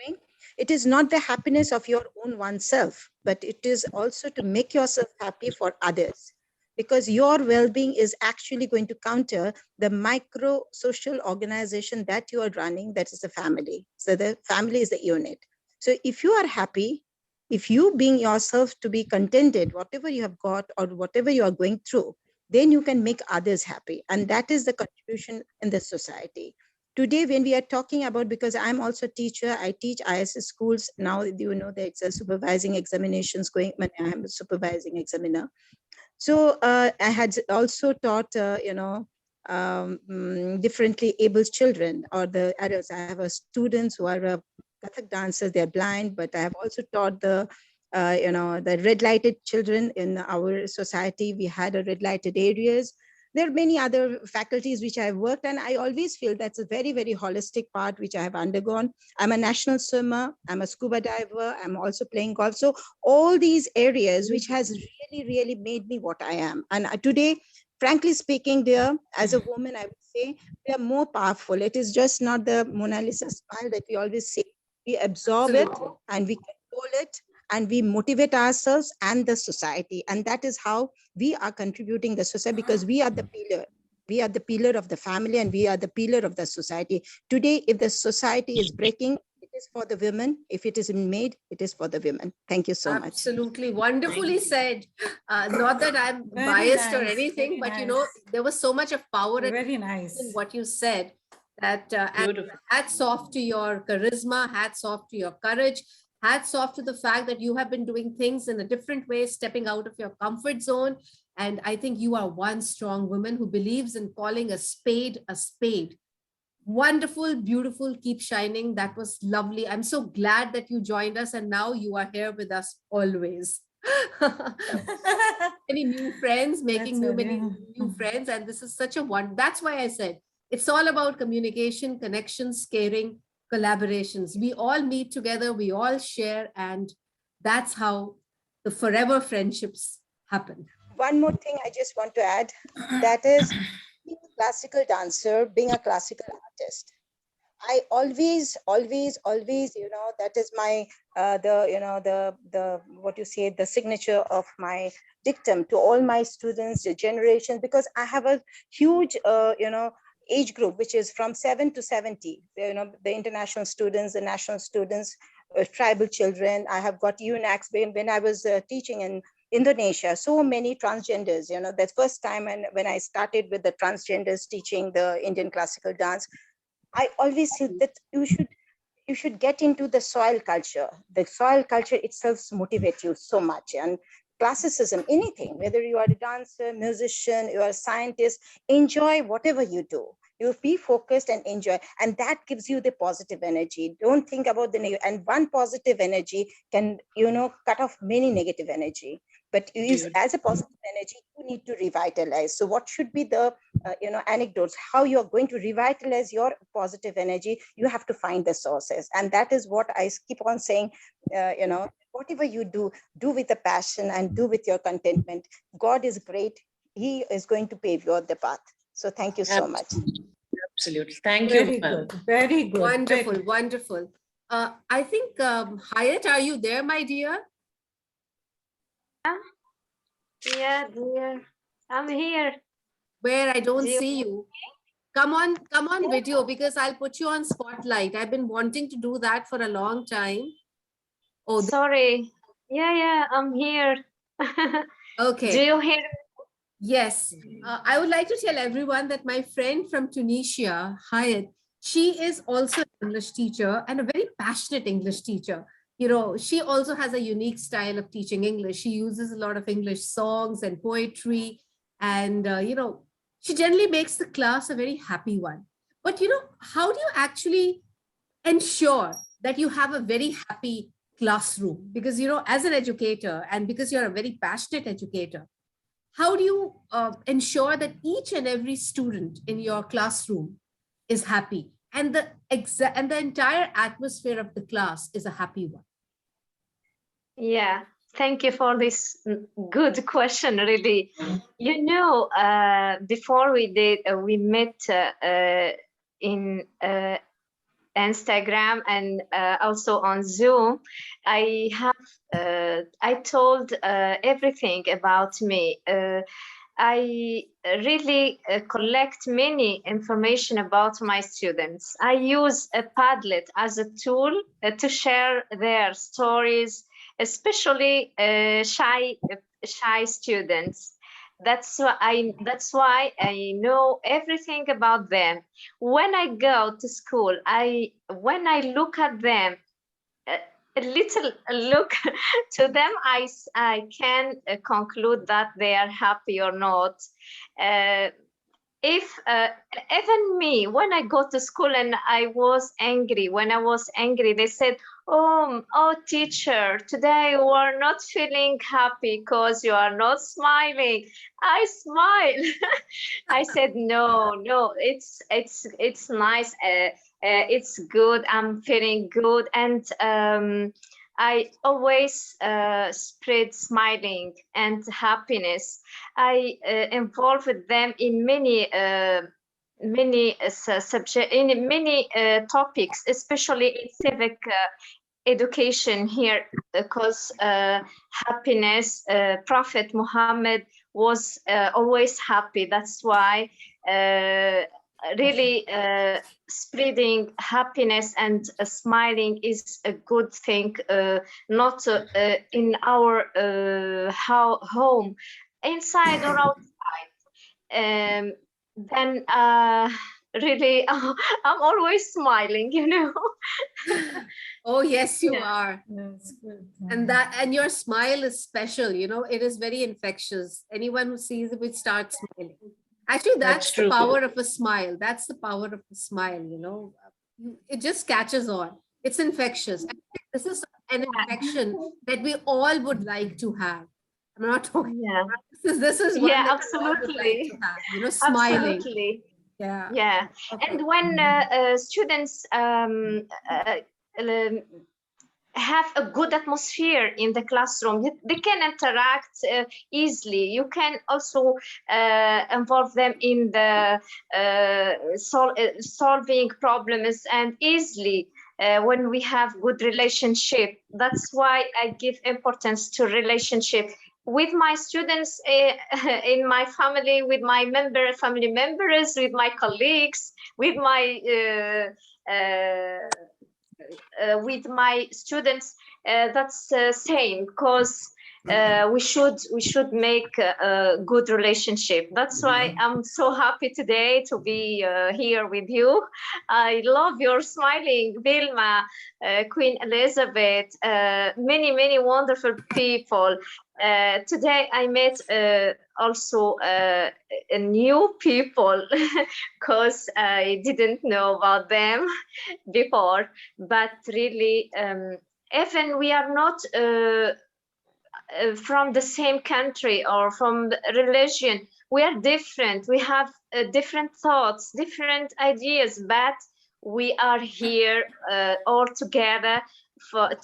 doing. It is not the happiness of your own oneself, but it is also to make yourself happy for others, because your well-being is actually going to counter the micro social organization that you are running, that is the family. So the family is the unit. So if you are happy, if you being yourself to be contented, whatever you have got or whatever you are going through, then you can make others happy. And that is the contribution in the society. Today, when we are talking about, because I'm also a teacher, I teach ISS schools. Now, you know, there's a supervising examinations going, I'm a supervising examiner. So I had also taught, differently able children or the adults. I have students who are Kathak dancers, they're blind, but I have also taught the red lighted children in our society. We had a red lighted areas. There are many other faculties which I've worked, and I always feel that's a very, very holistic part which I have undergone. I'm a national swimmer, I'm a scuba diver, I'm also playing golf. So all these areas which has really, really made me what I am. And today, frankly speaking, dear, as a woman, I would say we are more powerful. It is just not the Mona Lisa smile that we always say. We absorb it and we control it, and we motivate ourselves and the society. And that is how we are contributing the society, because we are the pillar. We are the pillar of the family, and we are the pillar of the society. Today, if the society is breaking, it is for the women. If it is made, it is for the women. Thank you so much. Absolutely wonderfully said. Not that I'm Very biased or nice, anything, very but you know, nice. there was so much of power Very in nice. what you said, that and hats off to your charisma, hats off to your courage, hats off to the fact that you have been doing things in a different way, stepping out of your comfort zone. And I think you are one strong woman who believes in calling a spade a spade. Wonderful, beautiful, keep shining. That was lovely. I'm so glad that you joined us, and now you are here with us always. Many new friends, making many new friends, and this is such a one. That's why I said it's all about communication, connections, caring, collaborations. We all meet together, we all share, and that's how the forever friendships happen. One more thing I just want to add, that is being a classical dancer, being a classical artist. I always, that is my, what you say, the signature of my dictum to all my students, the generations, because I have a huge, age group, which is from 7 to 70, the international students, the national students, tribal children. I have got UNACs when I was teaching in Indonesia, so many transgenders, you know, that first time when I started with the transgenders teaching the Indian classical dance, I always said that you should get into the soil culture. The soil culture itself motivates you so much. And classicism, anything, whether you are a dancer, musician, you are a scientist, enjoy whatever you do. You be focused and enjoy. And that gives you the positive energy. Don't think about the negative. And one positive energy can, you know, cut off many negative energy. But as a positive energy, you need to revitalize. So what should be the, you know, anecdotes, how you're going to revitalize your positive energy? You have to find the sources. And that is what I keep on saying, you know, whatever you do with a passion and do with your contentment. God is great. He is going to pave you the path. So thank you so much. Absolutely. Thank Very you. ma'am. good. Very good. Wonderful, Very- wonderful. I think, Hayat, are you there, my dear? Yeah, dear. I'm here. Where I don't Do you- see you. Come on video, because I'll put you on spotlight. I've been wanting to do that for a long time. Oh, Sorry. Yeah, I'm here. okay. Do you hear? Yes. I would like to tell everyone that my friend from Tunisia, Hayat, she is also an English teacher and a very passionate English teacher. You know, she also has a unique style of teaching English. She uses a lot of English songs and poetry. And, you know, she generally makes the class a very happy one. But, you know, how do you actually ensure that you have a very happy classroom? Because, you know, as an educator, and because you're a very passionate educator, how do you ensure that each and every student in your classroom is happy and the entire atmosphere of the class is a happy one? Yeah, thank you for this good question, really. You know, before we met in Instagram and also on Zoom, I told everything about me. I really collect many information about my students. I use a Padlet as a tool to share their stories, especially shy students. That's why I know everything about them. When I go to school, when I look at them, a little look to them, I can conclude that they are happy or not. If even me, when I go to school and I was angry, they said, oh teacher, today you are not feeling happy because you are not smiling. I smile. I said, no, it's nice. It's good. I'm feeling good. And I always spread smiling and happiness. I involve them in many subjects, in many topics, especially in civic education here, because happiness, Prophet Muhammad was always happy. That's why really spreading happiness and smiling is a good thing, not in our home, inside or outside. Then really I'm always smiling, you know. Oh yes, you Yeah. are. That's good. And your smile is special, you know, it is very infectious. Anyone who sees it will start smiling. Actually, that's the true. power of a smile. That's the power of a smile, you know. It just catches on. It's infectious. And this is an infection that we all would like to have. I'm not talking. Yeah. This is one Yeah, that we all would like absolutely. to have, you know, smiling. Absolutely. Yeah. Yeah. Okay. And when students have a good atmosphere in the classroom, they can interact easily. You can also involve them in the solving problems and easily when we have good relationship. That's why I give importance to relationship with my students, in my family, with my family members, with my colleagues, with my students. That's same, because we should make a good relationship. That's why I'm so happy today to be here with you. I love your smiling, Vilma, Queen Elizabeth, many wonderful people. Today I met also new people because I didn't know about them before, but really even we are not from the same country or from the religion, we are different. We have different thoughts, different ideas, but we are here all together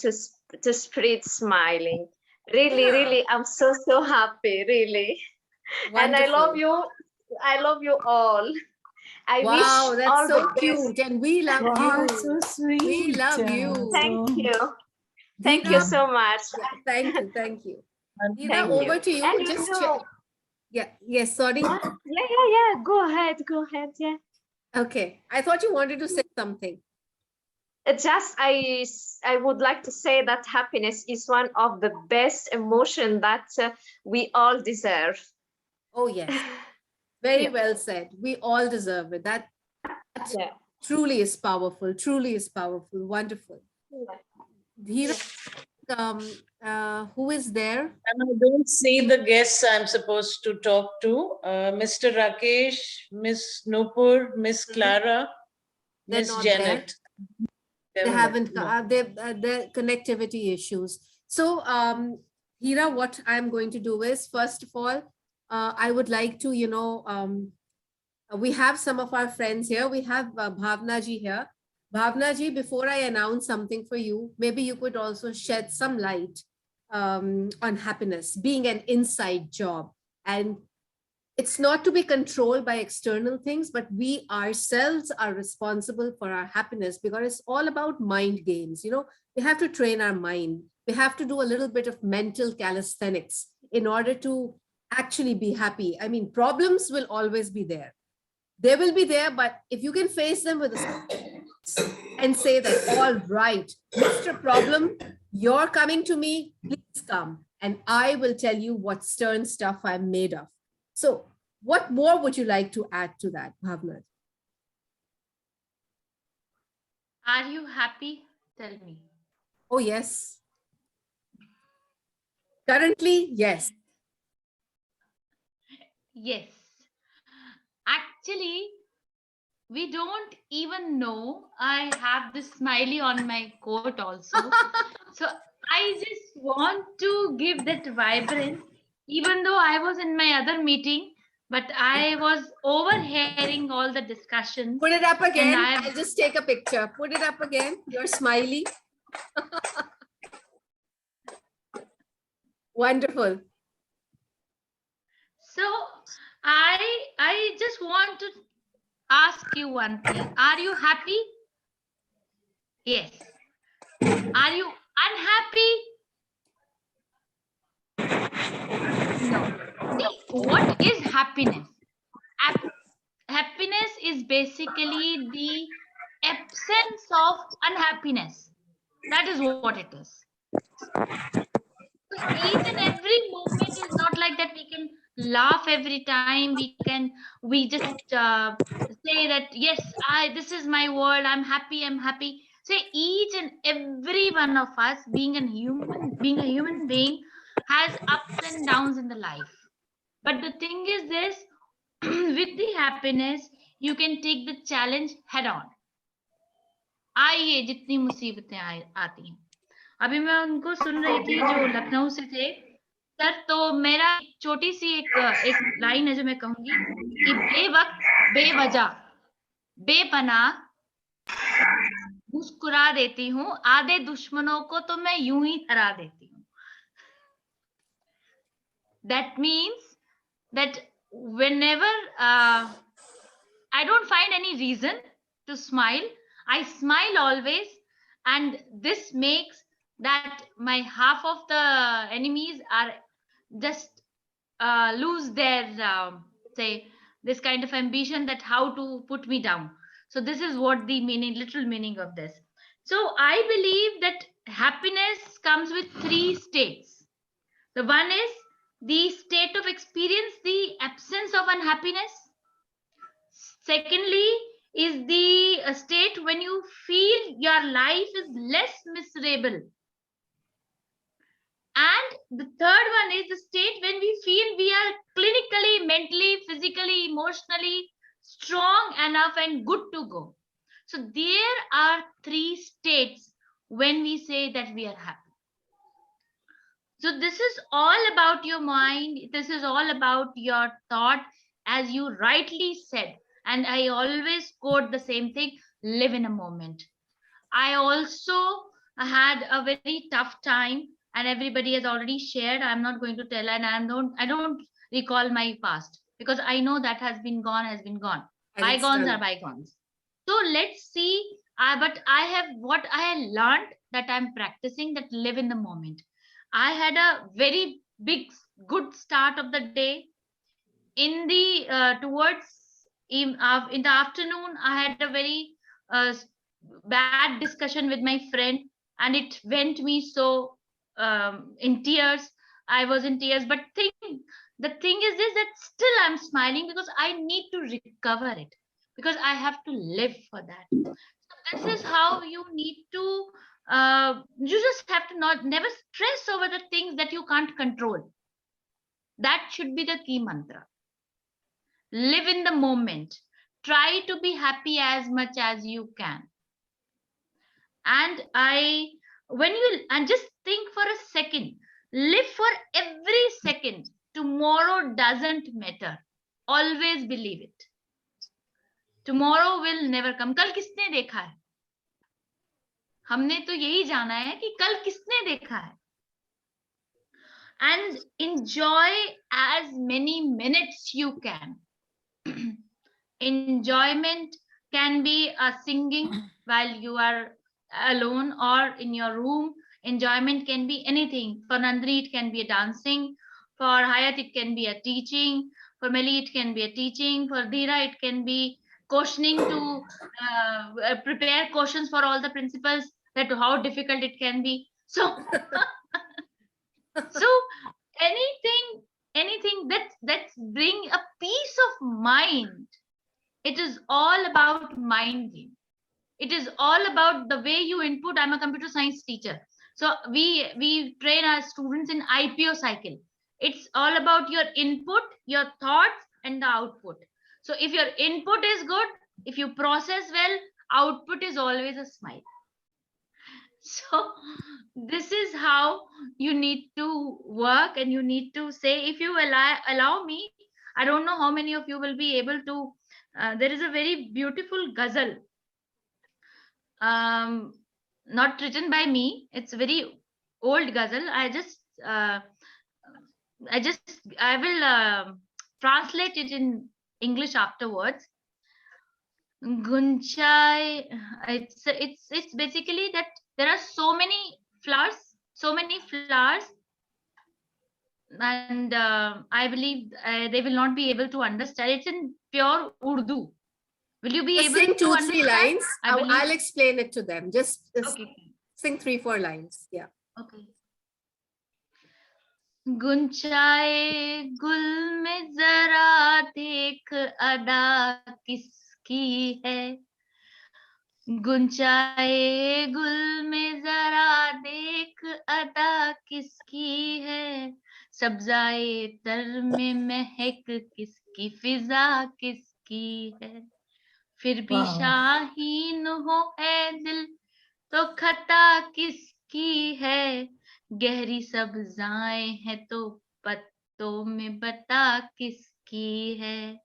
to spread smiling. Really, I'm so happy, really. Wonderful. And I love you all. I wow, wish that's all so the cute, best. and we love Wow, you. so sweet. We love you. Thank you. Thank you so much. Thank you. Dina, Thank over you. to you. And Just you know, yes, sorry. yeah. Go ahead. Yeah. Okay, I thought you wanted to say something. Just I would like to say that happiness is one of the best emotion that we all deserve. Oh yes, very well said. We all deserve it. That truly is powerful. Wonderful. Dhira, who is there? And I don't see the guests I'm supposed to talk to. Mr. Rakesh, Miss Nupur, Miss Clara, They're Miss not Janet. They haven't, they've connectivity issues. So, Hira, what I'm going to do is, first of all, I would like to, we have some of our friends here. We have Bhavna ji here. Bhavna ji, before I announce something for you, maybe you could also shed some light on happiness being an inside job. And it's not to be controlled by external things, but we ourselves are responsible for our happiness, because it's all about mind games. We have to train our mind. We have to do a little bit of mental calisthenics in order to actually be happy. I mean, problems will always be there. They will be there, but if you can face them with a and say that, all right, Mr. Problem, you're coming to me, please come, and I will tell you what stern stuff I'm made of. So what more would you like to add to that, Bhavna? Are you happy? Tell me. Oh, yes. Currently, yes. Yes. Actually, we don't even know I have this smiley on my coat also. So I just want to give that vibrance, even though I was in my other meeting, but I was overhearing all the discussions. Put it up again. I'll just take a picture. Put it up again. You're smiley. Wonderful. So I just want to ask you one thing. Are you happy? Yes. Are you unhappy? No. See, what is happiness? Happiness is basically the absence of unhappiness. That is what it is. So each and every moment is not like that we can laugh every time. We just say that, yes, this is my world, I'm happy. So each and every one of us being a human being has ups and downs in the life. But the thing is this, with the happiness, you can take the challenge head on. आइए जितनी मुसीबतें आती हैं. अभी मैं उनको सुन रही थी जो लखनऊ से थे सर, तो मेरा छोटी सी एक लाइन है जो मैं कहूंगी कि बेवक्त बेवजह बेपनाह मुस्कुरा देती हूँ, आधे दुश्मनों को तो मैं यूं ही हरा देती हूँ. That means that whenever I don't find any reason to smile, I smile always, and this makes that my half of the enemies are just lose their say this kind of ambition that how to put me down. So this is what the literal meaning of this. So I believe that happiness comes with 3 states. The one is the state of experience, the absence of unhappiness. Secondly, is the state when you feel your life is less miserable. And the third one is the state when we feel we are clinically, mentally, physically, emotionally strong enough and good to go. So there are three states when we say that we are happy. So this is all about your mind. This is all about your thought, as you rightly said. And I always quote the same thing: live in a moment. I also had a very tough time, and everybody has already shared. I'm not going to tell, and I don't recall my past, because I know that has been gone, has been gone. And it's Bygones done. are bygones. So let's see. But I have what I learned, that I'm practicing, that live in the moment. I had a very big, good start of the day. In the in the afternoon, I had a very uh, bad discussion with my friend, and it went me so in tears. I was in tears, but the thing is this, that still I'm smiling, because I need to recover it, because I have to live for that. So this is how you need to you just have to not never stress over the things that you can't control. That should be the key mantra. Live in the moment. Try to be happy as much as you can. And just think for a second, live for every second. Tomorrow doesn't matter. Always believe it. Tomorrow will never come. कल किसने देखा है? हमने तो यही जाना है कि कल किसने देखा है. And enjoy as many minutes you can. Enjoyment can be singing while you are alone or in your room. Enjoyment can be anything. For Nandini, it can be a dancing. For Hayat, it can be a teaching. For Meli, it can be a teaching. For Dhira, it can be questioning to prepare questions for all the principals, that how difficult it can be. So, so anything that bring a peace of mind. It is all about mind game. It is all about the way you input. I'm a computer science teacher, so we train our students in IPO cycle. It's all about your input, your thoughts, and the output. So if your input is good, if you process well, output is always a smile. So this is how you need to work, and you need to say, if you allow me, I don't know how many of you will be able to. There is a very beautiful ghazal, not written by me. It's a very old ghazal. I will translate it in English afterwards. Gunchai. It's basically that there are so many flowers, and I believe they will not be able to understand. It's in pure Urdu. Will you be Just able sing to 2-3 understand? lines. I I'll explain it to them. Just Okay. sing 3-4 lines. Yeah. Okay. गुंचाए गुल में जरा देख अदा किसकी है. गुंचाए गुल में जरा देख अदा किसकी है. सब्जाए तर में महक किसकी, फिजा किसकी है. फिर भी शाहीन हो है दिल तो खता किसकी है. गहरी सब्जाएं हैं तो पत्तों में बता किसकी है.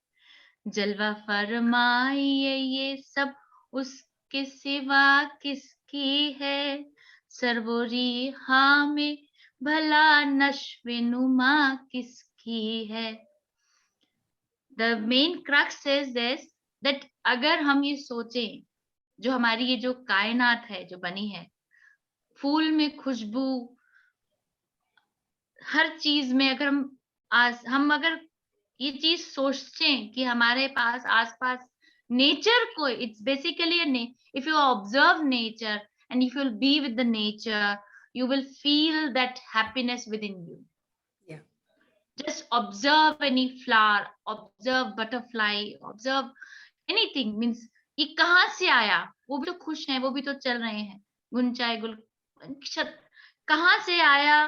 जलवा फरमाइए ये सब उसके सिवा किसकी है. सरवोरी हाँ में भला नश्वे नुमा किसकी है. The main crux is this, that अगर हम ये सोचें, जो हमारी ये जो कायनात है जो बनी है, फूल में खुशबू, हर चीज में अगर हम अगर ये चीज सोचें कि हमारे पास आसपास नेचर को, it's basically if you observe nature and if you'll be with the nature, you will feel that happiness within you. Just observe any flower, observe butterfly, observe anything. Means ये कहाँ से आया, वो भी तो खुश हैं, वो भी तो चल रहे हैं, गुंचाए गुल कहाँ से आया,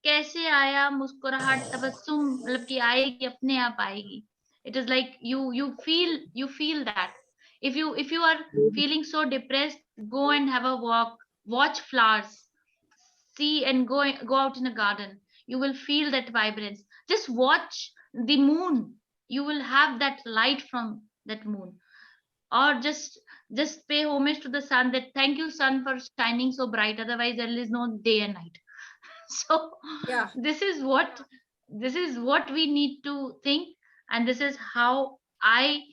कैसे आया, मुस्कुराहट तबस्सुम मतलब कि आएगी, अपने आप आएगी. It is like you feel that. If you are feeling so depressed, go and have a walk, watch flowers, see and go out in a garden. You will feel that vibrance. Just watch the moon. You will have that light from that moon. Or just pay homage to the sun, that thank you sun for shining so bright, otherwise there is no day and night. So Yeah. this is what we need to think, and this is how I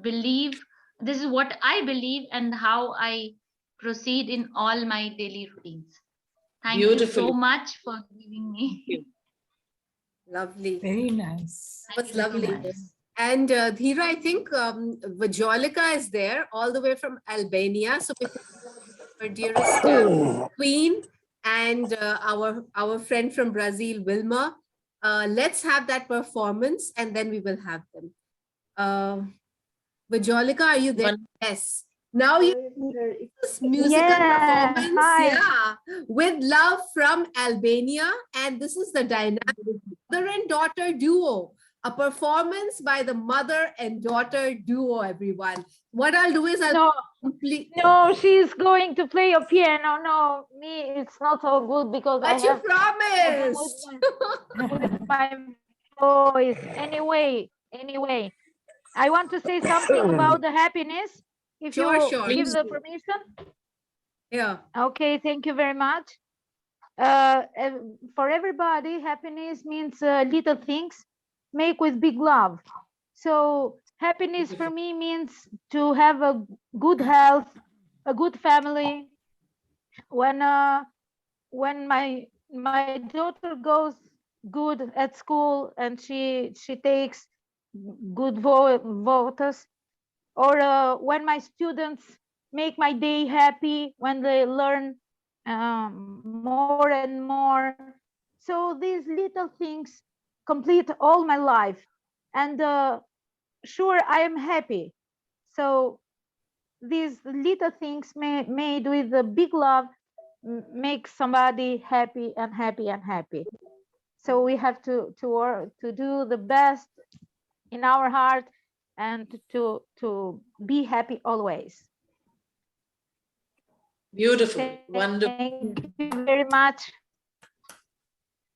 believe, this is what I believe, and how I proceed in all my daily routines. Thank you Beautiful. so much for giving me. Lovely. Very nice. That was lovely. And Dhira, I think Vajolika is there all the way from Albania. So our dearest queen and our friend from Brazil, Wilma. Let's have that performance and then we will have them. Vajolika, are you there? Yes. Now it's musical performance, hi. with love from Albania, and this is the dynamic mother and daughter duo. A performance by the mother and daughter duo, everyone. What I'll do is I'll complete. No, she's going to play a piano. No, me, it's not so good because But I you have promised. with my voice. Anyway, I want to say something about the happiness. If Sure, you sure. give Please the do. permission. Yeah. Okay, thank you very much. For everybody, happiness means little things make with big love. So happiness for me means to have a good health, a good family. When my daughter goes good at school and she takes good votes, or when my students make my day happy, when they learn more and more. So these little things complete all my life, and sure, I am happy. So these little things made with a big love make somebody happy and happy and happy. So we have to work to do the best in our heart and to be happy always. Beautiful, wonderful. Thank you very much.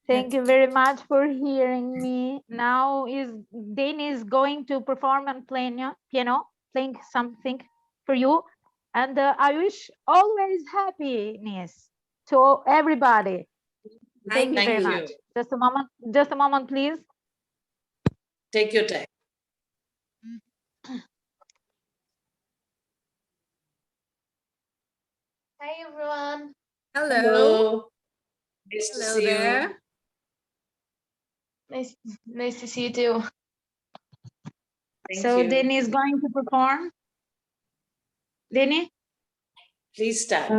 Thank you very much for hearing me. Now Danny is going to perform on piano, playing something for you. And I wish always happiness to everybody. Thank you very much. Just a moment, please. Take your time. Hi everyone. Hello. Nice to Hello see there. Nice to see you too. So Danny is going to perform. Danny? Please start.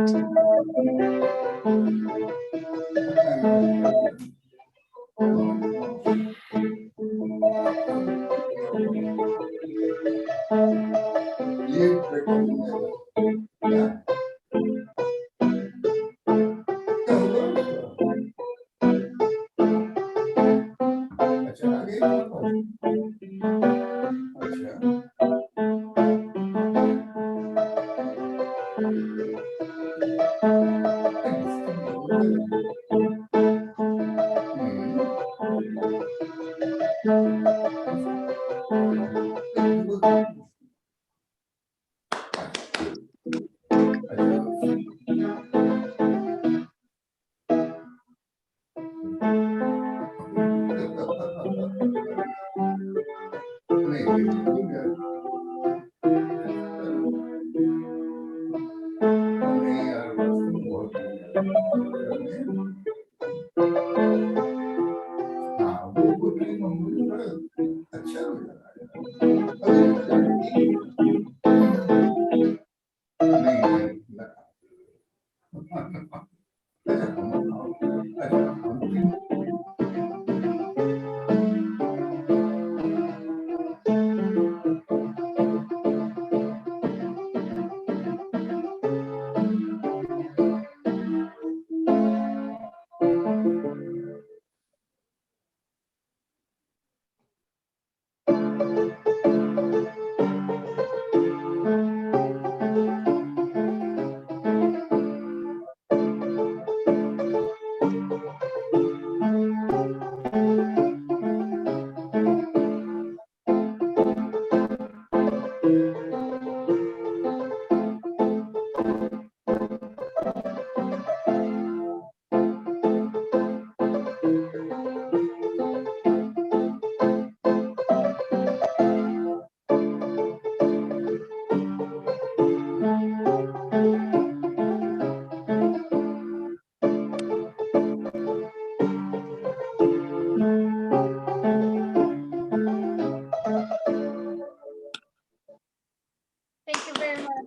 Thank you very much.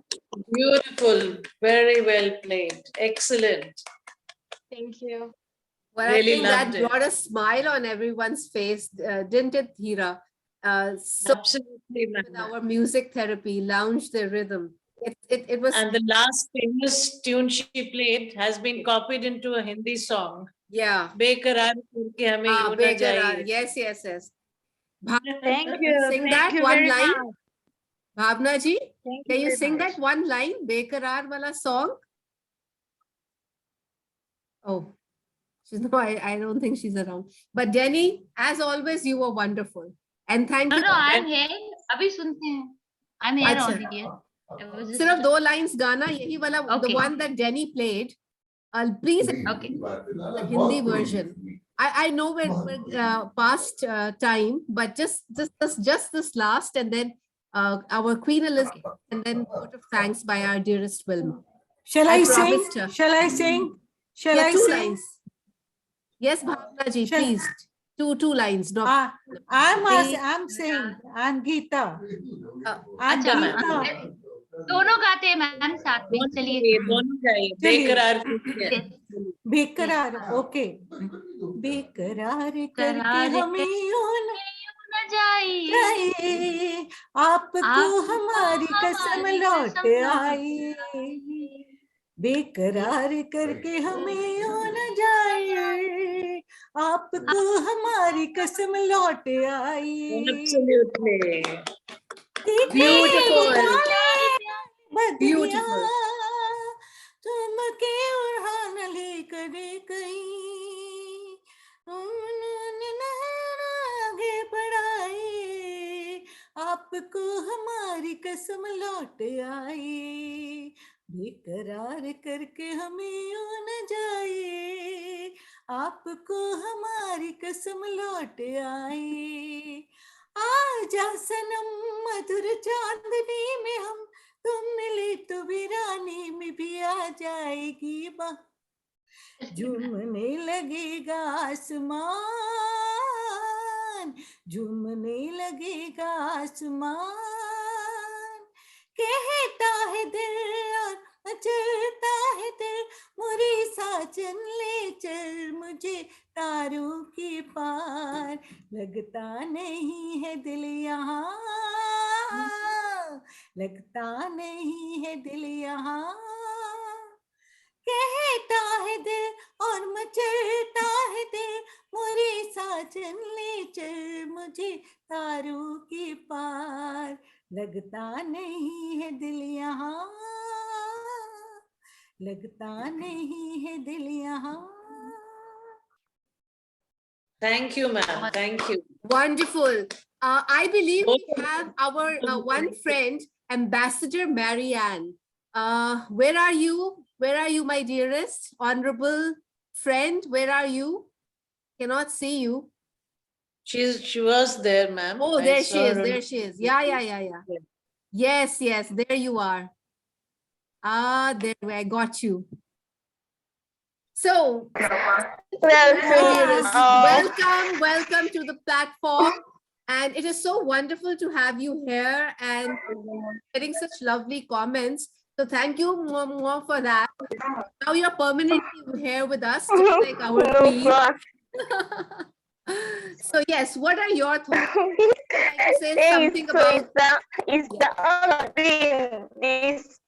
Beautiful. Very well played. Excellent. Thank you. Well, I Really think that loved it. brought a smile on everyone's face, didn't it, Hira? So Absolutely, with ma'am. our music therapy, lounge the rhythm. It was. And the last famous tune she played has been copied into a Hindi song. Yeah. Beqarar karke hame यूं न Beqarar. जाइए. Yes, yes, yes. Thank Can you. sing Thank that you one very line? much. Bhavna ji, Thank can you you very sing much. that one line, Beqarar wala song? Oh, she's no, I don't think she's around. But Jenny, as always, you were wonderful. And thank No, you. no, I'm here. अभी सुनते हैं. I'm here अच्छा. already, dear. I was just- सिर्फ 2 lines गाना, यही वाला, the Okay. one that Jenny played. Please, Okay. the Hindi version. I know we're past time, but just this last, and then our Queen Elizabeth, and then vote of thanks by our dearest Wilma. Shall I sing? promised her. Shall I sing? Shall Yeah, I 2 sing? lines. Yes, Bhavna ji, Shall- please. Two lines. No. I'm saying, I'm Geeta. I'm अच्छा, Geeta. दोनों गाते हैं ma'am साथ में. चलिए. दोनों जाइए. चलिए. बेकरार करके. बेकरार, ओके. बेकरार करके हमें यूं न जाइए, आपको हमारी कसम लौट आई. बेकरार करके हमें यूं न जाइए, आपको हमारी कसम लौट आई. Absolutely. Beautiful. Beautiful. तुम के उड़ान लेकर कहीं आगे बढ़ाई, आपको हमारी कसम लौट आई. बेकरार करके हमें यूं न जाइए, आपको हमारी कसम लौट आई. आजा सनम मधुर चांदनी में हम, तुम मिले तो वीरानी में भी आ जाएगी बाह. झूमने लगेगा आसमान, झूमने लगेगा आसमान. कहता है दिल और मचलता है दिल, मोरी साजन ले चल मुझे तारों के पार. लगता नहीं है दिल यहाँ, लगता नहीं है दिल यहाँ. कहता है दिल और मचलता है दिल, मोरे साजन ले चल मुझे तारों के पार. लगता नहीं है दिल यहाँ, लगता नहीं है दिल यहाँ. Thank you, ma'am. Thank you. Wonderful. I believe we have our one friend, Ambassador Marianne. Where are you? Where are you, my dearest? Honorable friend, where are you? Cannot see you. She was there, ma'am. Oh, I there saw she is. her. There she is. Yeah. Yes, there you are. There I got you. So, welcome to the platform. And it is so wonderful to have you here and getting such lovely comments. So thank you more for that. Now you're permanently here with us, just like our queen. So yes, what are your thoughts? Would you like to say something about it's the honor being this.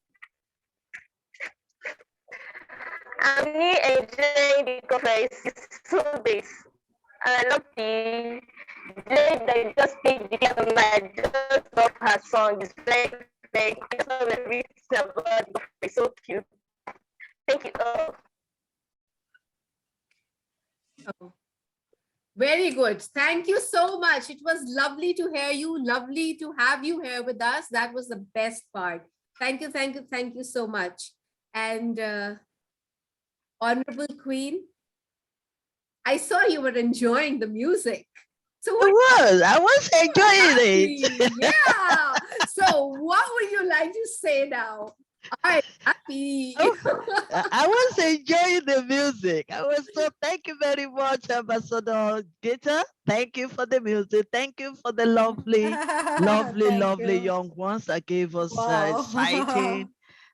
I'm really enjoying the conference. It's so big. And I love the they just did the my just love her song. It's very so cute. Thank you all. Oh, very good. Thank you so much. It was lovely to hear you. Lovely to have you here with us. That was the best part. Thank you so much. And Honorable Queen, I saw you were enjoying the music. So I was enjoying it. Yeah. So what would you like to say now? I'm happy. I was enjoying the music. Thank you very much, Ambassador Gita. Thank you for the music. Thank you for the lovely, lovely you. young ones that gave us Wow. exciting.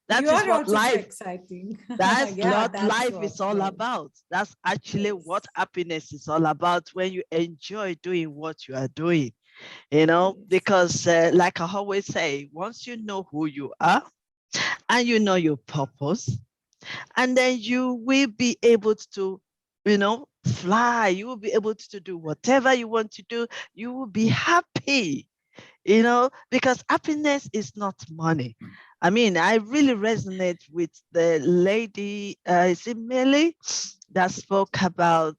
That You is are what also so life, exciting. that's Yeah, what that's life what. is all Right. about. That's actually what happiness is all about, when you enjoy doing what you are doing, because like I always say, once you know who you are and you know your purpose, and then you will be able to, fly. You will be able to do whatever you want to do. You will be happy, because happiness is not money. I mean, I really resonate with the lady, is it Millie, that spoke about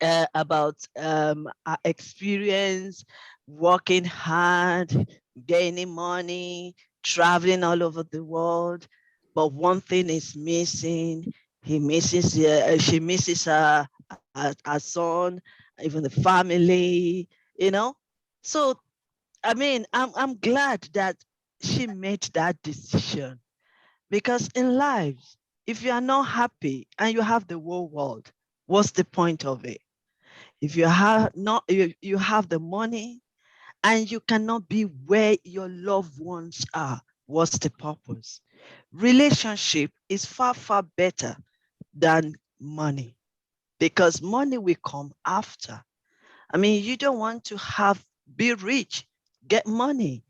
our experience, working hard, gaining money, traveling all over the world. But one thing is missing. She misses her son, even the family, So, I mean, I'm glad that she made that decision, because in life, if you are not happy and you have the whole world, what's the point of it? If you have not, you have the money and you cannot be where your loved ones are, what's the purpose? Relationship is far, far better than money, because money will come after. I mean, you don't want to be rich, get money,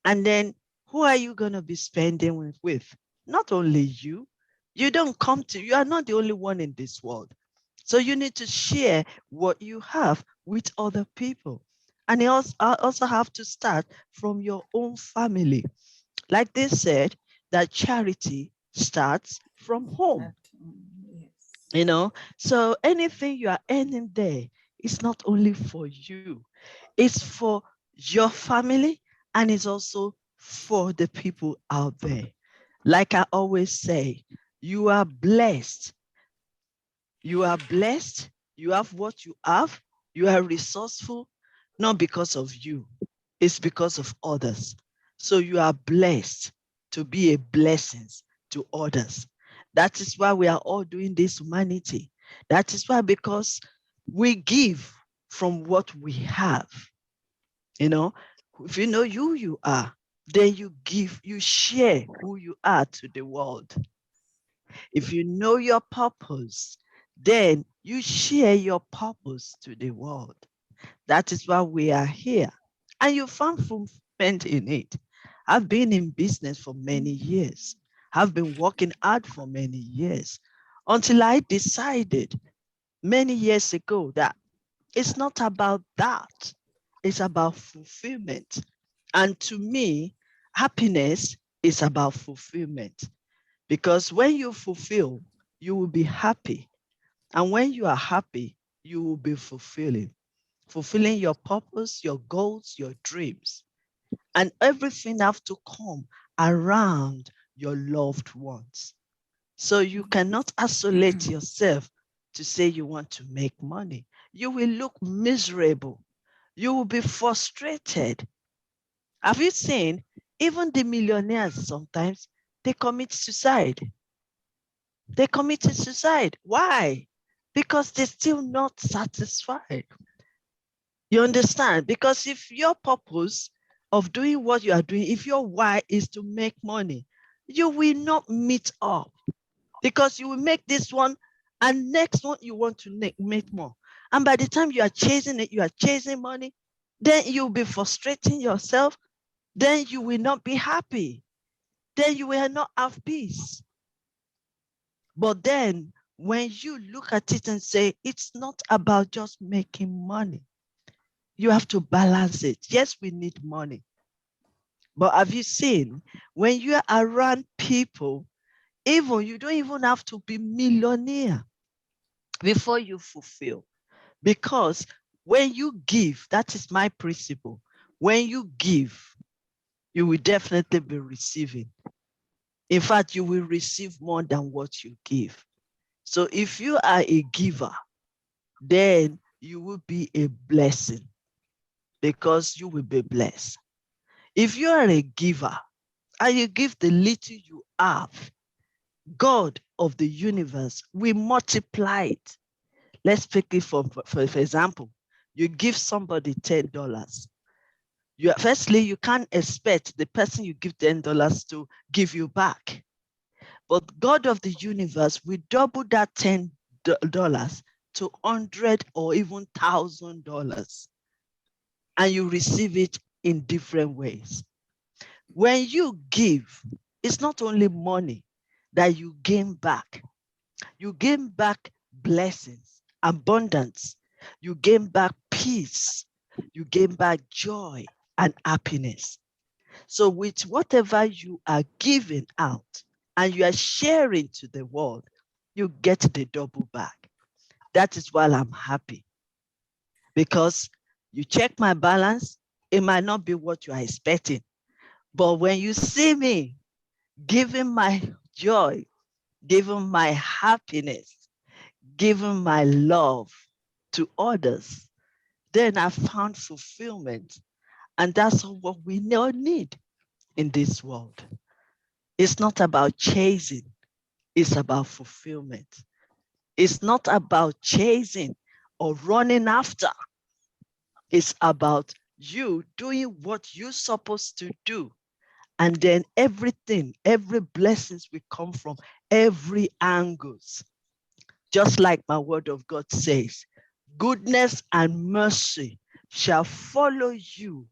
and then who are you going to be spending with? Not only you. You are not the only one in this world. So you need to share what you have with other people. And you also have to start from your own family. Like they said, that charity starts from home. So anything you are earning there is not only for you, it's for your family, and it's also for the people out there. Like I always say, you are blessed. You are blessed. You have what you have. You are resourceful, not because of you. It's because of others. So you are blessed to be a blessing to others. That is why we are all doing this humanity. That is why, because we give from what we have. If you know who you are, then you give, you share who you are to the world. If you know your purpose, then you share your purpose to the world. That is why we are here. And you found fulfillment in it. I've been in business for many years. I've been working hard for many years, until I decided many years ago that it's not about that. It's about fulfillment. And to me, happiness is about fulfillment. Because when you fulfill, you will be happy. And when you are happy, you will be fulfilling your purpose, your goals, your dreams. And everything have to come around your loved ones. So you cannot isolate yourself to say you want to make money. You will look miserable. You will be frustrated. Have you seen, even the millionaires sometimes, they commit suicide. They committed suicide. Why? Because they're still not satisfied. You understand? Because if your purpose of doing what you are doing, if your why is to make money, you will not meet up, because you will make this one and next one you want to make more. And by the time you are chasing it, you are chasing money, then you'll be frustrating yourself. Then you will not be happy. Then you will not have peace. But then when you look at it and say, it's not about just making money, you have to balance it. Yes, we need money. But have you seen, when you are around people, even you don't even have to be millionaire before you fulfill. Because when you give, that is my principle. When you give, you will definitely be receiving. In fact, you will receive more than what you give. So if you are a giver, then you will be a blessing because you will be blessed. If you are a giver and you give the little you have, God of the universe will multiply it. Let's pick it for example. You give somebody $10. Firstly, you can't expect the person you give $10 to give you back. But God of the universe will double that $10 to $100 or even $1,000. And you receive it in different ways. When you give, it's not only money that you gain back. You gain back blessings, abundance. You gain back peace. You gain back joy and happiness. So with whatever you are giving out and you are sharing to the world, you get the double back. That is why I'm happy. Because you check my balance, it might not be what you are expecting. But when you see me giving my joy, giving my happiness, giving my love to others, then I found fulfillment. And that's what we now need in this world. It's not about chasing, it's about fulfillment. It's not about chasing or running after. It's about you doing what you're supposed to do. And then everything, every blessings will come from every angles. Just like my word of God says, goodness and mercy shall follow you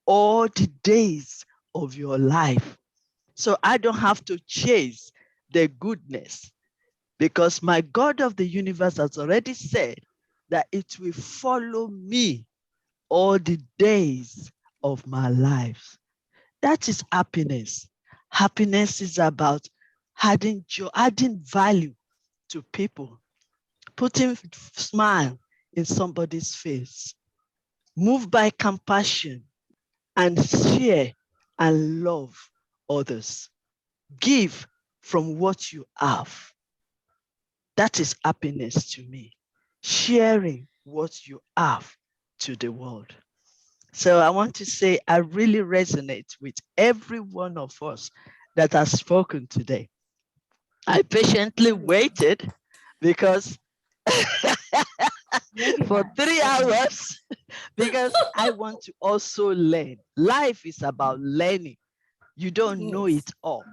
all the days of your life. So I don't have to chase the goodness because my God of the universe has already said that it will follow me all the days of my life. That is happiness. Happiness is about adding joy, adding value to people, putting smile in somebody's face, move by compassion and share and love others. Give from what you have. That is happiness to me. Sharing what you have to the world. So I want to say I really resonate with every one of us that has spoken today. I patiently waited because for 3 hours because I want to also learn. Life is about learning. You don't know it all.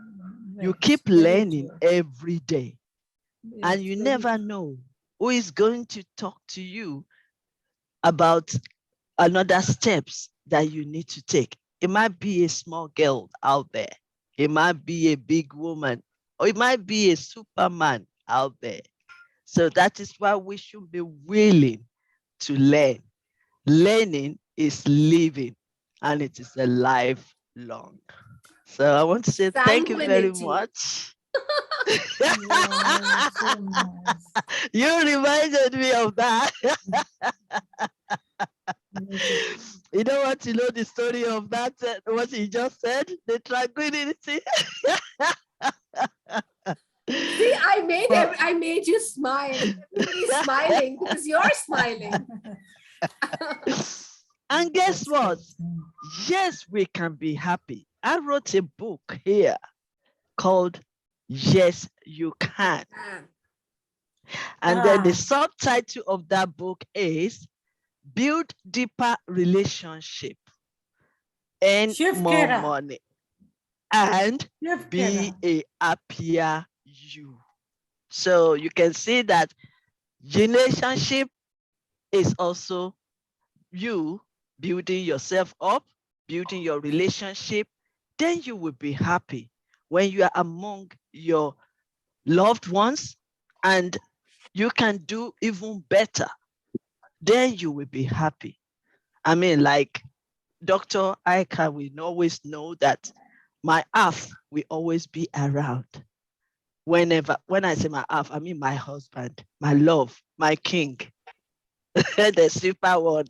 You keep learning every day. And you never know who is going to talk to you about another steps that you need to take. It might be a small girl out there. It might be a big woman, or it might be a superman out there. So that is why we should be willing to learn. Learning is living, and it is a lifelong. So I want to say thank you very much. You reminded me of that. You don't want to know the story of that, what he just said, the tranquility. See, I made you smile. Everybody's smiling because you're smiling. And guess what? Yes, we can be happy. I wrote a book here called Yes, You Can. And then the subtitle of that book is Build Deeper Relationship, Earn More Money, and Be a Happier You. So you can see that relationship is also you building yourself up, building your relationship. Then you will be happy when you are among your loved ones and you can do even better. Then you will be happy. I mean, like Dr. Aika will always know that my half will always be around. When I say my half, I mean my husband, my love, my king, the super one.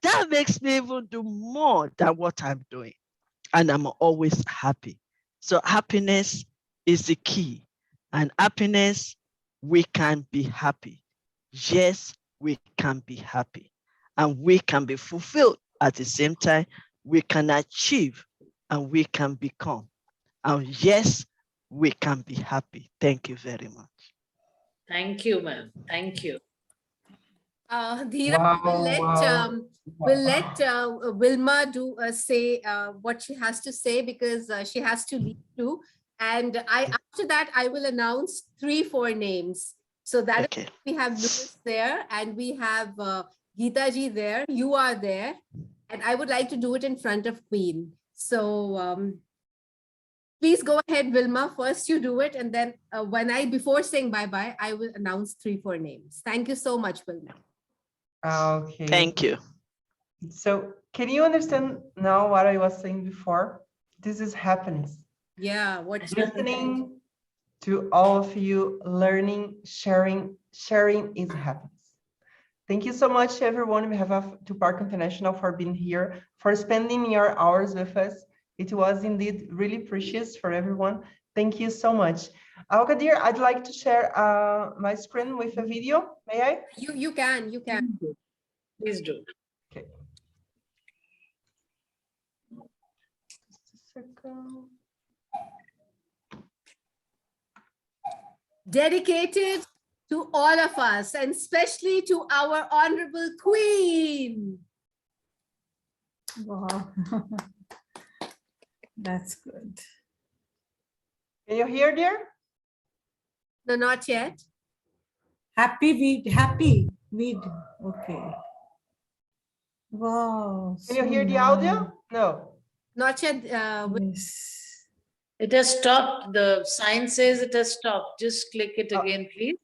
That makes me even do more than what I'm doing. And I'm always happy So happiness is the key. And happiness, we can be happy. Yes, we can be happy. And we can be fulfilled at the same time. We can achieve and we can become. And yes, we can be happy. Thank you very much. Thank you, ma'am. Thank you. Dheera, we'll let Wilma say what she has to say, because she has to leave too. And after that, I will announce 3-4 names. So that we have Louis there, and we have Geeta ji there. You are there, and I would like to do it in front of Queen. So please go ahead, Wilma. First you do it, and then before saying bye-bye, I will announce 3-4 names. Thank you so much, Wilma. Okay. Thank you. So can you understand now what I was saying before? This is happiness. Yeah, Listening to all of you, learning, sharing is happiness. Thank you so much, everyone, on behalf of Chilparco International, for being here, for spending your hours with us. It was indeed really precious for everyone. Thank you so much. Al-Qadir, I'd like to share my screen with a video. May I? You can. Please do. Okay. Just a second. Dedicated to all of us, and especially to our honorable Queen. Wow. That's good. Can you hear, dear? No, not yet. Happy. Okay. Wow. Can you hear the audio? No. Not yet. Yes. It has stopped. The sign says it has stopped. Just click it again, please.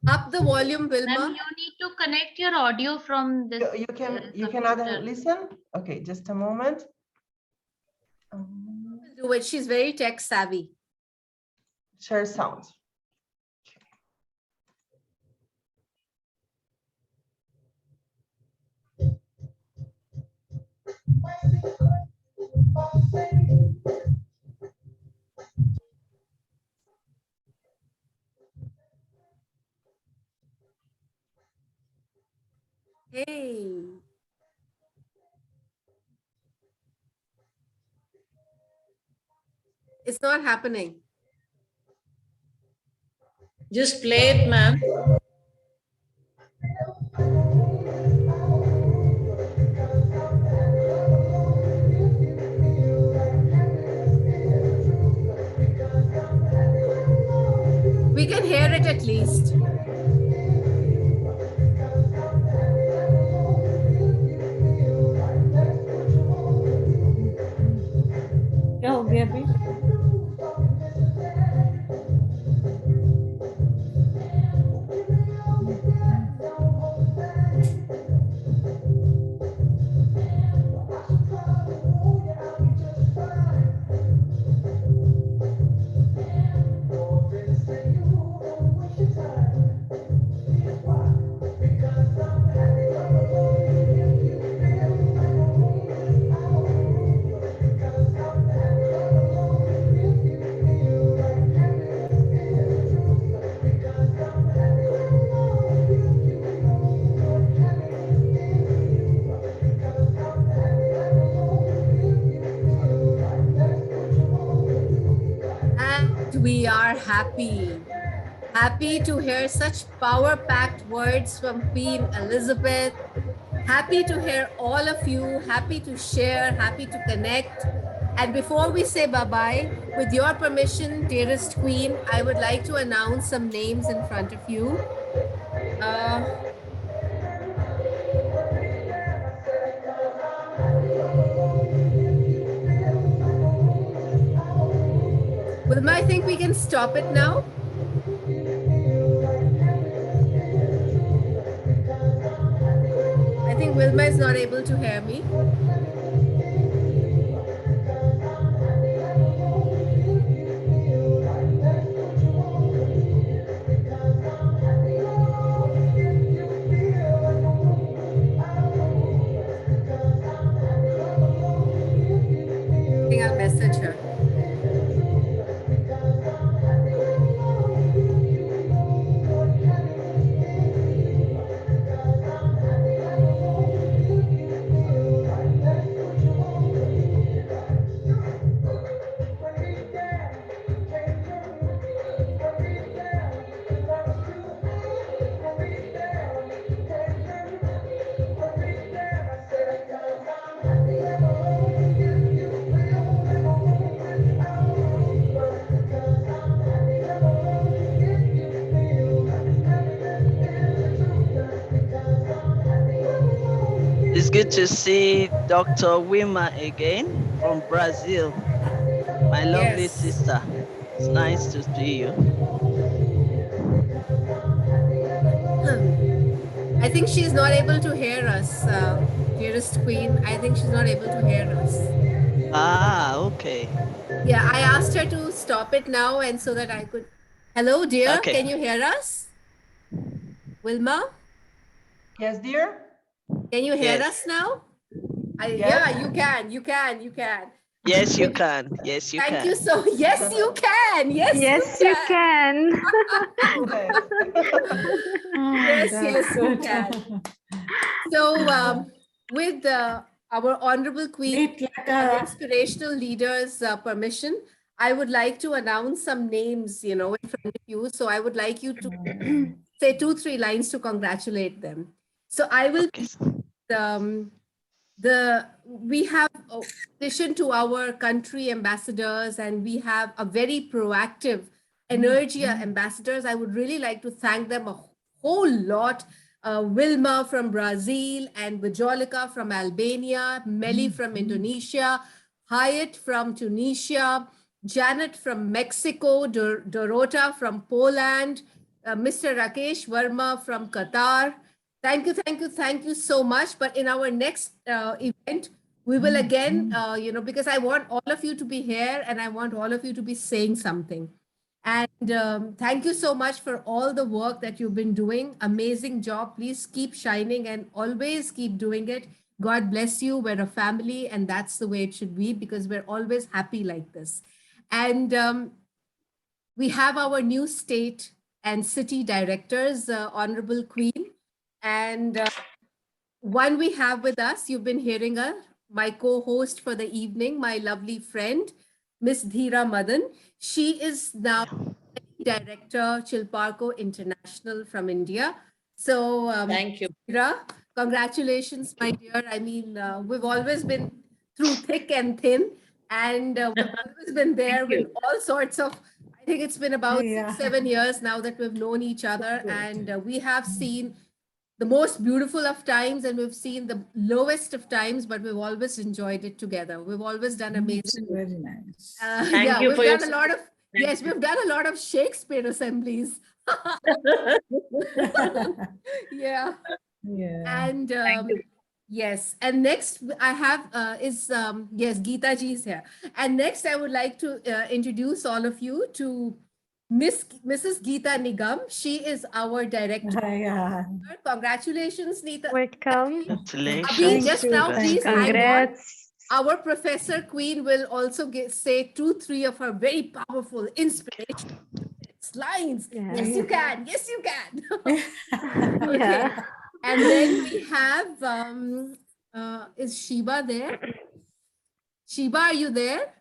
Up the volume, Wilma. Ma'am, you need to connect your audio from this. You cannot listen? Okay, just a moment. Do it. She's very tech savvy. Share sound. Hey. It's not happening. Just play it, ma'am. We can hear it at least. क्या हो गया अभी? We are happy to hear such power-packed words from Queen Elizabeth. Happy to hear all of you, happy to share, happy to connect. And before we say bye-bye, with your permission, dearest Queen, I would like to announce some names in front of you. Wilma, I think we can stop it now. I think Wilma is not able to hear me. message her. It's good to see Dr. Wima again from Brazil. My lovely Yes. sister. It's nice to see you. I think she's not able to hear us, dearest Queen. I think she's not able to hear us. Ah, okay. Yeah, I asked her to stop it now and so that I could. Hello, dear. Okay. Can you hear us? Wilma? Yes, dear. Can you hear Yes. us now? Yes. Yeah, you can. You can. You can. Yes, you can. Yes, you Thank can. you so. Yes, you can. Yes, Yes, you you can. can. Yes, That's yes, you good. can. So, with our honorable Queen Great and letter. inspirational leaders' permission, I would like to announce some names, in front of you. So I would like you to say 2-3 lines to congratulate them. So I will. We have in addition to our country ambassadors, and we have a very proactive energy ambassadors. I would really like to thank them a whole lot. Wilma from Brazil and Vijolika from Albania, Melly from Indonesia, Hyatt from Tunisia, Janet from Mexico, Dorota from Poland, Mr. Rakesh Verma from Qatar. Thank you so much. But in our next event, we will again, because I want all of you to be here and I want all of you to be saying something. And thank you so much for all the work that you've been doing. Amazing job. Please keep shining and always keep doing it. God bless you. We're a family, and that's the way it should be because we're always happy like this. And we have our new state and city directors, Honorable Queen. And one we have with us, you've been hearing her, my co-host for the evening, my lovely friend, Miss Dheera Madan. She is now Director, Chilparco International from India. So Thank you. Dheera, congratulations, my dear. I mean, we've always been through thick and thin, and we've always been there with all sorts of, I think it's been about 6-7 years now that we've known each other, and we have seen the most beautiful of times and we've seen the lowest of times, but we've always enjoyed it together. We've always done amazing. Very nice. Thank you We've for done your a lot of, yes, we've done a lot of Shakespeare assemblies. Yeah. And yes, and next I have yes, Geeta ji is here. And next I would like to introduce all of you to Mrs. Geeta Nigam. She is our director. Congratulations, Neeta. Welcome. Abhi, just now, please hang on. Congrats. Our Professor Queen will also say 2-3 of her very powerful inspirational lines. Yeah. Yes, you can. Yes, you can. Okay. Yeah. And then we have, is Shiba there? Shiba, are you there?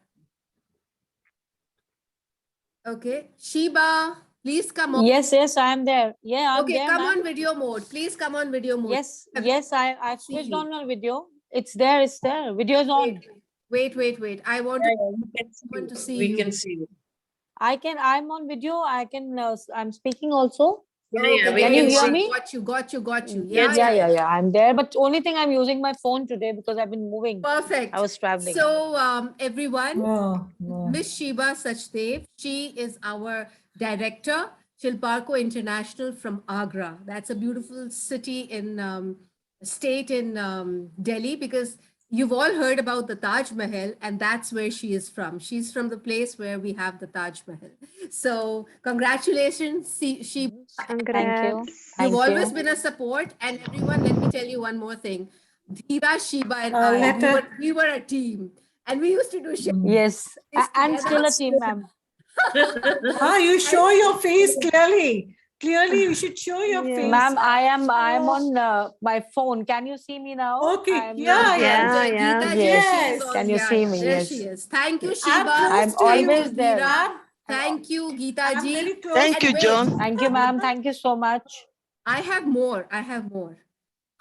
Okay. Shiba, please come on. Yes, I am there. Yeah, I'm okay, there. Come on video mode. Please come on video mode. Yes, I've switched on my video. It's there. Video is on. Wait. I want to see you. We can see you. I'm on video. I'm speaking also. Yeah, can you hear me? Got you. Yeah. I'm there. But only thing I'm using my phone today because I've been moving. Perfect. I was traveling. So everyone, Miss Shiba Sachdev, she is our director, Chilparco International from Agra. That's a beautiful city in state in Delhi because you've all heard about the Taj Mahal, and that's where she is from. She's from the place where we have the Taj Mahal. So congratulations, Shiba. Congrats. Thank you. You've always been a support. And everyone, let me tell you one more thing. Dheera, Shiba, and we were a team. And we used to do shit Yes, and still together. a team, ma'am. You show your face clearly. Clearly, you should show your face. Ma'am, I'm on my phone. Can you see me now? Okay, I'm Geeta ji, Yes. she is on. Can you Yeah, see yeah, me? there Yes. she is. Thank you, I'm Shiva. I'm close to you. always there. Veera. Thank you, Geeta ji. very close. Thank you, And wait, John. Thank you, ma'am. Thank you so much. I have more. I have more.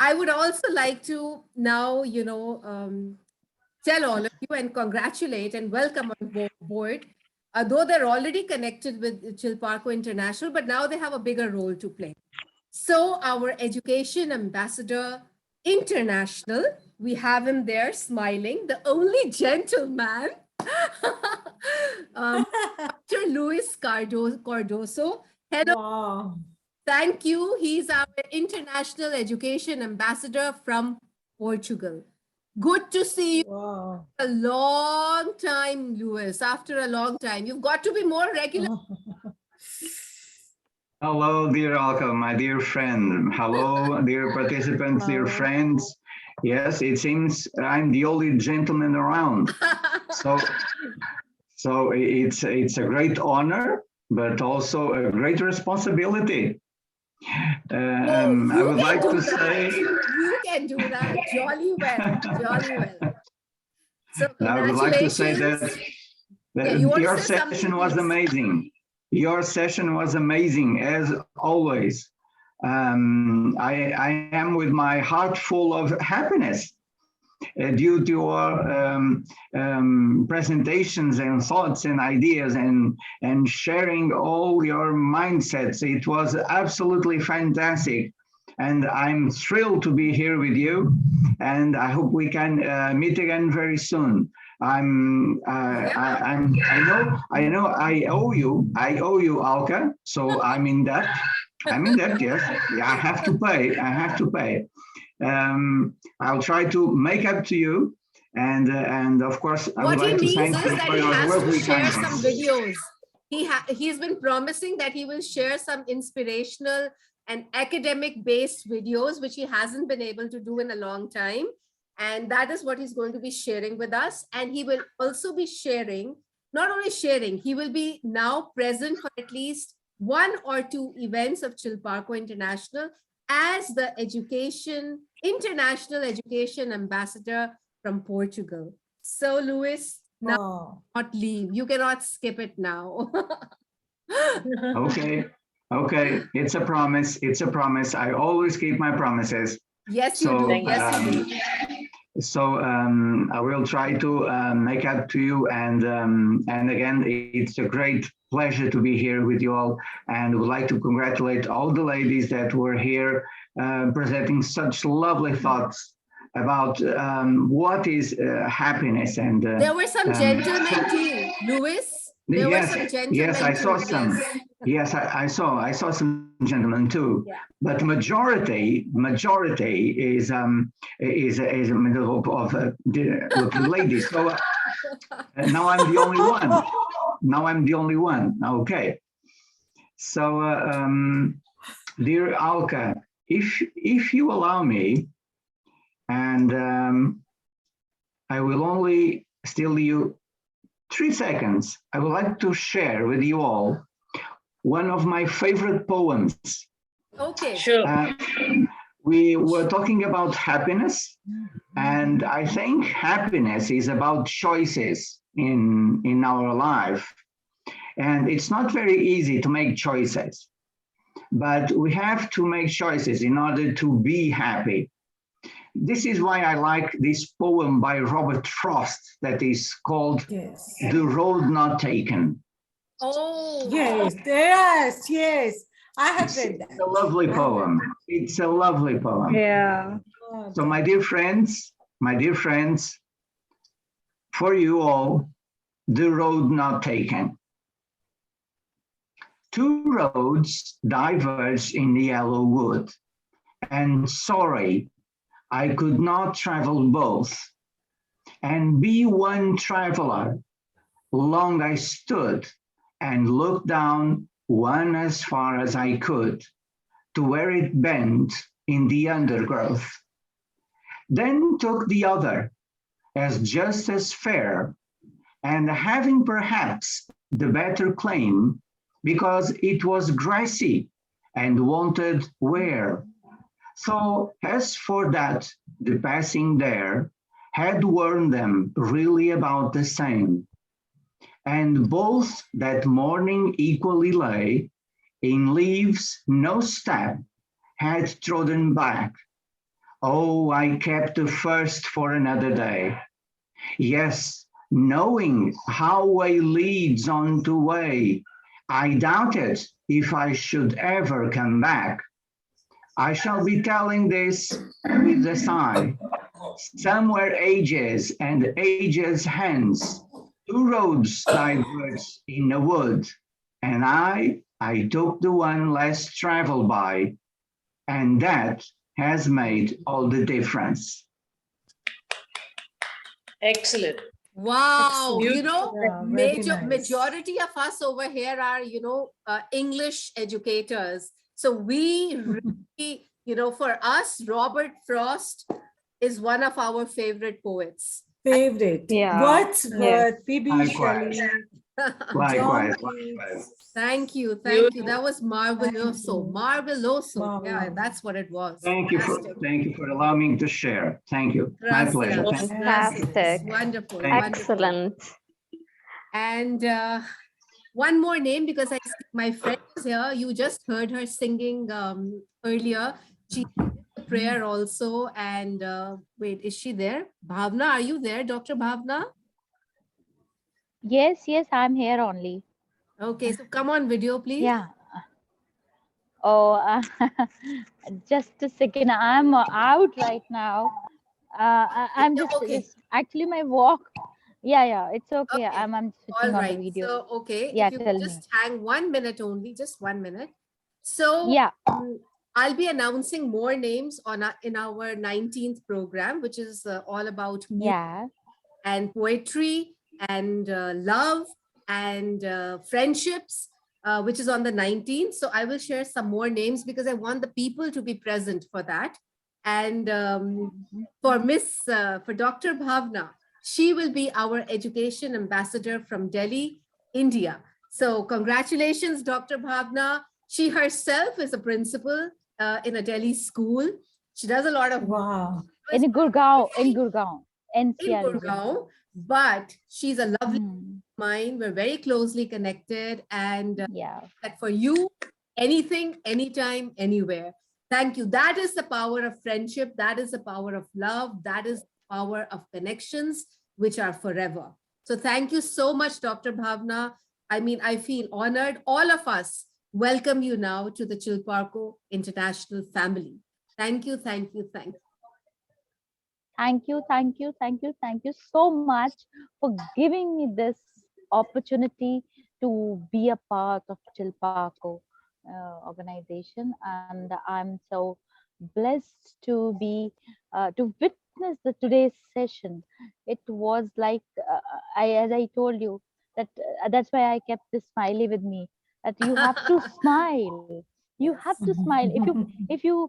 I would also like to now, tell all of you and congratulate and welcome on board. Though they're already connected with Chilparco International, but now they have a bigger role to play. So our Education Ambassador International, we have him there smiling, the only gentleman, Dr. Luis Cardoso, head of. Thank you. He's our International Education Ambassador from Portugal. Good to see you. Wow. A long time, Luis. After a long time. You've got to be more regular. Hello, dear Alka, my dear friend. Hello, dear participants, dear friends. Yes, it seems I'm the only gentleman around. So it's a great honor, but also a great responsibility. I would like to say. You can do that. Jolly well. Jolly well. So I would like to say that your session was amazing. Your session was amazing, as always. I am with my heart full of happiness due to your presentations and thoughts and ideas and sharing all your mindsets. It was absolutely fantastic. And I'm thrilled to be here with you. And I hope we can meet again very soon. I know I owe you, Alka. So I'm in debt. Yes. Yeah, I have to pay. I'll try to make up to you. And of course, I would like to thank you for your lovely share kindness. some videos. He's been promising that he will share some inspirational and academic-based videos, which he hasn't been able to do in a long time. And that is what he's going to be sharing with us. And he will also be sharing, not only sharing, he will be now present for at least 1 or 2 events of Chilparco International as the International Education Ambassador from Portugal. So, Luis, now not leave. You cannot skip it now. Okay, it's a promise. I always keep my promises. Yes, you do. Yes, you do. So I will try to make up to you. And again, it's a great pleasure to be here with you all. And would like to congratulate all the ladies that were here presenting such lovely thoughts about what is happiness. And there were some gentlemen too, Luis. There were some gentlemen. Yes, I saw some. Yes, I saw some gentlemen too. Yeah. But majority is a middle of ladies. So now I'm the only one. Okay. So dear Alka, if you allow me, and I will only steal you 3 seconds, I would like to share with you all one of my favorite poems. Okay. Sure. We were talking about happiness, and I think happiness is about choices in our life. And it's not very easy to make choices, but we have to make choices in order to be happy. This is why I like this poem by Robert Frost that is called The Road Not Taken. Oh, yes. I have read that. It's a lovely poem. It's a lovely poem. Yeah. So my dear friends, for you all, The Road Not Taken. 2 roads diverge in the yellow wood, and sorry, I could not travel both, and be one traveler. Long I stood and looked down one as far as I could, to where it bent in the undergrowth. Then took the other, as just as fair, and having perhaps the better claim because it was grassy and wanted wear. So as for that, the passing there had warned them really about the same. And both that morning equally lay, in leaves no step had trodden back. Oh, I kept the first for another day. Yes, knowing how way leads on to way, I doubted if I should ever come back. I shall be telling this with a sigh. Somewhere ages and ages hence, two roads diverged in a wood, and I took the one less traveled by, and that has made all the difference. Excellent. Wow, you know, Yeah, very nice. majority of us over here are, English educators. So we really, for us, Robert Frost is one of our favorite poets. Favorite. Yeah. Wordsworth, P.B. Likewise. Shelley, Likewise, John Keats. likewise. Thank you. That was marveloso. Marveloso. Yeah, that's what it was. Thank you for allowing me to share. Thank you. My pleasure. Gracias. Thank you. Gracias. Wonderful. Thank you. Wonderful. And one more name, because I see my friend is here. You just heard her singing earlier. She did the prayer also. And wait, is she there? Bhavna, are you there, Dr. Bhavna? Yes, I'm here only. Okay, so come on video, please. Yeah. Oh, just a second. I'm out right now. I'm just, Okay. actually my walk. Yeah, it's okay. I'm switching All on the right. video. So, okay. Yeah, If you tell could me. just hang 1 minute only, just 1 minute. So, Yeah. I'll be announcing more names in our 19th program, which is all about music and poetry and love and friendships, which is on the 19th. So I will share some more names because I want the people to be present for that. And for Dr. Bhavna, she will be our education ambassador from Delhi, India. So congratulations, Dr. Bhavna. She herself is a principal in a Delhi school. She does a lot of in Gurgaon, NCR region. Gurgaon, but she's a lovely mind. We're very closely connected, and that for you, anything, anytime, anywhere. Thank you. That is the power of friendship. That is the power of love. That is the power of connections, which are forever. So thank you so much, Dr. Bhavna. I mean, I feel honored. All of us welcome you now to the Chilparco International family. Thank you, thank you, thank you. Thank you so much for giving me this opportunity to be a part of Chilparco organization, and I'm so blessed to be to witness today's session. It was like as I told you that that's why I kept this smiley with me. That you have to smile. You have to smile. If you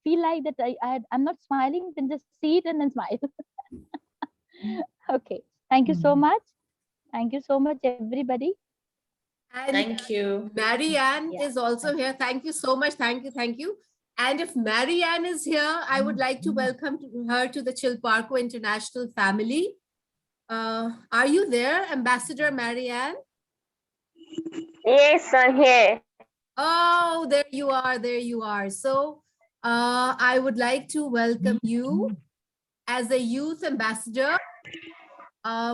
feel like that I'm not smiling, then just see it and then smile. Okay. Thank you so much. Thank you so much, everybody. And thank you. Marianne is also here. Thank you so much. Thank you. And if Marianne is here, I would like to welcome her to the Chilparco International family. Are you there, Ambassador Marianne? Yes, I'm here. Oh, there you are. So I would like to welcome you as a youth ambassador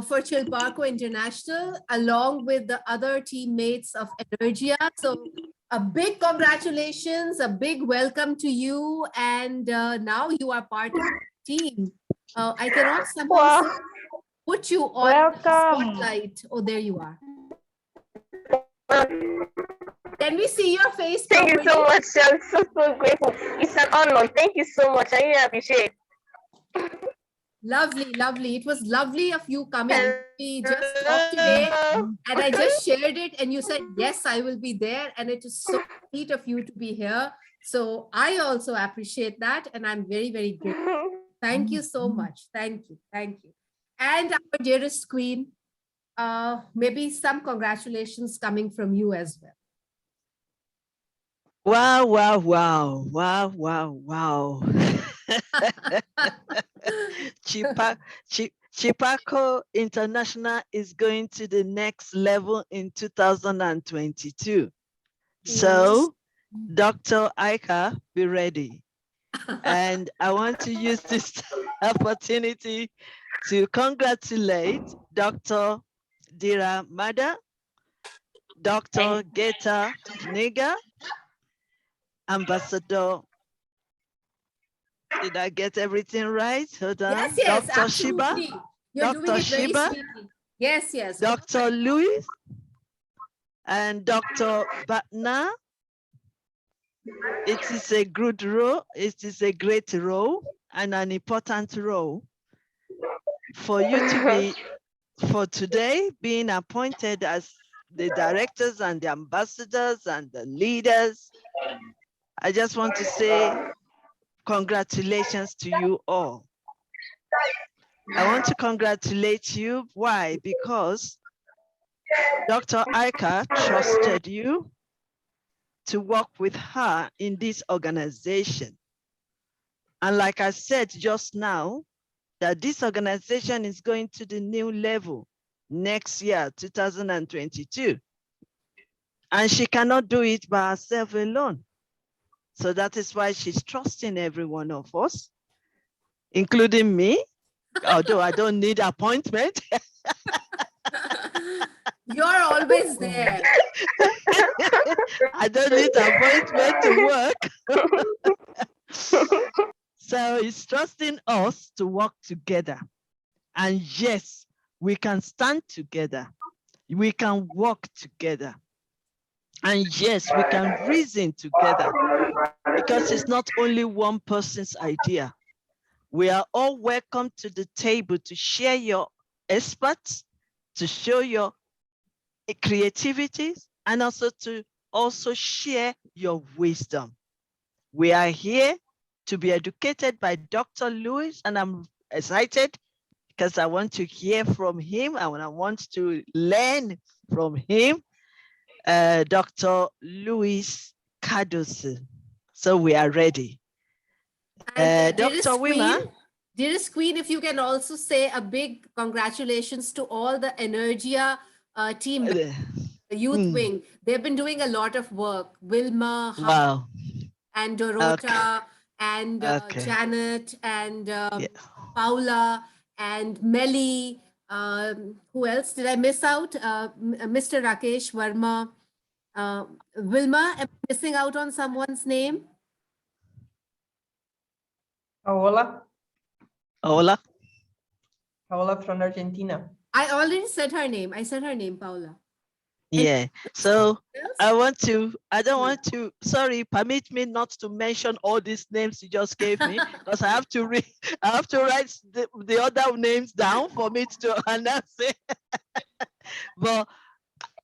for Chilparco International, along with the other teammates of Energia. So a big congratulations, a big welcome to you. And now you are part of the team. I cannot somehow put you on the spotlight. Oh, there you are. Can we see your face? Thank you so much. I'm so grateful. It's an honor. Thank you so much. I really appreciate it. Lovely. It was lovely of you coming. We just talked today and I just shared it and you said, yes, I will be there. And it is so sweet of you to be here. So I also appreciate that. And I'm very, very grateful. Thank you so much. Thank you. Thank you. And our dearest queen, maybe some congratulations coming from you as well. Wow, wow, wow, wow, wow, wow. Chilparco International is going to the next level in 2022. So, Dr. Aika, be ready. And I want to use this opportunity to congratulate Dr. Dira Mada, Dr. Geta Niga, Ambassador. Did I get everything right? Hold on. Yes, yes, Dr. absolutely. Shiba, You're Dr. doing it very Shiba, sweetly. Yes, yes. Dr. Louis, and Dr. Batna. It is a good role. It is a great role and an important role for you to be, for today, being appointed as the directors and the ambassadors and the leaders. I just want to say congratulations to you all. I want to congratulate you. Why? Because Dr. Aika trusted you to work with her in this organization. And like I said just now, that this organization is going to the new level next year, 2022. And she cannot do it by herself alone. So that is why she's trusting every one of us, including me, although I don't need appointment. You're always there. I don't need appointment to work. So it's trusting us to work together. And yes, we can stand together. We can work together. And yes, we can reason together. Because it's not only one person's idea. We are all welcome to the table to share your experts, to show your creativities, and also to share your wisdom. We are here to be educated by Dr. Lewis, and I'm excited because I want to hear from him and I want to learn from him, Dr. Louis Cardoso. So we are ready. Dr. Wima. Dearest Queen, if you can also say a big congratulations to all the Energia team, the youth wing. They've been doing a lot of work. Wilma, wow, and Dorota, and Janet, and Paula, and Melly. Who else did I miss out? Mr. Rakesh Verma. Wilma, am I missing out on someone's name? Paola. Paola. Paola from Argentina. I already said her name. I said her name, Paula. Yeah, so I don't want to, sorry, permit me not to mention all these names you just gave me, because I have to write the other names down for me to announce it. But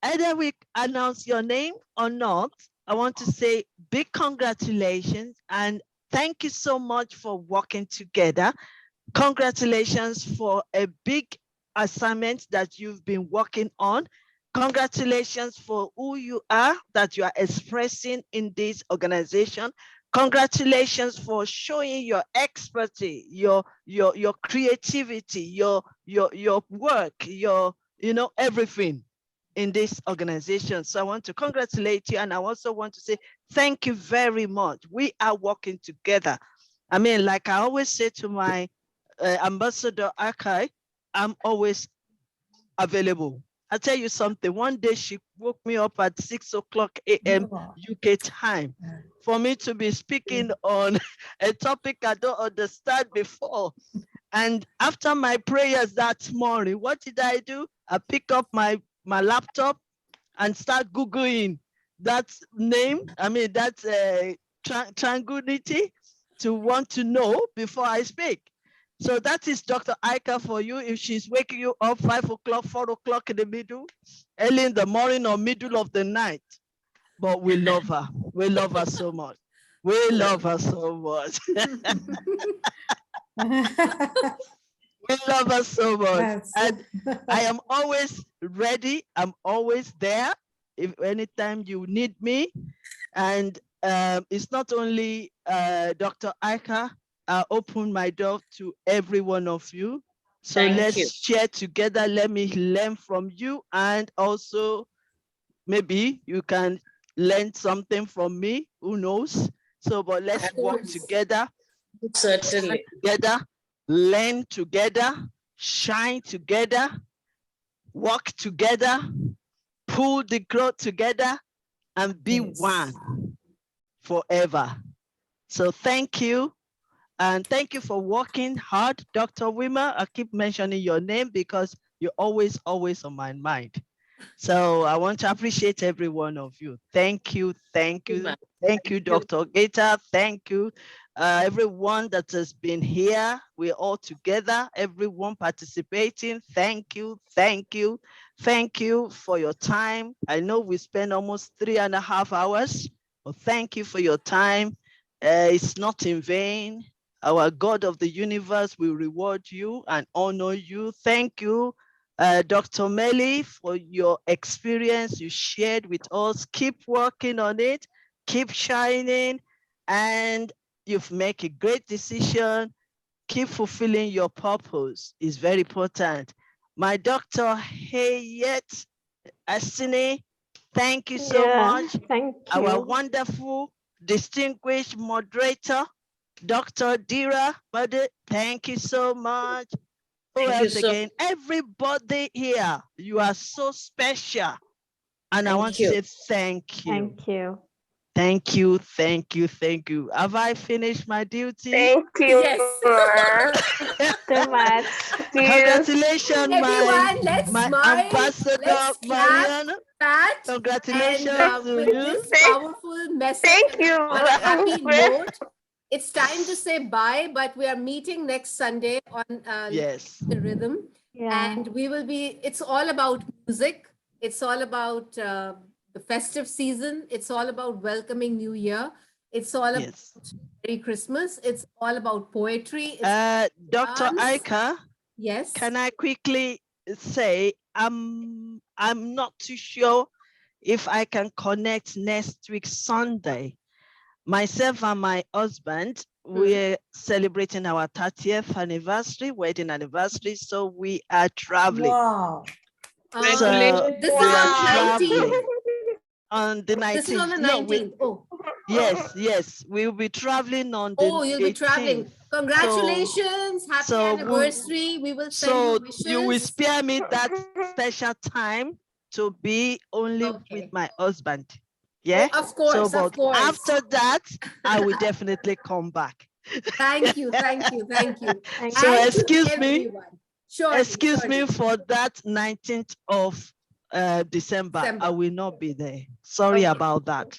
either we announce your name or not, I want to say big congratulations and thank you so much for working together. Congratulations for a big assignment that you've been working on. Congratulations for who you are, that you are expressing in this organization. Congratulations for showing your expertise, your creativity, your work, everything in this organization. So I want to congratulate you, and I also want to say thank you very much. We are working together. I mean, like I always say to my Ambassador Akai, I'm always available. I'll tell you something. One day she woke me up at 6 o'clock a.m. UK time for me to be speaking on a topic I don't understand before. And after my prayers that morning, what did I do? I pick up my laptop and start Googling that name. I mean, that's triangulity to want to know before I speak. So that is Dr. Aika for you. If she's waking you up 5 o'clock, 4 o'clock in the middle, early in the morning or middle of the night. But we love her. We love her so much. We love her so much. We love her so much. Yes. And I am always ready. I'm always there if anytime you need me. And it's not only Dr. Aika, I open my door to every one of you. So let's share together. Let me learn from you. And also maybe you can learn something from me. Who knows? So, but let's work together. Certainly. Together, learn together, shine together, work together, pull the growth together, and be one forever. So thank you. And thank you for working hard, Dr. Wimmer. I keep mentioning your name because you're always on my mind. So I want to appreciate every one of you. Thank you, thank you, thank you, Dr. Gator. Thank you, everyone that has been here. We're all together, everyone participating. Thank you, thank you, thank you for your time. I know we spent almost 3.5 hours, but thank you for your time. It's not in vain. Our God of the universe will reward you and honor you. Thank you, Dr. Melly, for your experience you shared with us. Keep working on it, keep shining, and you've made a great decision. Keep fulfilling your purpose. It's very important. My Dr. Hayet Asine, thank you so much. Thank you. Our wonderful, distinguished moderator, Dr. Dira Bade, thank you so much. Who else again? Everybody here, you are so special. And I want to say thank you. Thank you. Thank you, thank you, thank you. Have I finished my duty? Thank you so much. Congratulations, Everyone, let's my smile, ambassador, let's clap, Marianne. pat, Congratulations and to with you. this powerful message on a happy note, it's time to say bye, but we are meeting next Sunday on the rhythm. And we will be, it's all about music. It's all about the festive season. It's all about welcoming New Year. It's all about Merry Christmas. It's all about poetry. It's Dr. Aika, yes. Can I quickly say, I'm not too sure if I can connect next week, Sunday. Myself and my husband, we're celebrating our 30th anniversary, wedding anniversary. So we are traveling. Wow. So this is on the 19th. On the 19th. This is on the 19th. Yes. We'll be traveling on the 18th. You'll be traveling. Congratulations. Happy anniversary. We will send you wishes. You will spare me that special time to be only with my husband. Yeah, of course, of course. After that, I will definitely come back. Thank you. So excuse me. Surely, excuse me for that 19th of December. I will not be there. Sorry about that.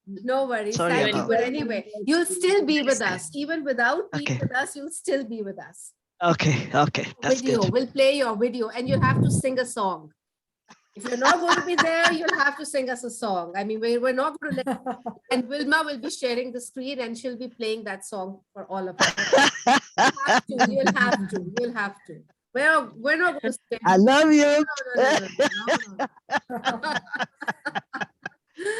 No worries. Sorry Thank you. about But that. anyway, you'll still be with us. Even without being with us, you'll still be with us. Okay. That's good. We'll play your video and you'll have to sing a song. If you're not going to be there, you'll have to sing us a song. I mean, we're not going to let and Wilma will be sharing the screen and she'll be playing that song for all of us. You'll have to. We're not going to stay. I love you. No.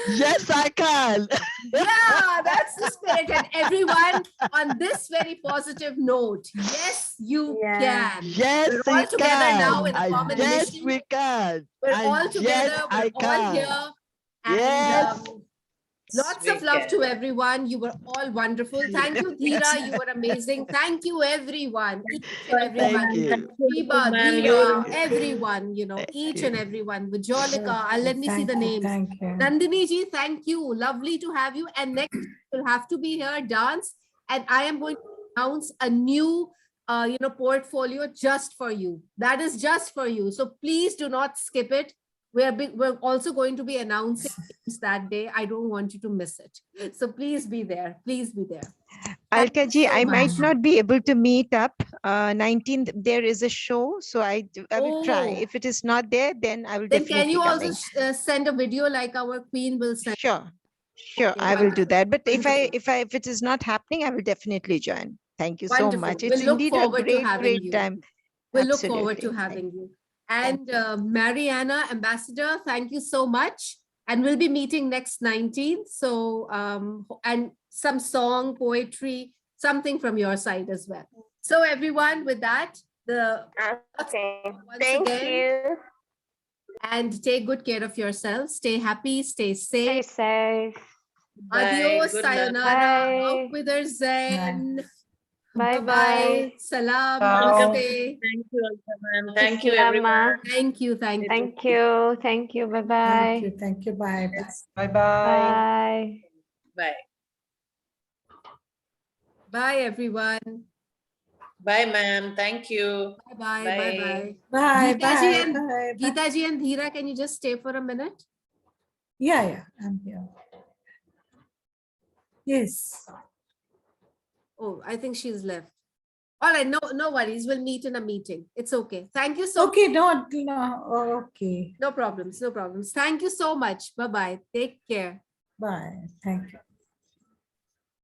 Yes, I can. Yeah, that's the spirit. And everyone, on this very positive note, yes, you can. Yes, we're all together now in a common yes, mission. we can. We're all together. We're all here. And, lots of love to everyone. You were all wonderful. Thank you, Dhira. You were amazing. Thank you, everyone. Each and everyone. Viva, everyone, each and everyone. Vijolika, let me see the names. Thank you. Nandini ji, thank you. Lovely to have you. And next, you'll have to be here, dance. And I am going to announce a new portfolio just for you. That is just for you. So please do not skip it. We're also going to be announcing that day. I don't want you to miss it. So please be there. Please be there. Alka ji, I might not be able to meet up. 19th, there is a show. So I will try. If it is not there, then I will definitely Then can you coming. also send a video like our queen will send? Sure, I will do that. But if it is not happening, I will definitely join. Thank you so Wonderful. much. It's We'll look indeed a forward to great, having great you. time. We'll look forward Absolutely. to having you. And Mariana, Ambassador, thank you so much. And we'll be meeting next 19th. So, and some song, poetry, something from your side as well. So everyone, with that, Okay. once Thank again, you. and take good care of yourself. Stay happy, stay safe. Stay safe. Adios, Good luck. sayonara, auf Wiedersehen. Bye Bye-bye. Salam, Welcome. namaste. Thank you, Alkaman. Thank you, everyone. Thank you, thank you. Thank you. Thank you. Bye-bye. Thank you. Bye. Bye-bye. Bye. Bye. Bye, everyone. Bye, ma'am. Thank you. Bye-bye. Bye. Bye. Geeta-ji Bye. and, Bye. Geeta-ji and Dheera, can you just stay for a minute? Yeah, I'm here. Yes. Oh, I think she's left. All right, no worries. We'll meet in a meeting. It's okay. Thank you so much. Okay, no, okay. No problems, no problems. Thank you so much. Bye-bye. Take care. Bye. Thank you.